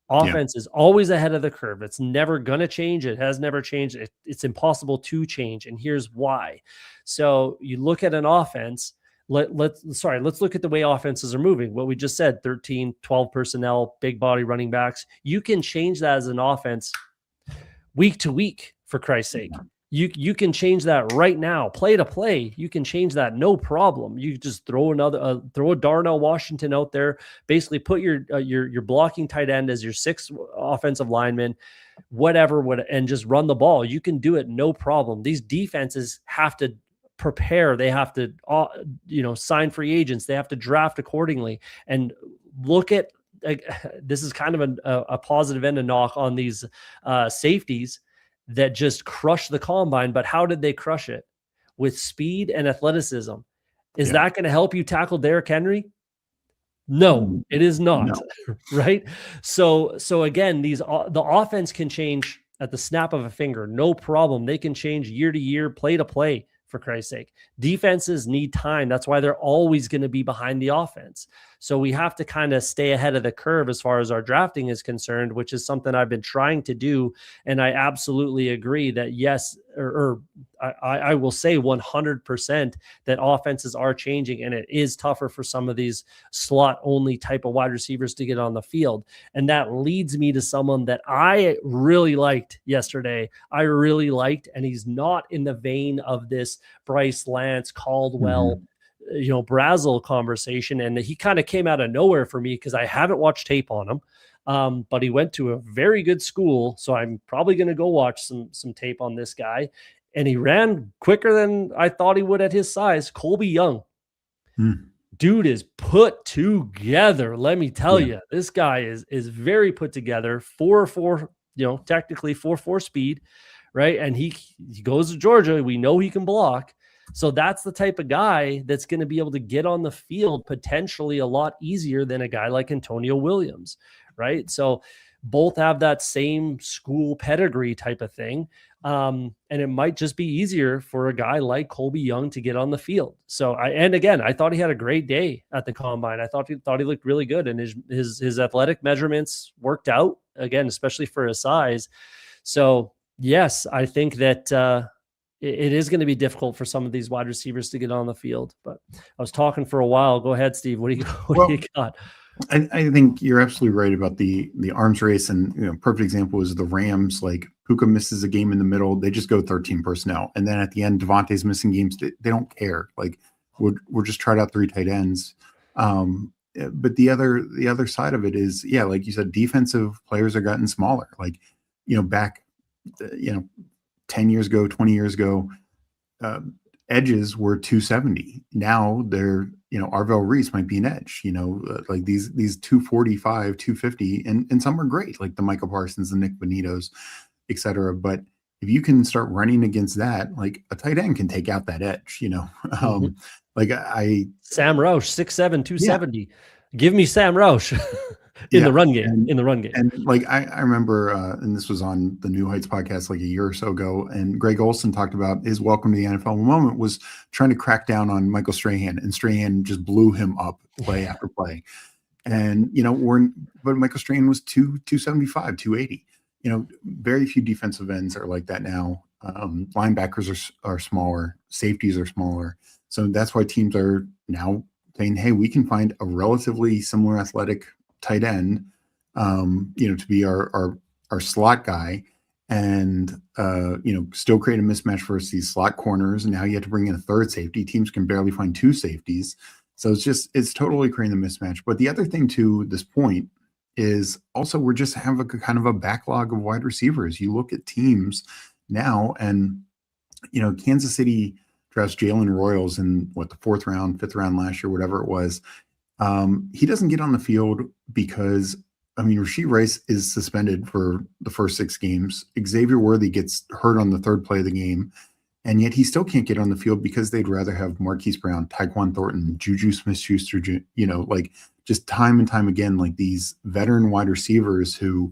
S1: Offense is always ahead of the curve. It's never going to change. It has never changed. It's impossible to change. And here's why. So you look at an offense, let's look at the way offenses are moving. What we just said, 13, 12 personnel, big body running backs. You can change that as an offense week to week, for Christ's sake. You can change that right now, play to play. You can change that, no problem. You just throw a Darnell Washington out there, basically put your blocking tight end as your 6th offensive lineman, whatever, and just run the ball. You can do it, no problem. These defenses have to prepare. They have to, sign free agents. They have to draft accordingly. And look at, this is kind of a positive end to knock on these safeties that just crush the combine. But how did they crush it? With speed and athleticism. Is that going to help you tackle Derrick Henry? No, it is not. No. Right? So again, the offense can change at the snap of a finger. No problem. They can change year to year, play to play, for Christ's sake. Defenses need time. That's why they're always going to be behind the offense. So we have to kind of stay ahead of the curve as far as our drafting is concerned, which is something I've been trying to do. And I absolutely agree that yes, I will say 100% that offenses are changing, and it is tougher for some of these slot only type of wide receivers to get on the field. And that leads me to someone that I really liked yesterday. And he's not in the vein of this Bryce Lance, Caldwell, Brazel conversation. And he kind of came out of nowhere for me because I haven't watched tape on him. But he went to a very good school, so I'm probably going to go watch some tape on this guy. And he ran quicker than I thought he would at his size. Colby Young. Dude is put together. Let me tell you, this guy is very put together. 4.4, technically 4.4 speed, right? And he goes to Georgia. We know he can block. So that's the type of guy that's going to be able to get on the field potentially a lot easier than a guy like Antonio Williams, right? So both have that same school pedigree type of thing. And it might just be easier for a guy like Colby Young to get on the field. So I thought he had a great day at the combine. I thought he looked really good, and his athletic measurements worked out again, especially for his size. So yes, I think that, it is going to be difficult for some of these wide receivers to get on the field. But I was talking for a while. Go ahead, Steve. What do you got?
S2: I think you're absolutely right about the arms race. And perfect example is the Rams. Like Puka misses a game in the middle, they just go 13 personnel, and then at the end, Devontae's missing games. They don't care. Like we're just tried out 3 tight ends. But the other side of it is, like you said, defensive players are gotten smaller. Like back, 10 years ago, 20 years ago, edges were 270. Now they're, Arvell Reese might be an edge, like these 245, 250, and some are great, like the Michael Parsons, the Nick Bonitos, et cetera. But if you can start running against that, like a tight end can take out that edge, like
S1: Sam Roush, 6'7", 270. Yeah. Give me Sam Roush in the run game.
S2: And like I remember, and this was on the New Heights podcast like a year or so ago, and Greg Olson talked about his welcome to the NFL moment was trying to crack down on Michael Strahan, and Strahan just blew him up play after play. And but Michael Strahan was 275, 280. Very few defensive ends are like that now. Linebackers are smaller, safeties are smaller. So that's why teams are now saying, hey, we can find a relatively similar athletic tight end, to be our slot guy, and still create a mismatch versus these slot corners. And now you have to bring in a third safety. Teams can barely find two safeties. So it's totally creating the mismatch. But the other thing to this point is also we're just have a kind of a backlog of wide receivers. You look at teams now, and Kansas City drafts Jalen Royals in the 4th round, 5th round last year, whatever it was. He doesn't get on the field because Rashee Rice is suspended for the first 6 games. Xavier Worthy gets hurt on the 3rd play of the game, and yet he still can't get on the field because they'd rather have Marquise Brown, Tyquan Thornton, Juju Smith-Schuster, like just time and time again, like these veteran wide receivers who,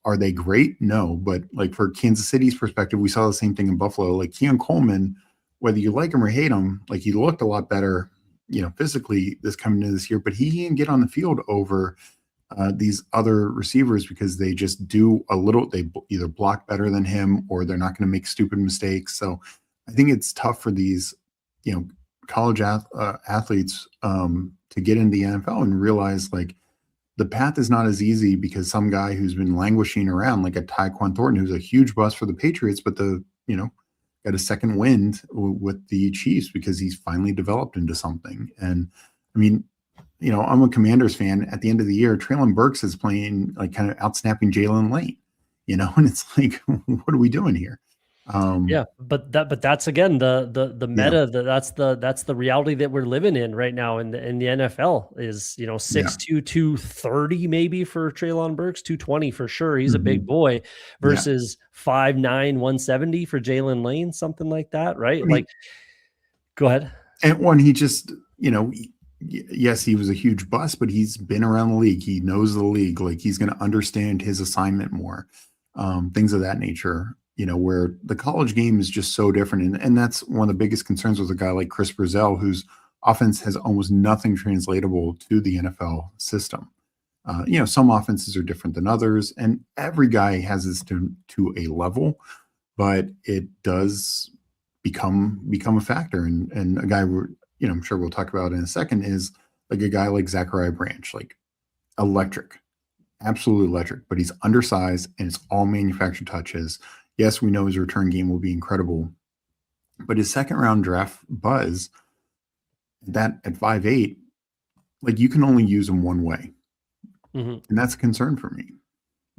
S2: are they great? No, but like for Kansas City's perspective, we saw the same thing in Buffalo. Like Keon Coleman, whether you like him or hate him, like he looked a lot better, physically this coming into this year, but he can't get on the field over these other receivers because they just do they either block better than him or they're not going to make stupid mistakes. So I think it's tough for these, college athletes to get into the NFL and realize like the path is not as easy because some guy who's been languishing around like a Tyquan Thornton, who's a huge bust for the Patriots, but got a second wind with the Chiefs because he's finally developed into something. And I'm a Commanders fan. At the end of the year, Treylon Burks is playing like kind of outsnapping Jalen Lane, and it's like, what are we doing here?
S1: But that's again the meta. That's the reality that we're living in right now in the NFL is 6'2", 230 maybe for Treylon Burks, 220 for sure. He's a big boy versus 5'9", 170 for Jalen Lane, something like that, right? Go ahead.
S2: And one, he just yes, he was a huge bust, but he's been around the league. He knows the league. Like he's going to understand his assignment more, things of that nature. Where the college game is just so different. And that's one of the biggest concerns with a guy like Chris Brazell, whose offense has almost nothing translatable to the NFL system. Some offenses are different than others, and every guy has this to a level, but it does become a factor. And a guy I'm sure we'll talk about in a second is like a guy like Zachariah Branch, like electric, absolutely electric, but he's undersized and it's all manufactured touches. Yes, we know his return game will be incredible, but his 2nd round draft buzz, that at 5'8", like you can only use him one way. And that's a concern for me.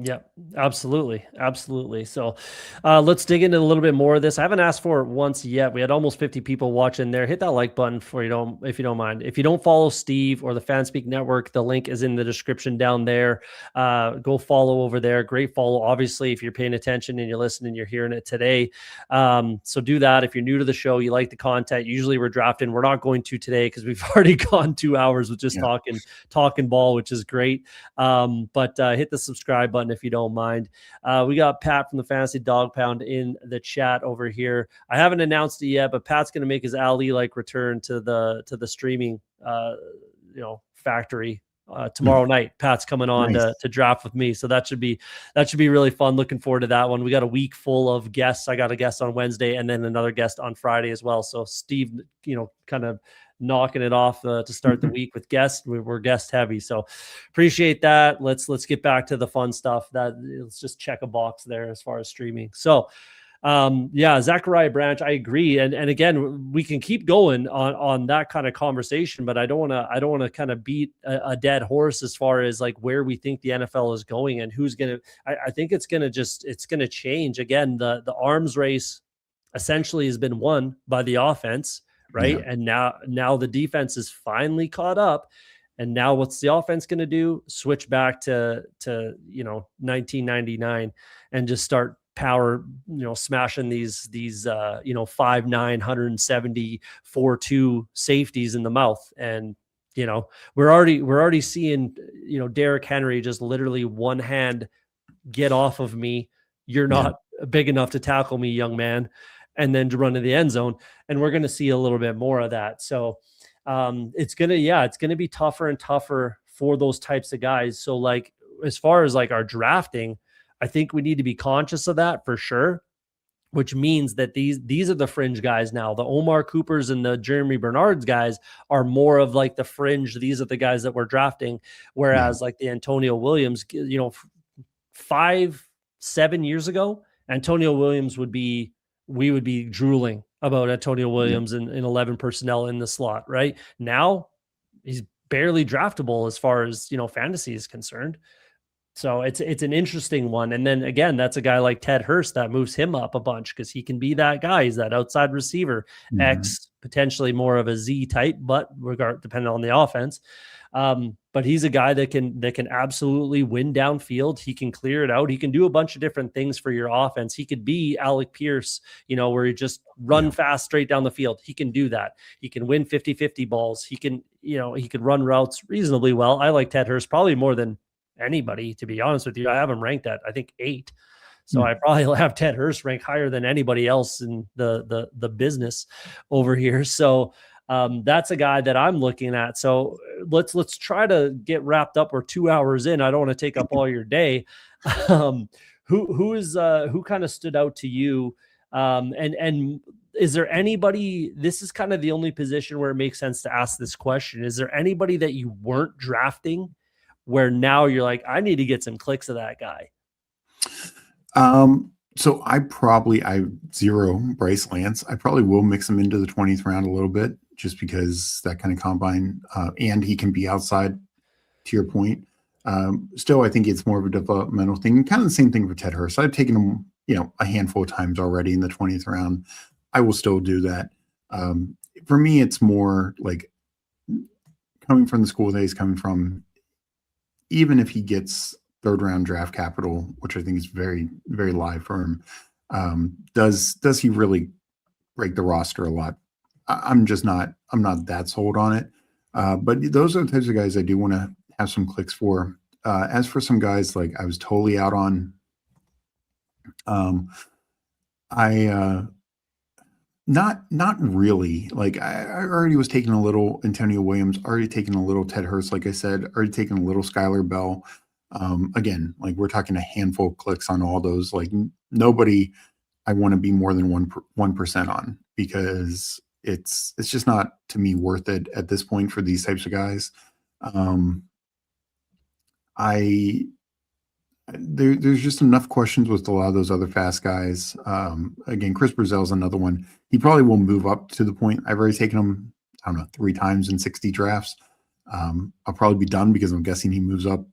S1: Yeah, absolutely. Absolutely. So let's dig into a little bit more of this. I haven't asked for it once yet. We had almost 50 people watching there. Hit that like button if you don't mind. If you don't follow Steve or the Fanspeak Network, the link is in the description down there. Go follow over there. Great follow. Obviously, if you're paying attention and you're listening, you're hearing it today. So do that. If you're new to the show, you like the content, usually we're drafting. We're not going to today because we've already gone 2 hours with just talking ball, which is great. But hit the subscribe button if you don't mind. We got Pat from the Fantasy Dog Pound in the chat over here. I haven't announced it yet, but Pat's going to make his Ali-like return to the streaming factory tomorrow night. Pat's coming on to draft with me, so that should be really fun. Looking forward to that one. We got a week full of guests. I got a guest on Wednesday and then another guest on Friday as well. So Steve, kind of knocking it off to start the week with guests. We're guest heavy, so appreciate that. Let's get back to the fun stuff. Let's just check a box there as far as streaming. So Yeah, Zachariah Branch, I agree. And again, we can keep going on that kind of conversation, but I don't want to kind of beat a dead horse as far as like where we think the NFL is going and who's going to, I think it's going to change. Again, the arms race essentially has been won by the offense, right?
S2: Yeah.
S1: And now the defense is finally caught up. And now what's the offense going to do? Switch back to 1999 and just start power, smashing these 5'9", 170, 4'2" safeties in the mouth. And we're already seeing Derrick Henry just literally one hand, get off of me, you're not big enough to tackle me, young man, and then to run to the end zone. And we're going to see a little bit more of that. So it's going to be tougher and tougher for those types of guys. So like, as far as like our drafting, I think we need to be conscious of that for sure, which means that these are the fringe guys now. The Omar Coopers and the Jeremy Bernards guys are more of like the fringe. These are the guys that we're drafting. Whereas like the Antonio Williams, 5-7 years ago, Antonio Williams we would be drooling about Antonio Williams in 11 personnel in the slot. Right now, he's barely draftable as far as, fantasy is concerned. So it's an interesting one. And then again, that's a guy like Ted Hurst that moves him up a bunch because he can be that guy. He's that outside receiver, X, potentially more of a Z type, but depending on the offense. But he's a guy that can absolutely win downfield. He can clear it out. He can do a bunch of different things for your offense. He could be Alec Pierce, where he just run fast straight down the field. He can do that. He can win 50-50 balls. He can, he could run routes reasonably well. I like Ted Hurst probably more than anybody, to be honest with you. I have him ranked at, I think, 8. So I probably have Ted Hurst ranked higher than anybody else in the business over here. So that's a guy that I'm looking at. So let's try to get wrapped up. We're 2 hours in. I don't want to take up all your day. Who kind of stood out to you? And is there anybody, this is kind of the only position where it makes sense to ask this question. Is there anybody that you weren't drafting where now you're like, I need to get some clicks of that guy?
S2: So I zero Bryce Lance. I probably will mix him into the 20th round a little bit just because that kind of combine, and he can be outside, to your point. Still, I think it's more of a developmental thing. And kind of the same thing for Ted Hurst. I've taken him, a handful of times already in the 20th round. I will still do that. For me, it's more like coming from the school that he's coming from. Even if he gets third round draft capital, which I think is very, very live for him, does he really break the roster a lot? I'm not that sold on it. But those are the types of guys I do want to have some clicks for. As for some guys, like I was totally out on, not really. Like I already was taking a little Antonio Williams, already taking a little Ted Hurst, like I said, already taking a little Skylar Bell. Again, like we're talking a handful of clicks on all those. Like nobody I want to be more than 1% on, because it's just not, to me, worth it at this point for these types of guys. There's just enough questions with a lot of those other fast guys. Again, Chris Brazell's another one. He probably will move up to the point. I've already taken him, I don't know, 3 times in 60 drafts. I'll probably be done because I'm guessing he moves up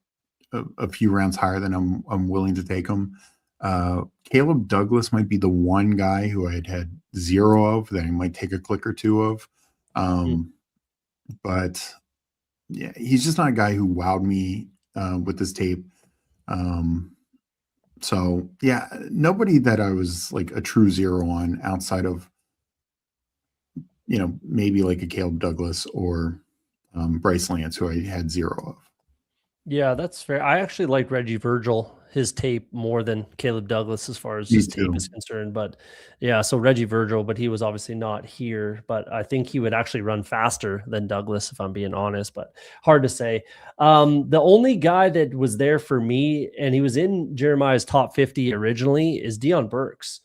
S2: a few rounds higher than I'm willing to take him. Caleb Douglas might be the one guy who I had 0 of that I might take a click or 2 of. But yeah, he's just not a guy who wowed me with this tape. So yeah, nobody that I was like a true 0 on outside of, maybe like a Caleb Douglas or Bryce Lance, who I had 0 of.
S1: Yeah, that's fair. I actually like Reggie Virgil, his tape, more than Caleb Douglas as far as his tape is concerned. But yeah, so Reggie Virgil, but he was obviously not here. But I think he would actually run faster than Douglas, if I'm being honest, but hard to say. The only guy that was there for me, and he was in Jeremiah's top 50 originally, is Deion Burks.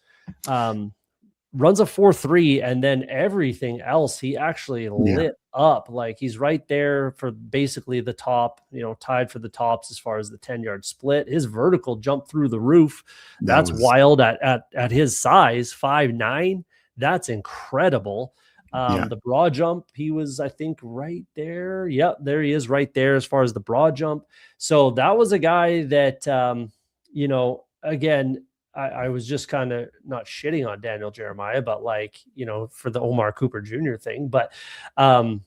S1: runs a 4.3, and then everything else he actually lit up. Like, he's right there for basically the top, tied for the tops as far as the 10-yard split. His vertical jumped through the roof. That's wild at his size, 5'9". That's incredible. The broad jump, he was, I think, right there. Yep, there he is right there as far as the broad jump. So that was a guy that, again, I was just kind of not shitting on Daniel Jeremiah, but for the Omar Cooper Jr. thing. But, again,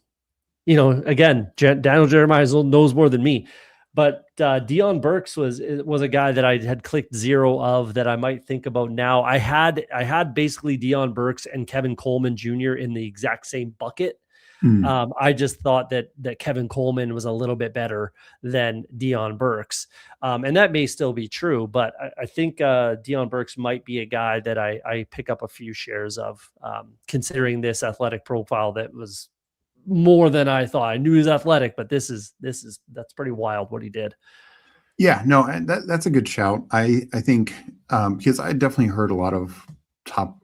S1: Daniel Jeremiah knows more than me. But Dion Burks was a guy that I had clicked 0 of that I might think about now. I had basically Dion Burks and Kevin Coleman Jr. in the exact same bucket. I just thought that Kevin Coleman was a little bit better than Dion Burks. And that may still be true, but I think Dion Burks might be a guy that I pick up a few shares of, considering this athletic profile that was more than I thought. I knew he was athletic, but that's pretty wild what he did.
S2: Yeah, no, that's a good shout. I think because I definitely heard a lot of top,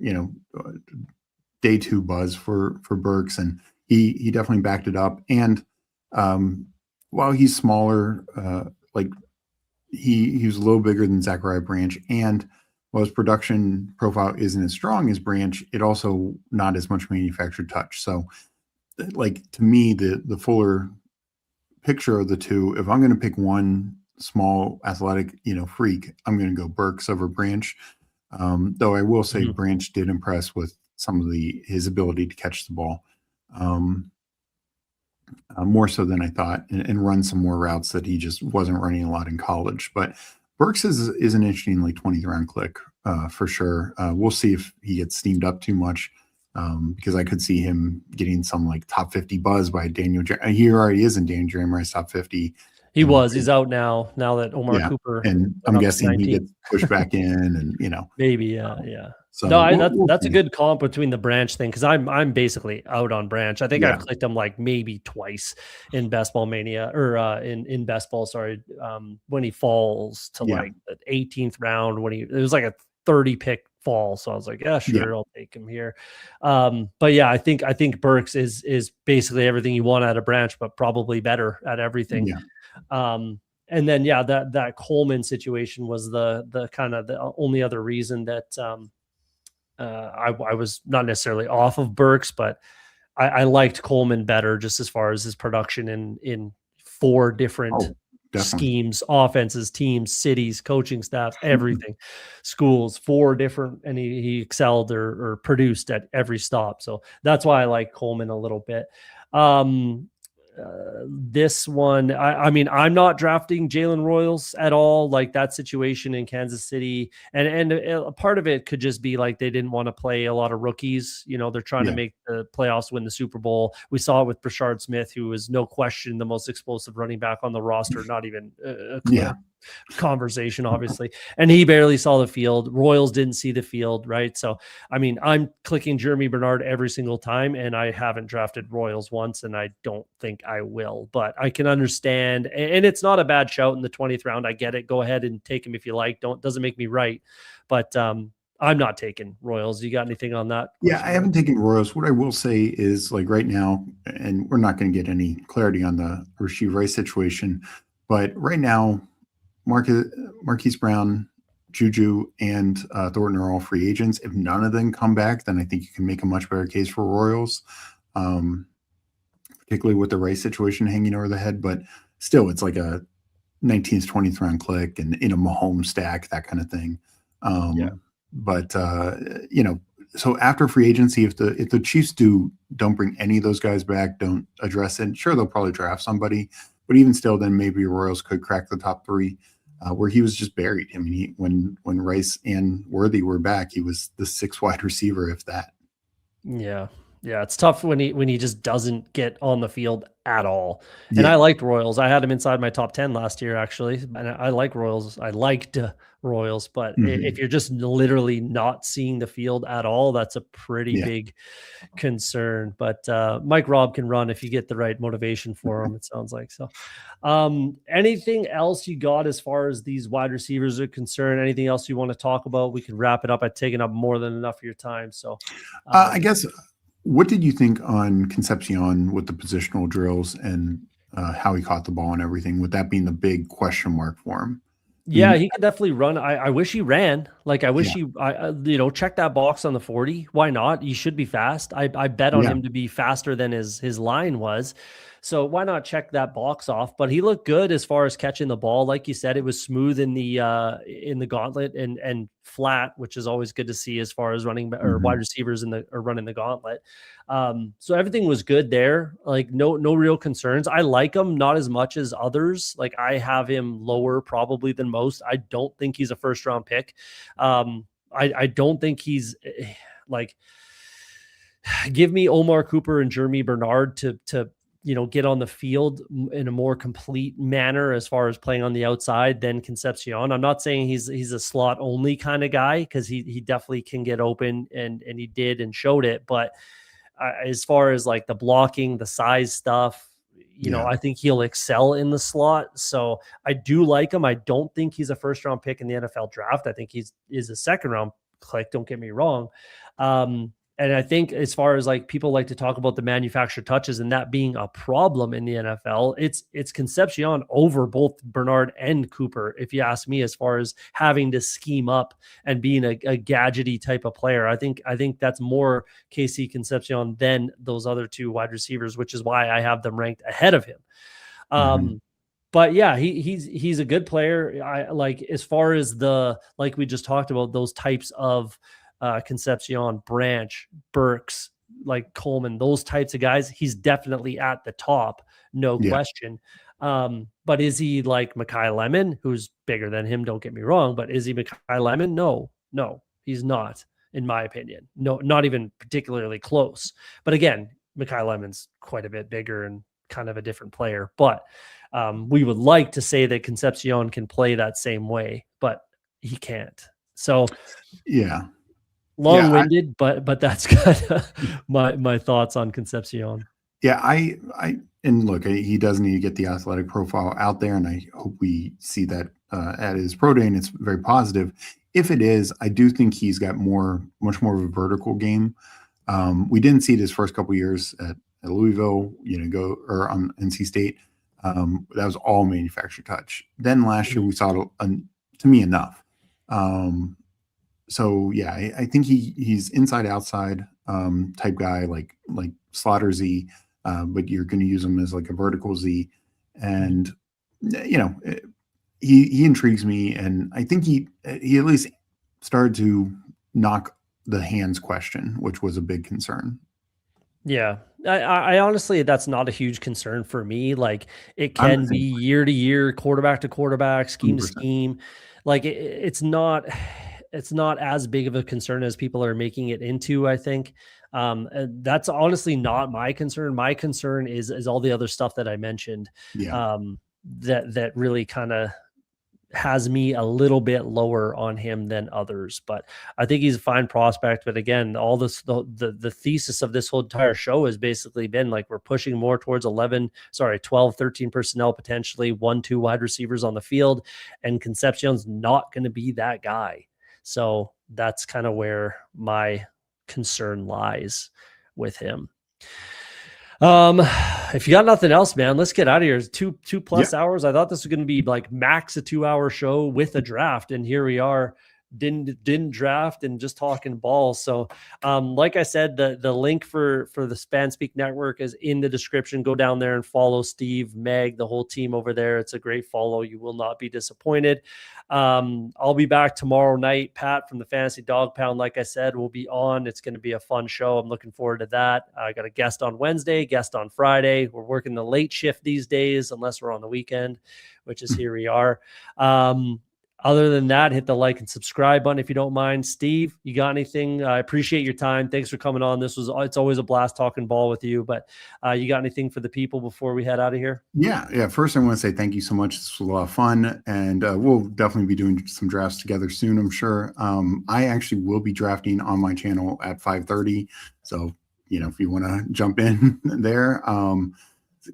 S2: day 2 buzz for Burks, and he definitely backed it up. And while he's smaller, he was a little bigger than Zachariah Branch, and while his production profile isn't as strong as Branch, it also not as much manufactured touch. So, to me, the fuller picture of the two, if I'm going to pick one small athletic, freak, I'm going to go Burks over Branch. Though I will say Branch did impress with some of his ability to catch the ball, more so than I thought, and run some more routes that he just wasn't running a lot in college. But Burks is an interesting 20th round click for sure. We'll see if he gets steamed up too much. Because I could see him getting some top 50 buzz by Daniel. He already is in Daniel Jeremiah's top 50.
S1: He's out now that Omar Cooper.
S2: And I'm guessing he gets pushed back in, and
S1: maybe, yeah.
S2: So
S1: that's a good comp between the Branch thing, because I'm basically out on Branch. I think I've clicked him maybe twice in Best Ball Mania, or in Best Ball. Sorry, when he falls to the 18th round, it was a 30 pick fall. So I was like, yeah, sure, I'll take him here. But yeah, I think Burks is basically everything you want out of Branch, but probably better at everything. And then that Coleman situation was the kind of the only other reason that I was not necessarily off of Burks, but I liked Coleman better, just as far as his production in 4 different schemes, offenses, teams, cities, coaching staff, everything, schools, 4 different, and he excelled or produced at every stop. So that's why I like Coleman a little bit. This one, I mean, I'm not drafting Jalen Royals at all. That situation in Kansas City, and a part of it could just be they didn't want to play a lot of rookies. They're trying to make the playoffs, win the Super Bowl. We saw it with Brashard Smith, who was no question the most explosive running back on the roster, not even a clear conversation, obviously. And he barely saw the field. Royals didn't see the field, right? So, I mean, I'm clicking Jeremy Bernard every single time, and I haven't drafted Royals once, and I don't think I will. But I can understand, and it's not a bad shout in the 20th round. I get it. Go ahead and take him if you like. Doesn't make me right. But I'm not taking Royals. You got anything on that?
S2: Yeah, I haven't taken Royals. What I will say is, right now, and we're not going to get any clarity on the Rasheed Rice situation, but right now, Marquise Brown, Juju, and Thornton are all free agents. If none of them come back, then I think you can make a much better case for Royals, particularly with the Rice situation hanging over the head. But still, it's a 19th, 20th round click and in a Mahomes stack, that kind of thing. But so after free agency, if the Chiefs don't bring any of those guys back, don't address it, sure, they'll probably draft somebody. But even still, then maybe Royals could crack the top 3. Where he was just buried. I mean, when Rice and Worthy were back, he was the 6th wide receiver, if that.
S1: Yeah. Yeah, it's tough when he just doesn't get on the field at all. And I
S2: Yeah.
S1: liked Royals. I had him inside my top 10 last year, actually. And I like Royals. I liked Royals, but if
S2: Mhm.
S1: you're just literally not seeing the field at all, that's a pretty
S2: Yeah.
S1: big concern. But Mike Robb can run if you get the right motivation for him, it sounds like. So anything else you got as far as these wide receivers are concerned? Anything else you want to talk about? We can wrap it up. I've taken up more than enough of your time. So
S2: I guess, what did you think on Concepcion with the positional drills and how he caught the ball and everything, with that being the big question mark for him? I
S1: yeah,
S2: mean,
S1: he could definitely run. I wish he ran. Like I wish
S2: yeah,
S1: he, check that box on the 40. Why not? He should be fast. I bet on
S2: yeah,
S1: him to be faster than his line was. So why not check that box off? But he looked good as far as catching the ball. Like you said, it was smooth in the gauntlet and flat, which is always good to see as far as running or wide
S2: hmm,
S1: receivers running the gauntlet. So everything was good there. Like no real concerns. I like him not as much as others. Like I have him lower probably than most. I don't think he's a first round pick. I don't think he's like give me Omar Cooper and Jeremy Bernard to get on the field in a more complete manner as far as playing on the outside than Concepcion. I'm not saying he's a slot only kind of guy, because he definitely can get open, and he did and showed it, but as far as like the blocking, the size stuff,
S2: yeah,
S1: I think he'll excel in the slot. So I do like him. I don't think he's a first round pick in the NFL draft. I think is a second round click. Don't get me wrong. And I think as far as like people like to talk about the manufactured touches and that being a problem in the NFL, it's Concepcion over both Bernard and Cooper, if you ask me, as far as having to scheme up and being a gadgety type of player. I think that's more KC Concepcion than those other two wide receivers, which is why I have them ranked ahead of him.
S2: hmm,
S1: But yeah, he's a good player. I like, as far as like we just talked about, those types of Concepcion, Branch, Burks, like Coleman, those types of guys, he's definitely at the top, no
S2: yeah,
S1: question. But is he like Mekhi Lemon, who's bigger than him? Don't get me wrong, but is he Mekhi Lemon? No, he's not, in my opinion. No, not even particularly close. But again, Mekhi Lemon's quite a bit bigger and kind of a different player. But we would like to say that Concepcion can play that same way, but he can't. So
S2: yeah, yeah.
S1: long-winded, but that's kind of my thoughts on Concepcion.
S2: Yeah, and look, he does need to get the athletic profile out there, and I hope we see that at his pro day, and it's very positive. If it is, I do think he's got much more of a vertical game. We didn't see it his first couple years at Louisville, go or on NC State. That was all manufactured touch. Then last year we saw it, to me, enough. So yeah, I think he's inside outside type guy, like Slaughter Z, but you're going to use him as like a vertical Z, and he intrigues me, and I think he at least started to knock the hands question, which was a big concern.
S1: Yeah. I honestly, that's not a huge concern for me. Like, it
S2: I'm the
S1: can be
S2: same
S1: year to year, quarterback to quarterback,
S2: way,
S1: scheme to
S2: 100%.
S1: scheme. Like it's not as big of a concern as people are making it into, I think. And that's honestly not my concern. My concern is all the other stuff that I mentioned.
S2: Yeah.
S1: That really kind of has me a little bit lower on him than others, but I think he's a fine prospect. But again, all this, the thesis of this whole entire show has basically been like, we're pushing more towards 12, 13 personnel, potentially 1-2 wide receivers on the field. And Concepcion's not going to be that guy. So that's kind of where my concern lies with him. If you got nothing else, man, let's get out of here. Two
S2: Yeah.
S1: plus hours. I thought this was going to be like max a 2-hour show with a draft, and here we are. Didn't draft and just talking balls. So, like I said, the link for the Fanspeak Network is in the description. Go down there and follow Steve, Meg, the whole team over there. It's a great follow. You will not be disappointed. I'll be back tomorrow night. Pat from the Fantasy Dog Pound, like I said, will be on. It's going to be a fun show. I'm looking forward to that. I got a guest on Wednesday, guest on Friday. We're working the late shift these days, unless we're on the weekend, which is here we are. Other than that, hit the like and subscribe button if you don't mind. Steve, you got anything? I appreciate your time. Thanks for coming on. It's always a blast talking ball with you, but you got anything for the people before we head out of here?
S2: Yeah. First, I want to say thank you so much. This was a lot of fun, and we'll definitely be doing some drafts together soon, I'm sure. I actually will be drafting on my channel at 5:30. So, if you want to jump in there,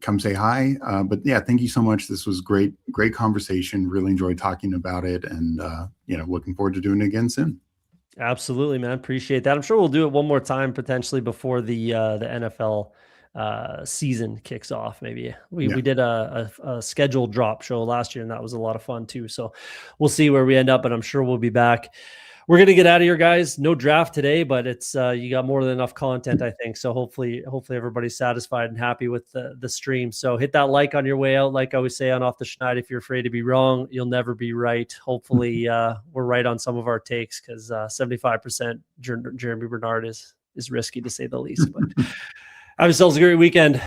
S2: come say hi. But yeah, thank you so much. This was great conversation. Really enjoyed talking about it, and looking forward to doing it again soon.
S1: Absolutely, man. Appreciate that. I'm sure we'll do it one more time potentially before the NFL season kicks off. Maybe we did a scheduled drop show last year, and that was a lot of fun too. So we'll see where we end up, but I'm sure we'll be back. We're going to get out of here, guys. No draft today, but it's you got more than enough content, I think. So hopefully everybody's satisfied and happy with the stream. So hit that like on your way out. Like I always say on Off the Schneid, if you're afraid to be wrong, you'll never be right. Hopefully we're right on some of our takes, because 75% Jeremy Bernard is risky, to say the least. But have yourselves a great weekend.